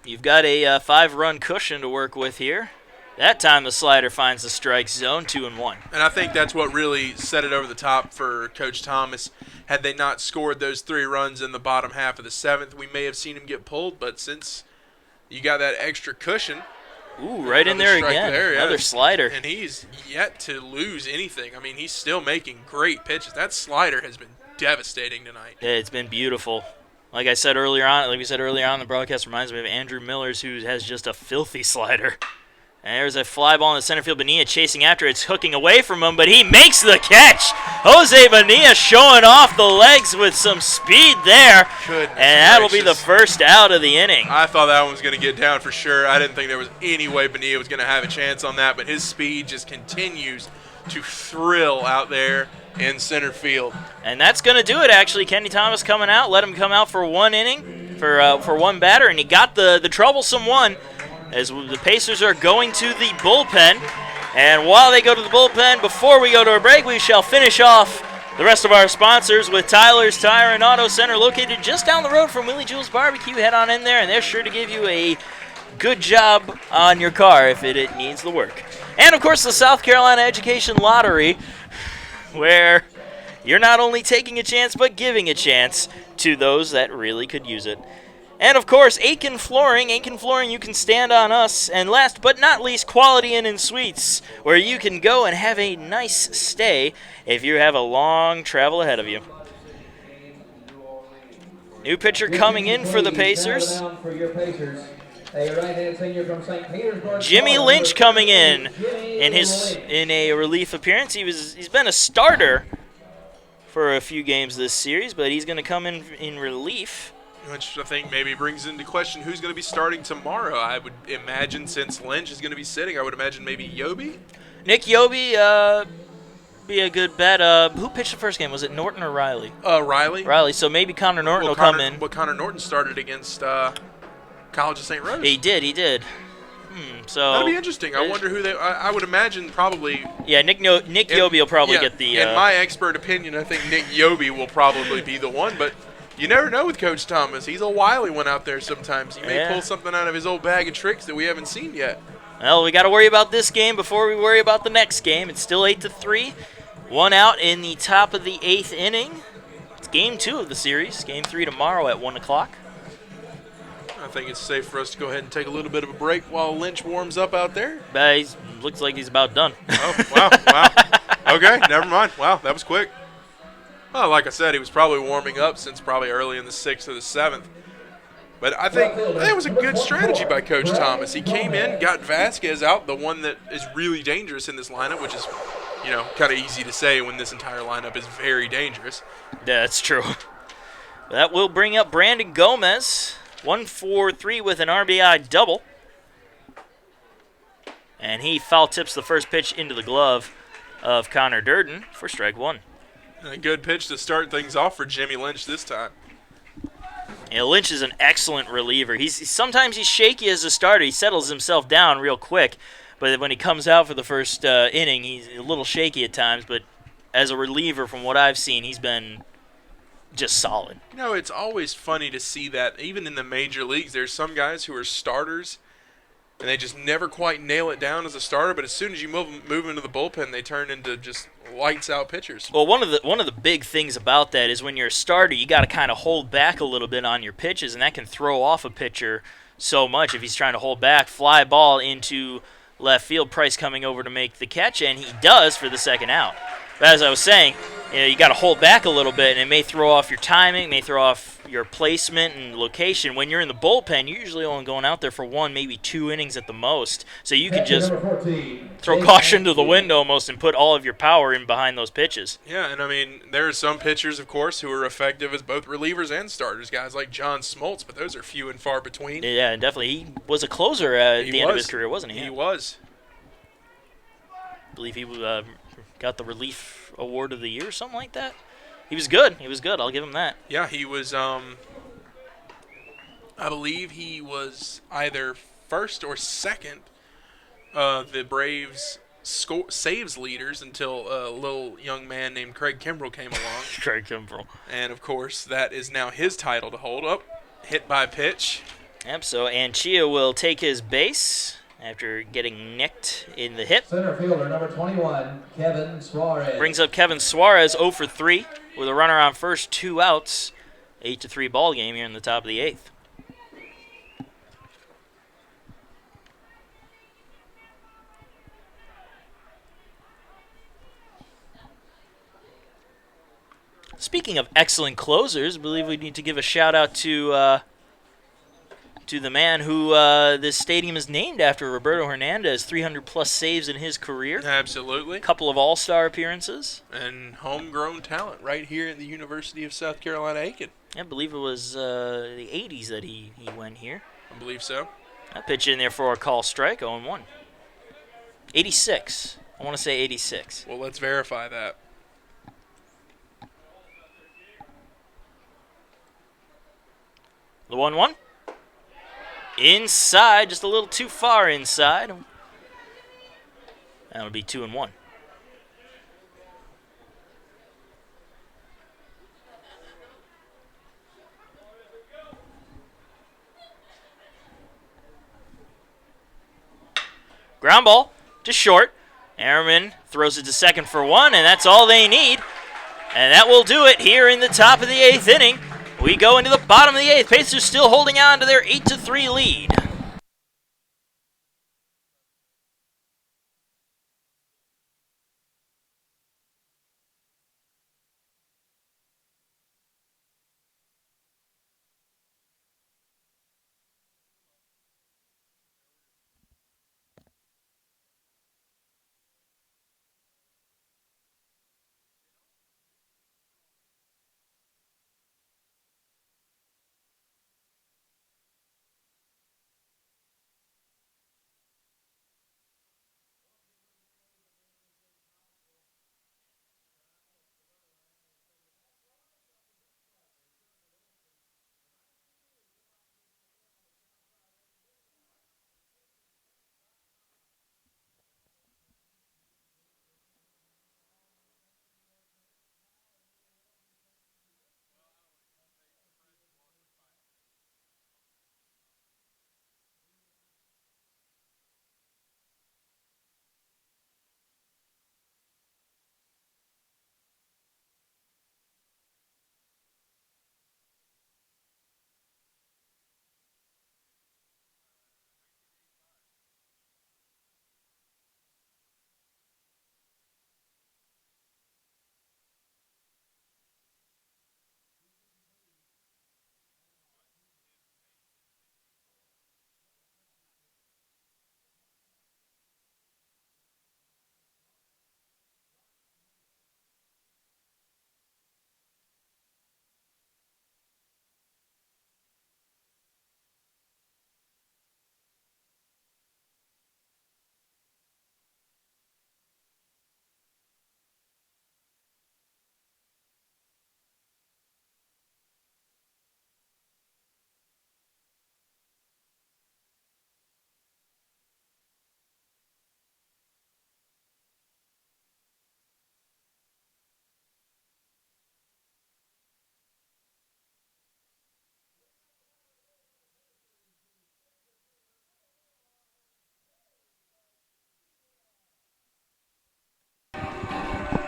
You've got a 5-run cushion to work with here. That time the slider finds the strike zone, 2-1. And I think that's what really set it over the top for Coach Thomas. Had they not scored those 3 runs in the bottom half of the 7th, we may have seen him get pulled. But since you got that extra cushion. Ooh, right in there again. Another slider. And he's yet to lose anything. I mean, he's still making great pitches. That slider has been devastating tonight. Yeah, it's been beautiful. Like we said earlier on, the broadcast reminds me of Andrew Miller's, who has just a filthy slider. And there's a fly ball in the center field. Bonilla chasing after it. It's hooking away from him, but he makes the catch. Jose Bonilla showing off the legs with some speed there. Goodness and that'll gracious. be the first out of the inning. I thought that one was going to get down for sure. I didn't think there was any way Bonilla was going to have a chance on that, but his speed just continues to thrill out there in center field. And that's going to do it, actually. Kenny Thomas coming out. Let him come out for 1 inning, for one batter, and he got the troublesome one. As the Pacers are going to the bullpen. And while they go to the bullpen, before we go to a break, we shall finish off the rest of our sponsors with Tyler's Tire and Auto Center, located just down the road from Willie Jules Barbecue. Head on in there, and they're sure to give you a good job on your car if it needs the work. And, of course, the South Carolina Education Lottery, where you're not only taking a chance, but giving a chance to those that really could use it. And, of course, Aiken Flooring. Aiken Flooring, you can stand on us. And last but not least, Quality Inn and Suites, where you can go and have a nice stay if you have a long travel ahead of you. New pitcher coming in for the Pacers. Jimmy Lynch coming in a relief appearance. He's been a starter for a few games this series, but he's going to come in relief. Which I think maybe brings into question who's going to be starting tomorrow. I would imagine, since Lynch is going to be sitting, I would imagine maybe Yobi. Nick Yobi, be a good bet. Who pitched the first game? Was it Norton or Riley? Riley. Riley. So maybe Connor Norton will come in. But Connor Norton started against College of St. Rose. He did. So that'll be interesting. I wonder who they. I would imagine probably. Yeah, Nick Yobi will probably get the. In my expert opinion, I think Nick Yobi will probably be the one, but. You never know with Coach Thomas. He's a wily one out there sometimes. He may pull something out of his old bag of tricks that we haven't seen yet. Well, we got to worry about this game before we worry about the next game. It's still 8-3. 1 out in the top of the 8th inning. It's game 2 of the series. Game 3 tomorrow at 1 o'clock. I think it's safe for us to go ahead and take a little bit of a break while Lynch warms up out there. Looks like he's about done. Oh, wow. Okay, never mind. Wow, that was quick. Well, like I said, he was probably warming up since probably early in the 6th or the 7th. But I think that was a good strategy by Coach Thomas. He came in, got Vasquez out, the one that is really dangerous in this lineup, which is, kind of easy to say when this entire lineup is very dangerous. Yeah, that's true. That will bring up Brandon Gomez, 1-for-3 with an RBI double. And he foul tips the first pitch into the glove of Connor Durden for strike 1. A good pitch to start things off for Jimmy Lynch this time. Yeah, Lynch is an excellent reliever. Sometimes he's shaky as a starter. He settles himself down real quick, but when he comes out for the first inning, he's a little shaky at times. But as a reliever, from what I've seen, he's been just solid. It's always funny to see that even in the major leagues, there's some guys who are starters and they just never quite nail it down as a starter. But as soon as you move into the bullpen, they turn into just lights out pitchers. Well, one of the big things about that is when you're a starter, you got to kind of hold back a little bit on your pitches, and that can throw off a pitcher so much if he's trying to hold back. Fly ball into left field. Price coming over to make the catch, and he does for the second out. But as I was saying, you got to hold back a little bit, and it may throw off your timing, may throw off your placement and location. When you're in the bullpen, you're usually only going out there for 1, maybe 2 innings at the most. So you can just throw caution to the wind almost and put all of your power in behind those pitches. Yeah, and I mean, there are some pitchers, of course, who are effective as both relievers and starters, guys like John Smoltz, but those are few and far between. Yeah, definitely. He was a closer at the end of his career, wasn't he? He was. I believe he got the Relief Award of the Year or something like that. He was good. He was good. I'll give him that. Yeah, he was, I believe he was either first or second the Braves saves leaders until a little young man named Craig Kimbrell came along. Craig Kimbrell. And, of course, that is now his title to hold up. Hit by pitch. Yep, so Anchia will take his base after getting nicked in the hip. Center fielder number 21, Kevin Suarez. Brings up Kevin Suarez 0 for 3 with a runner on first, 2 outs. 8-3 ball game here in the top of the 8th. Speaking of excellent closers, I believe we need to give a shout out to the man who this stadium is named after, Roberto Hernandez. 300-plus saves in his career. Absolutely. A couple of all-star appearances. And homegrown talent right here at the University of South Carolina, Aiken. I believe it was the 80s that he went here. I believe so. I pitch in there for a call strike, 0-1. 86. I want to say 86. Well, let's verify that. The 1-1. Inside, just a little too far inside. That'll be 2-1. Ground ball, just short. Airman throws it to second for 1, and that's all they need. And that will do it here in the top of the 8th inning. We go into the bottom of the 8th. Pacers still holding on to their 8-3 lead.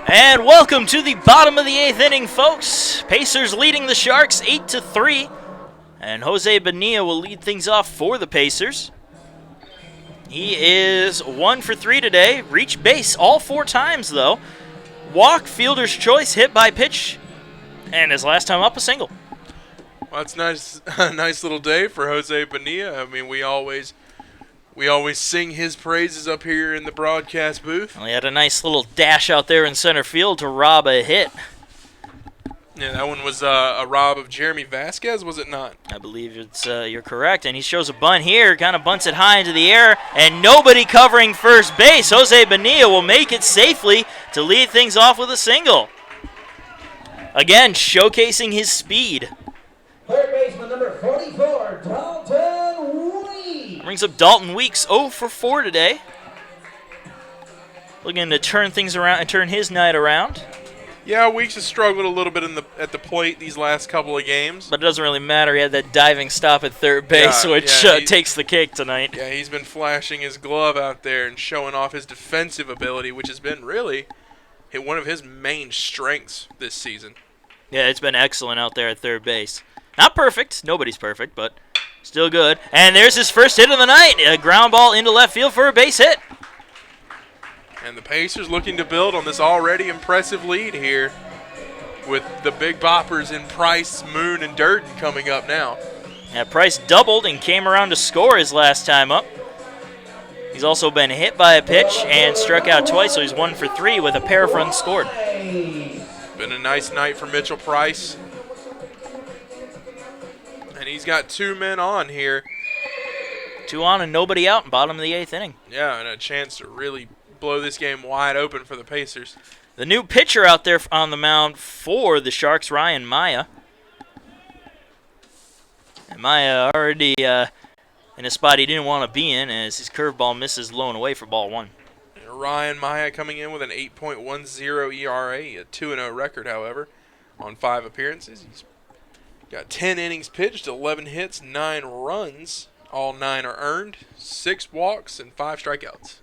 And welcome to the bottom of the 8th inning, folks. Pacers leading the Sharks 8-3. And Jose Bonilla will lead things off for the Pacers. He is 1 for 3 today. Reached base all 4 times, though. walk, fielder's choice, hit by pitch, and his last time up, a single. Well, it's nice, a nice little day for Jose Bonilla. I mean, we always sing his praises up here in the broadcast booth. Well, he had a nice little dash out there in center field to rob a hit. Yeah, that one was a rob of Jeremy Vasquez, was it not? I believe it's you're correct, and he shows a bunt here, kind of bunts it high into the air, and nobody covering first base. Jose Bonilla will make it safely to lead things off with a single. Again, showcasing his speed. Third baseman number 44, Dalton Weeks. Brings up Dalton Weeks, 0 for 4 today. Looking to turn things around and turn his night around. Yeah, Weeks has struggled a little bit at the plate these last couple of games. But it doesn't really matter. He had that diving stop at third base, which takes the cake tonight. Yeah, he's been flashing his glove out there and showing off his defensive ability, which has been really one of his main strengths this season. Yeah, it's been excellent out there at third base. Not perfect. Nobody's perfect, but still good. And there's his first hit of the night. A ground ball into left field for a base hit. And the Pacers looking to build on this already impressive lead here with the big boppers in Price, Moon, and Durden coming up now. Yeah, Price doubled and came around to score his last time up. He's also been hit by a pitch and struck out twice, so he's 1 for 3 with a pair of runs scored. Been a nice night for Mitchell Price. And he's got 2 men on here. 2 on and nobody out in bottom of the 8th inning. Yeah, and a chance to really blow this game wide open for the Pacers. The new pitcher out there on the mound for the Sharks, Ryan Maya. And Maya already in a spot he didn't want to be in as his curveball misses low and away for ball 1. Ryan Maya coming in with an 8.10 ERA, a 2-0 record, however, on 5 appearances. He's got 10 innings pitched, 11 hits, 9 runs. All 9 are earned, 6 walks, and 5 strikeouts.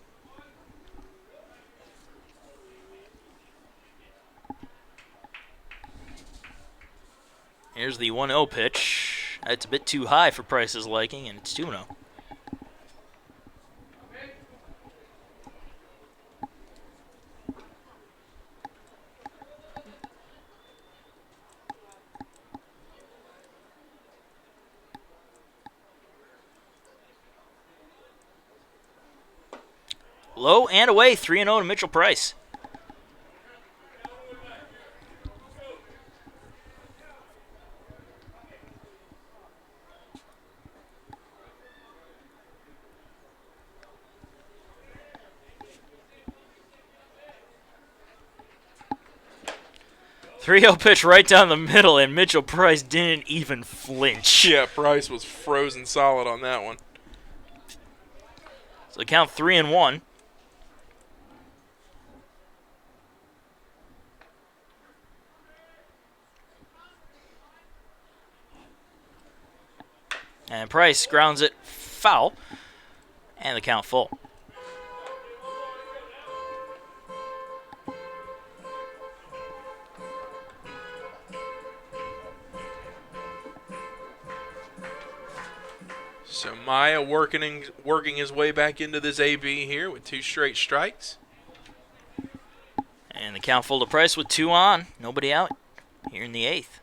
Here's the 1-0 pitch. That's a bit too high for Price's liking, and it's 2-0. Low and away, 3-0 to Mitchell Price. Three-0 pitch right down the middle, and Mitchell Price didn't even flinch. Yeah, Price was frozen solid on that one. So count 3-1. And Price grounds it foul, and the count full. So Maya working his way back into this AB here with 2 straight strikes. And the count full to Price with 2 on. Nobody out here in the 8th.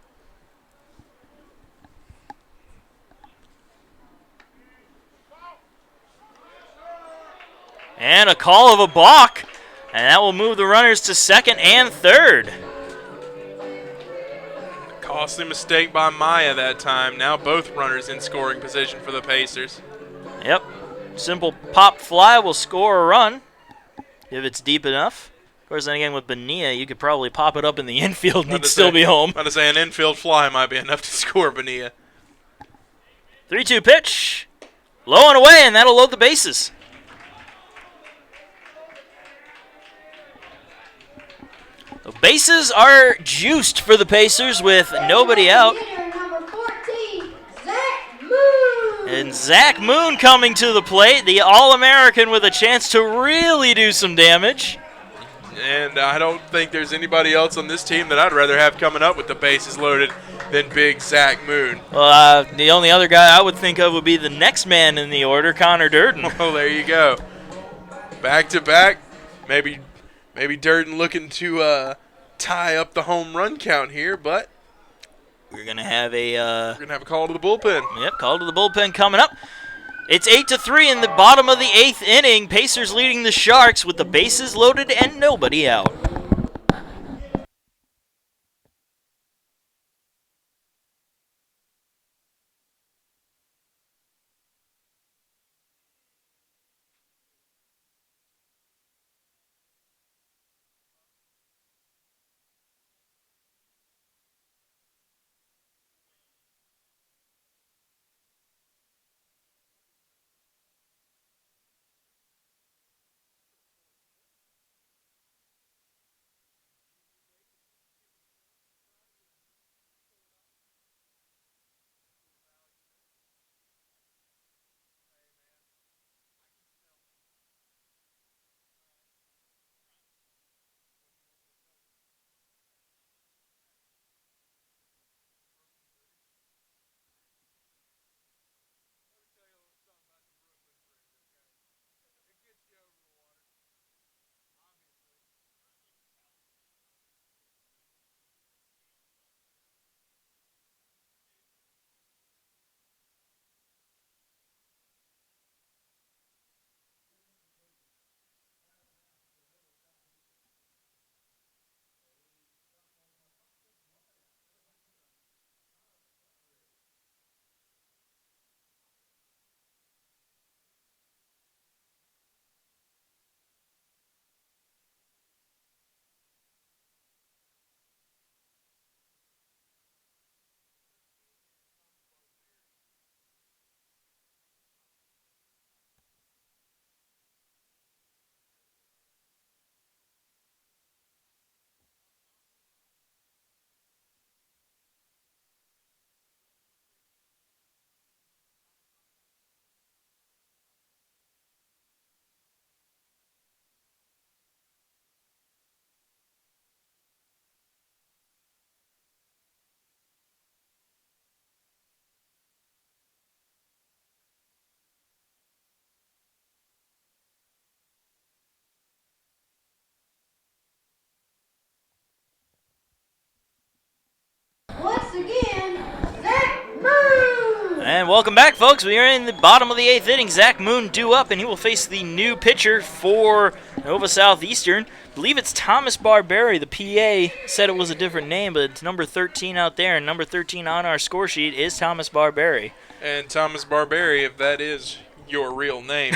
And a call of a balk. And that will move the runners to second and third. Costly mistake by Maya that time. Now both runners in scoring position for the Pacers. Yep. Simple pop fly will score a run if it's deep enough. Of course, then again, with Bonilla, you could probably pop it up in the infield and he'd still be home. I'm about to say an infield fly might be enough to score Bonilla. 3-2 pitch. Low and away, and that'll load the bases. The bases are juiced for the Pacers with nobody out. Number 14, Zach Moon. And Zach Moon coming to the plate, the All-American with a chance to really do some damage. And I don't think there's anybody else on this team that I'd rather have coming up with the bases loaded than big Zach Moon. Well, the only other guy I would think of would be the next man in the order, Connor Durden. Well, there you go. Back to back, maybe Maybe Durden looking to tie up the home run count here, but we're gonna have a call to the bullpen. Yep, call to the bullpen coming up. It's 8-3 in the bottom of the 8th inning. Pacers leading the Sharks with the bases loaded and nobody out. Once again, Zach Moon. And welcome back, folks. We are in the bottom of the 8th inning. Zach Moon due up, and he will face the new pitcher for Nova Southeastern. I believe it's Thomas Barberi. The PA said it was a different name, but it's number 13 out there, and number 13 on our score sheet is Thomas Barberi. And Thomas Barberi, if that is your real name,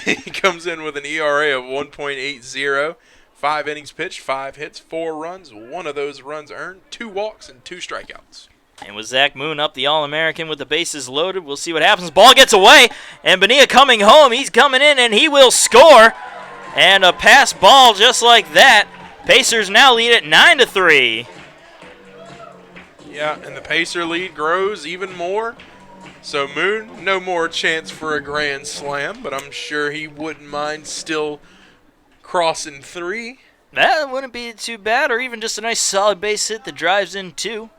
he comes in with an ERA of 1.80, 5 innings pitched, 5 hits, 4 runs, 1 of those runs earned, 2 walks, and 2 strikeouts. And with Zach Moon up, the All-American with the bases loaded, we'll see what happens. Ball gets away, and Bonilla coming home. He's coming in, and he will score. And a pass ball just like that. Pacers now lead at 9-3. Yeah, and the Pacer lead grows even more. So Moon, no more chance for a grand slam, but I'm sure he wouldn't mind still crossing 3. That wouldn't be too bad, or even just a nice solid base hit that drives in 2.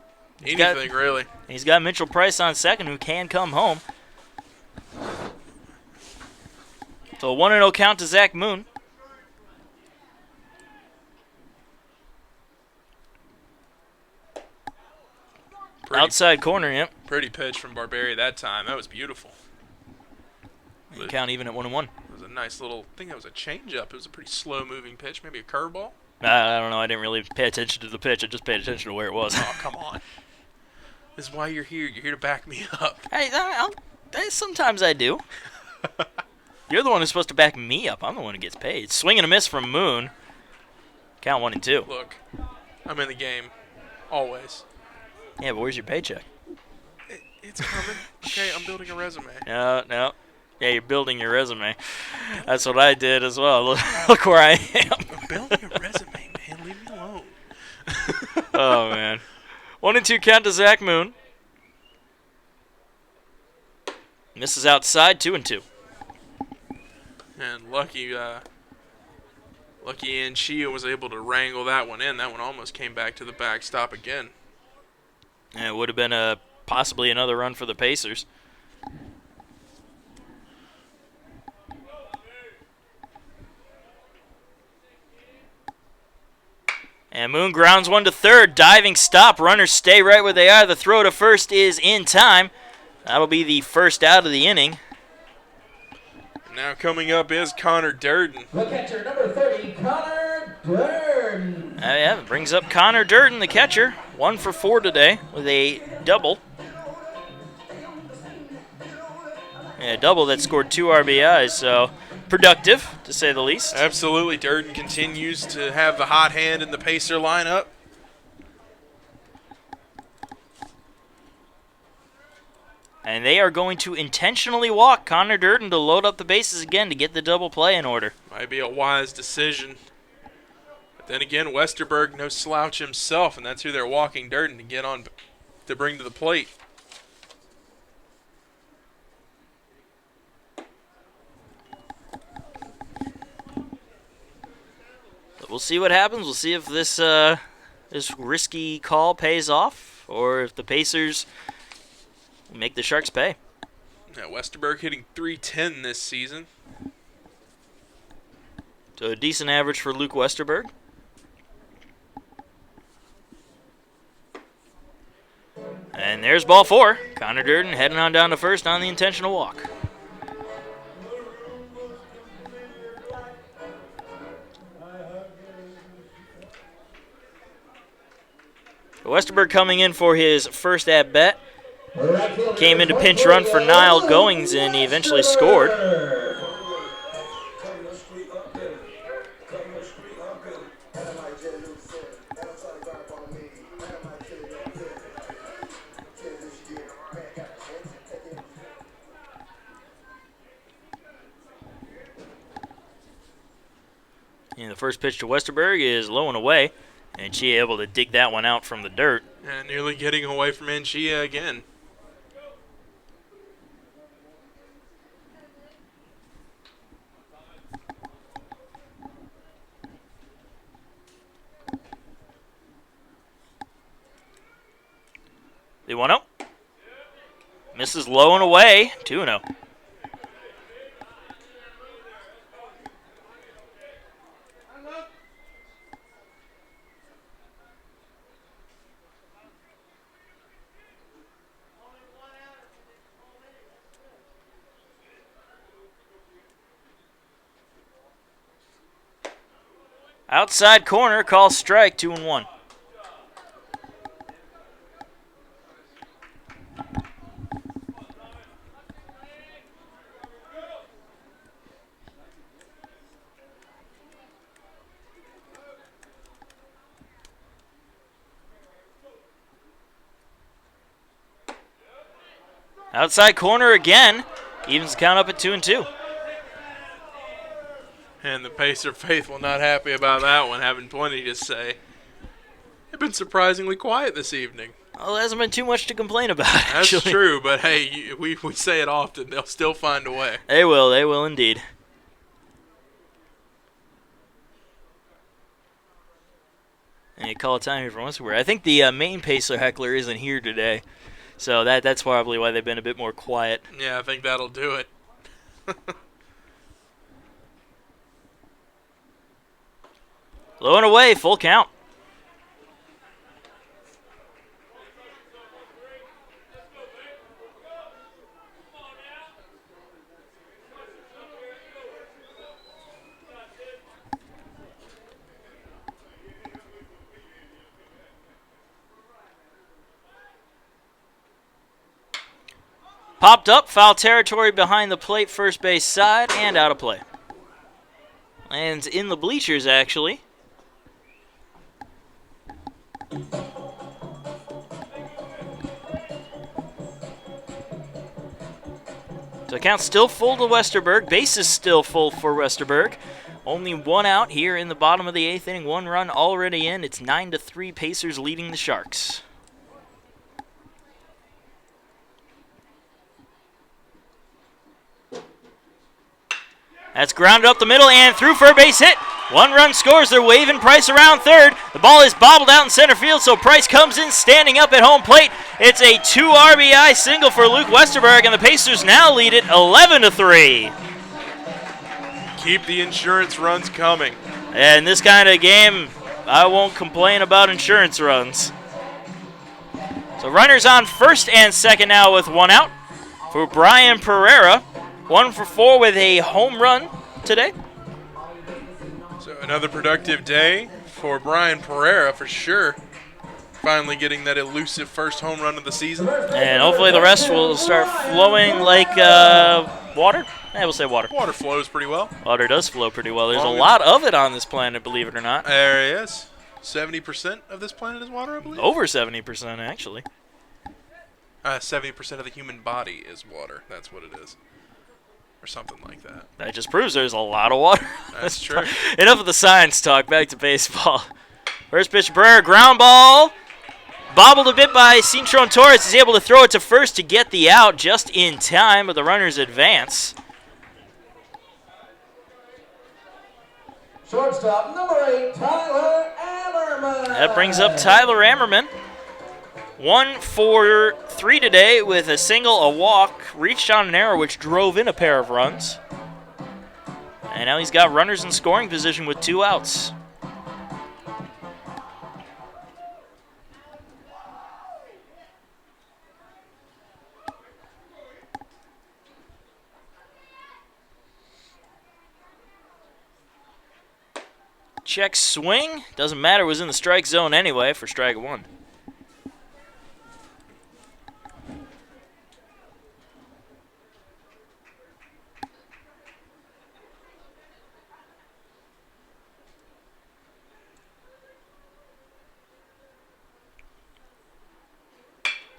Anything, really. He's got Mitchell Price on second, who can come home. So a 1-0 count to Zach Moon. Outside corner, yep. Pretty pitch from Barberi that time. That was beautiful. You count even at 1-1. It was a nice little, I think that was a changeup. It was a pretty slow-moving pitch, maybe a curveball. I don't know. I didn't really pay attention to the pitch. I just paid attention to where it was. Oh, come on. This is why you're here. You're here to back me up. Hey, sometimes I do. You're the one who's supposed to back me up. I'm the one who gets paid. Swing and a miss from Moon. Count 1 and 2. Look, I'm in the game. Always. Yeah, but where's your paycheck? It's coming. Okay, I'm building a resume. No. Yeah, you're building your resume. That's what I did as well. Look where I am. I'm building a resume, man. Leave me alone. Oh, man. 1 and 2 count to Zach Moon. Misses outside, 2 and 2. And lucky Anchia was able to wrangle that one in. That one almost came back to the backstop again. And it would have been possibly another run for the Pacers. And Moon grounds one to third. Diving stop. Runners stay right where they are. The throw to first is in time. That'll be the first out of the inning. Now coming up is Connor Durden. The catcher, number 30, Connor Durden. Yeah, brings up Connor Durden, the catcher. 1 for 4 today with a double. Yeah, a double that scored 2 RBIs, so productive, to say the least. Absolutely. Durden continues to have the hot hand in the Pacer lineup. And they are going to intentionally walk Connor Durden to load up the bases again to get the double play in order. Might be a wise decision. But then again, Westerberg, no slouch himself, and that's who they're walking Durden to get on to bring to the plate. But we'll see what happens. We'll see if this risky call pays off or if the Pacers make the Sharks pay. Now Westerberg hitting .310 this season. So a decent average for Luke Westerberg. And there's ball 4. Connor Durden heading on down to first on the intentional walk. Westerberg coming in for his first at-bat. Came into pinch run for Niall Goings, and he eventually scored. And the first pitch to Westerberg is low and away, and she able to dig that one out from the dirt. And nearly getting away from Anchia again. The 1-0. Misses low and away, 2-0. Outside corner, call strike, 2-1. Outside corner again, evens the count up at 2-2. And the Pacer faithful not happy about that one, having plenty to say. They've been surprisingly quiet this evening. Well, there hasn't been too much to complain about, actually. That's true, but hey, we say it often. They'll still find a way. They will indeed. And you call a time here from Westwood. I think the main Pacer heckler isn't here today, so that's probably why they've been a bit more quiet. Yeah, I think that'll do it. Low and away, full count. Popped up, foul territory behind the plate, first base side, and out of play. Lands in the bleachers, actually. So account still full to Westerberg. Base is still full for Westerberg. Only one out here in the bottom of the 8th inning. 1 run already in. It's 9-3. Pacers leading the Sharks. That's grounded up the middle and through for a base hit. 1 run scores. They're waving Price around third. The ball is bobbled out in center field, so Price comes in standing up at home plate. It's a 2 RBI single for Luke Westerberg, and the Pacers now lead it 11-3. Keep the insurance runs coming. And this kind of game, I won't complain about insurance runs. So runners on first and second now with one out for Brian Pereira. 1 for 4 with a home run today. So another productive day for Brian Pereira for sure. Finally getting that elusive first home run of the season. And hopefully the rest will start flowing like water. We'll say water. Water flows pretty well. Water does flow pretty well. There's a lot of it on this planet, believe it or not. There he is. 70% of this planet is water, I believe? Over 70%, actually. 70% of the human body is water. That's what it is. Or something like that. That just proves there's a lot of water. That's true. Enough of the science talk. Back to baseball. First pitch, Pereira, ground ball. Bobbled a bit by Cintron Torres. He's able to throw it to first to get the out just in time, but the runners advance. Shortstop number 8, Tyler Ammerman. That brings up Tyler Ammerman. 1 for 3 today with a single, a walk, reached on an error which drove in a pair of runs. And now he's got runners in scoring position with 2 outs. Check swing. Doesn't matter, was in the strike zone anyway for strike 1.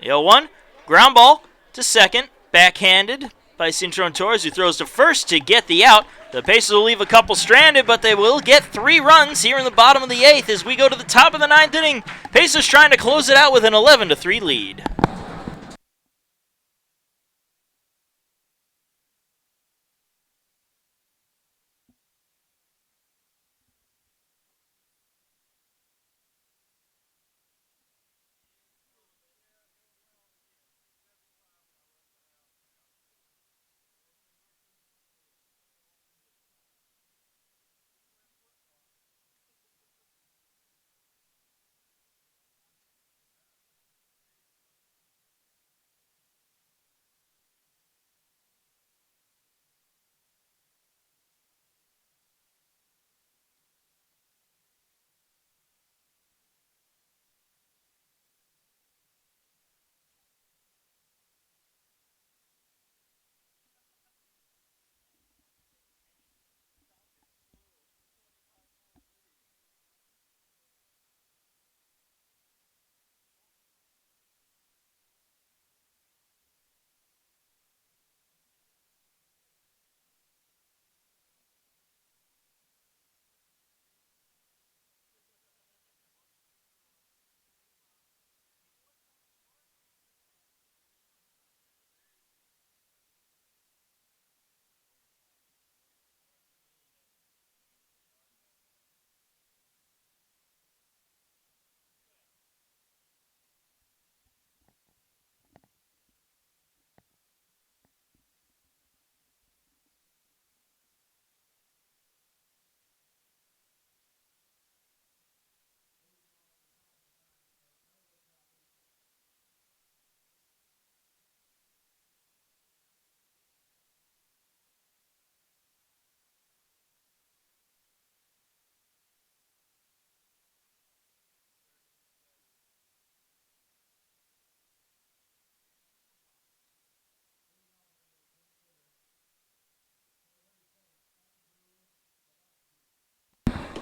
The 0-1. Ground ball to second. Backhanded by Cintron Torres, who throws to first to get the out. The Pacers will leave a couple stranded, but they will get 3 runs here in the bottom of the 8th as we go to the top of the 9th inning. Pacers trying to close it out with an 11-3 lead.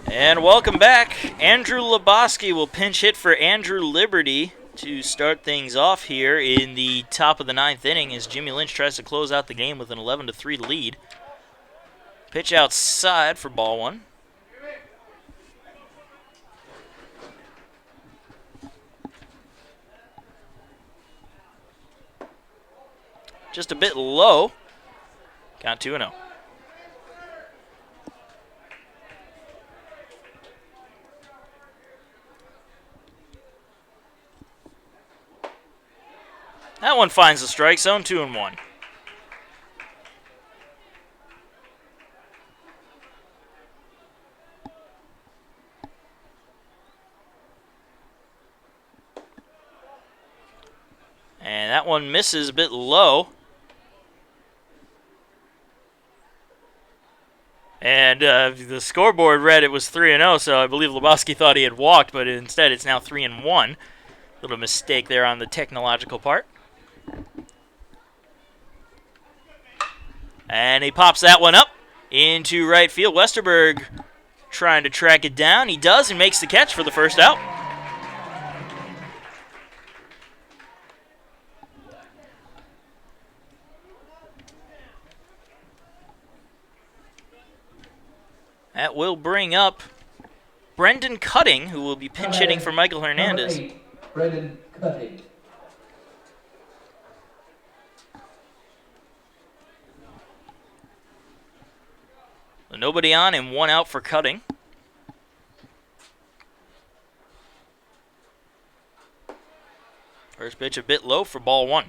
And welcome back. Andrew Lebowski will pinch hit for Andrew Liberty to start things off here in the top of the 9th inning as Jimmy Lynch tries to close out the game with an 11-3 lead. Pitch outside for ball 1. Just a bit low. Count 2-0. That one finds the strike zone, 2-1. that one misses a bit low. And the scoreboard read it was 3-0, so I believe Lebowski thought he had walked, but instead it's now 3-1. Little mistake there on the technological part. And he pops that one up into right field. Westerberg trying to track it down. He does and makes the catch for the first out. That will bring up Brendan Cutting, who will be pinch hitting for Michael Hernandez. Brendan Cutting. Nobody on and 1 out for Cutting. First pitch a bit low for ball 1.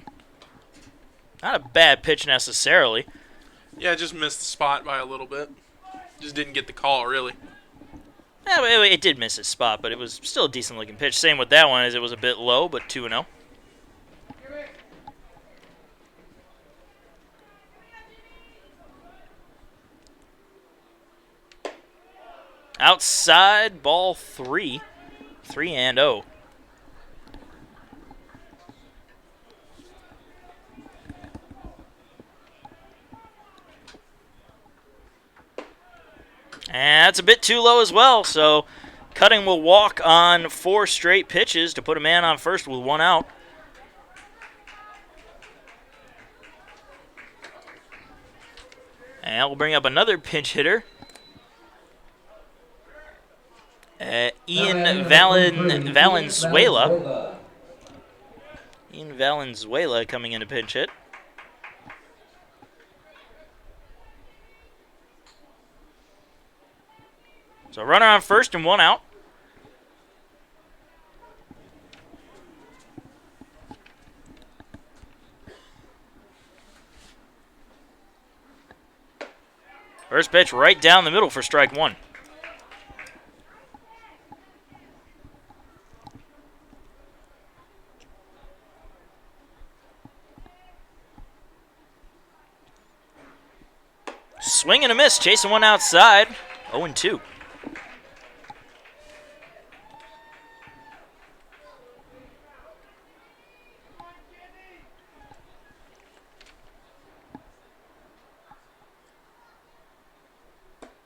Not a bad pitch necessarily. Yeah, just missed the spot by a little bit. Just didn't get the call, really. Yeah, it did miss his spot, but it was still a decent-looking pitch. Same with that one, as it was a bit low, but 2-0. Outside, ball 3. 3-0. And that's a bit too low as well, so Cutting will walk on 4 straight pitches to put a man on first with 1 out. And we'll bring up another pinch hitter. Ian Valenzuela. Ian Valenzuela coming in to pinch hit. So runner on first and 1 out. First pitch right down the middle for strike 1. Swing and a miss, chasing one outside. 0-2.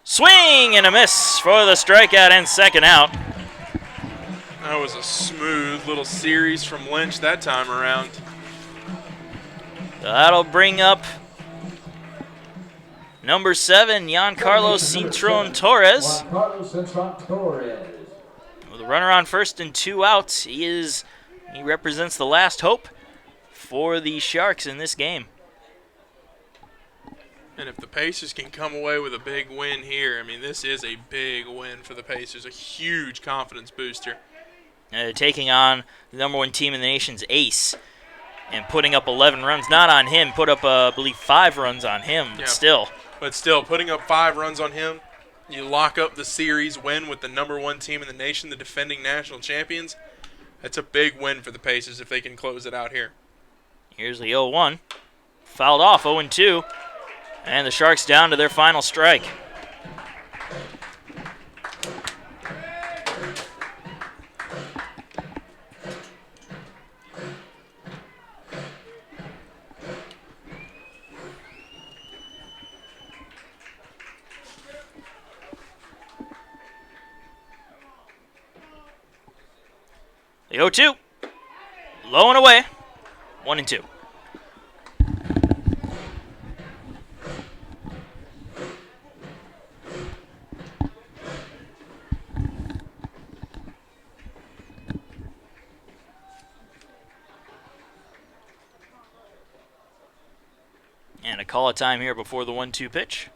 Swing and a miss for the strikeout and second out. That was a smooth little series from Lynch that time around. That'll bring up number 7, Giancarlo Cintron Torres. With a runner on first and 2 outs, he represents the last hope for the Sharks in this game. And if the Pacers can come away with a big win here, I mean, this is a big win for the Pacers, a huge confidence booster. Taking on the number 1 team in the nation's ace and putting up 11 runs. Not on him, put up, I believe, 5 runs on him, but still. But still, putting up 5 runs on him, you lock up the series win with the number 1 team in the nation, the defending national champions. That's a big win for the Pacers if they can close it out here. Here's the 0-1. Fouled off, 0-2. And the Sharks down to their final strike. The 0-2. Low and away. 1-2. And a call of time here before the 1-2 pitch.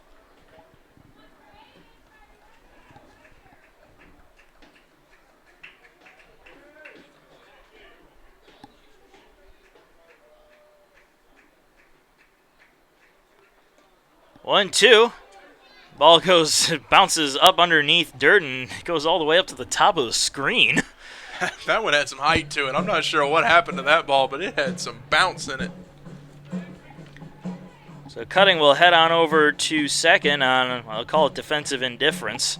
One, two. Ball bounces up underneath Durden, goes all the way up to the top of the screen. That one had some height to it. I'm not sure what happened to that ball, but it had some bounce in it. So Cutting will head on over to second on, I'll call it defensive indifference.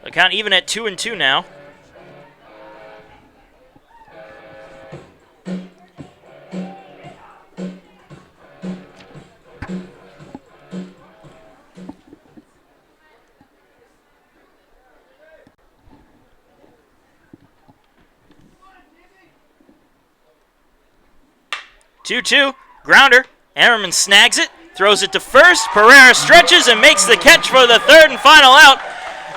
The count even at 2-2 now. Two-two, grounder. Ammerman snags it, throws it to first. Pereira stretches and makes the catch for the third and final out.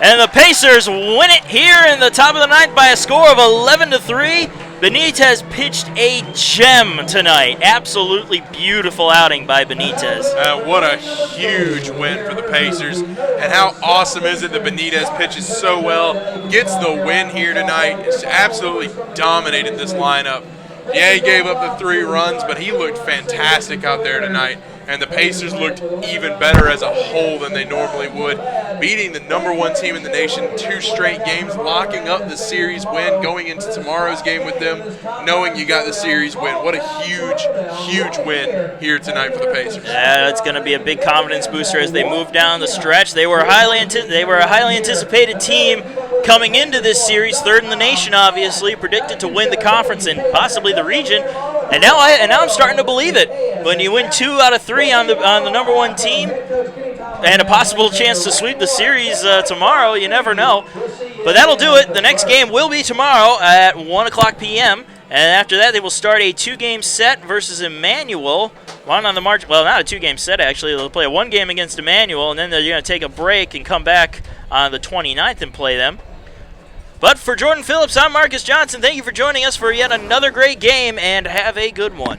And the Pacers win it here in the top of the ninth by a score of 11-3. Benitez pitched a gem tonight. Absolutely beautiful outing by Benitez. What a huge win for the Pacers. And how awesome is it that Benitez pitches so well, gets the win here tonight. It's absolutely dominated this lineup. Yeah, he gave up the 3 runs, but he looked fantastic out there tonight. And the Pacers looked even better as a whole than they normally would, beating the #1 team in the nation 2 straight games, locking up the series win, going into tomorrow's game with them, knowing you got the series win. What a huge, huge win here tonight for the Pacers. Yeah, it's going to be a big confidence booster as they move down the stretch. They were a highly anticipated team coming into this series, 3rd in the nation, obviously, predicted to win the conference and possibly the region. And now I'm starting to believe it. When you win 2 out of 3 on the #1 team and a possible chance to sweep the series tomorrow, you never know. But that'll do it. The next game will be tomorrow at 1:00 p.m. And after that, they will start a 2-game set versus Emmanuel. One on the march. Well, not a 2-game set, actually. They'll play a 1 game against Emmanuel, and then they're going to take a break and come back on the 29th and play them. But for Jordan Phillips, I'm Marcus Johnson. Thank you for joining us for yet another great game, and have a good one.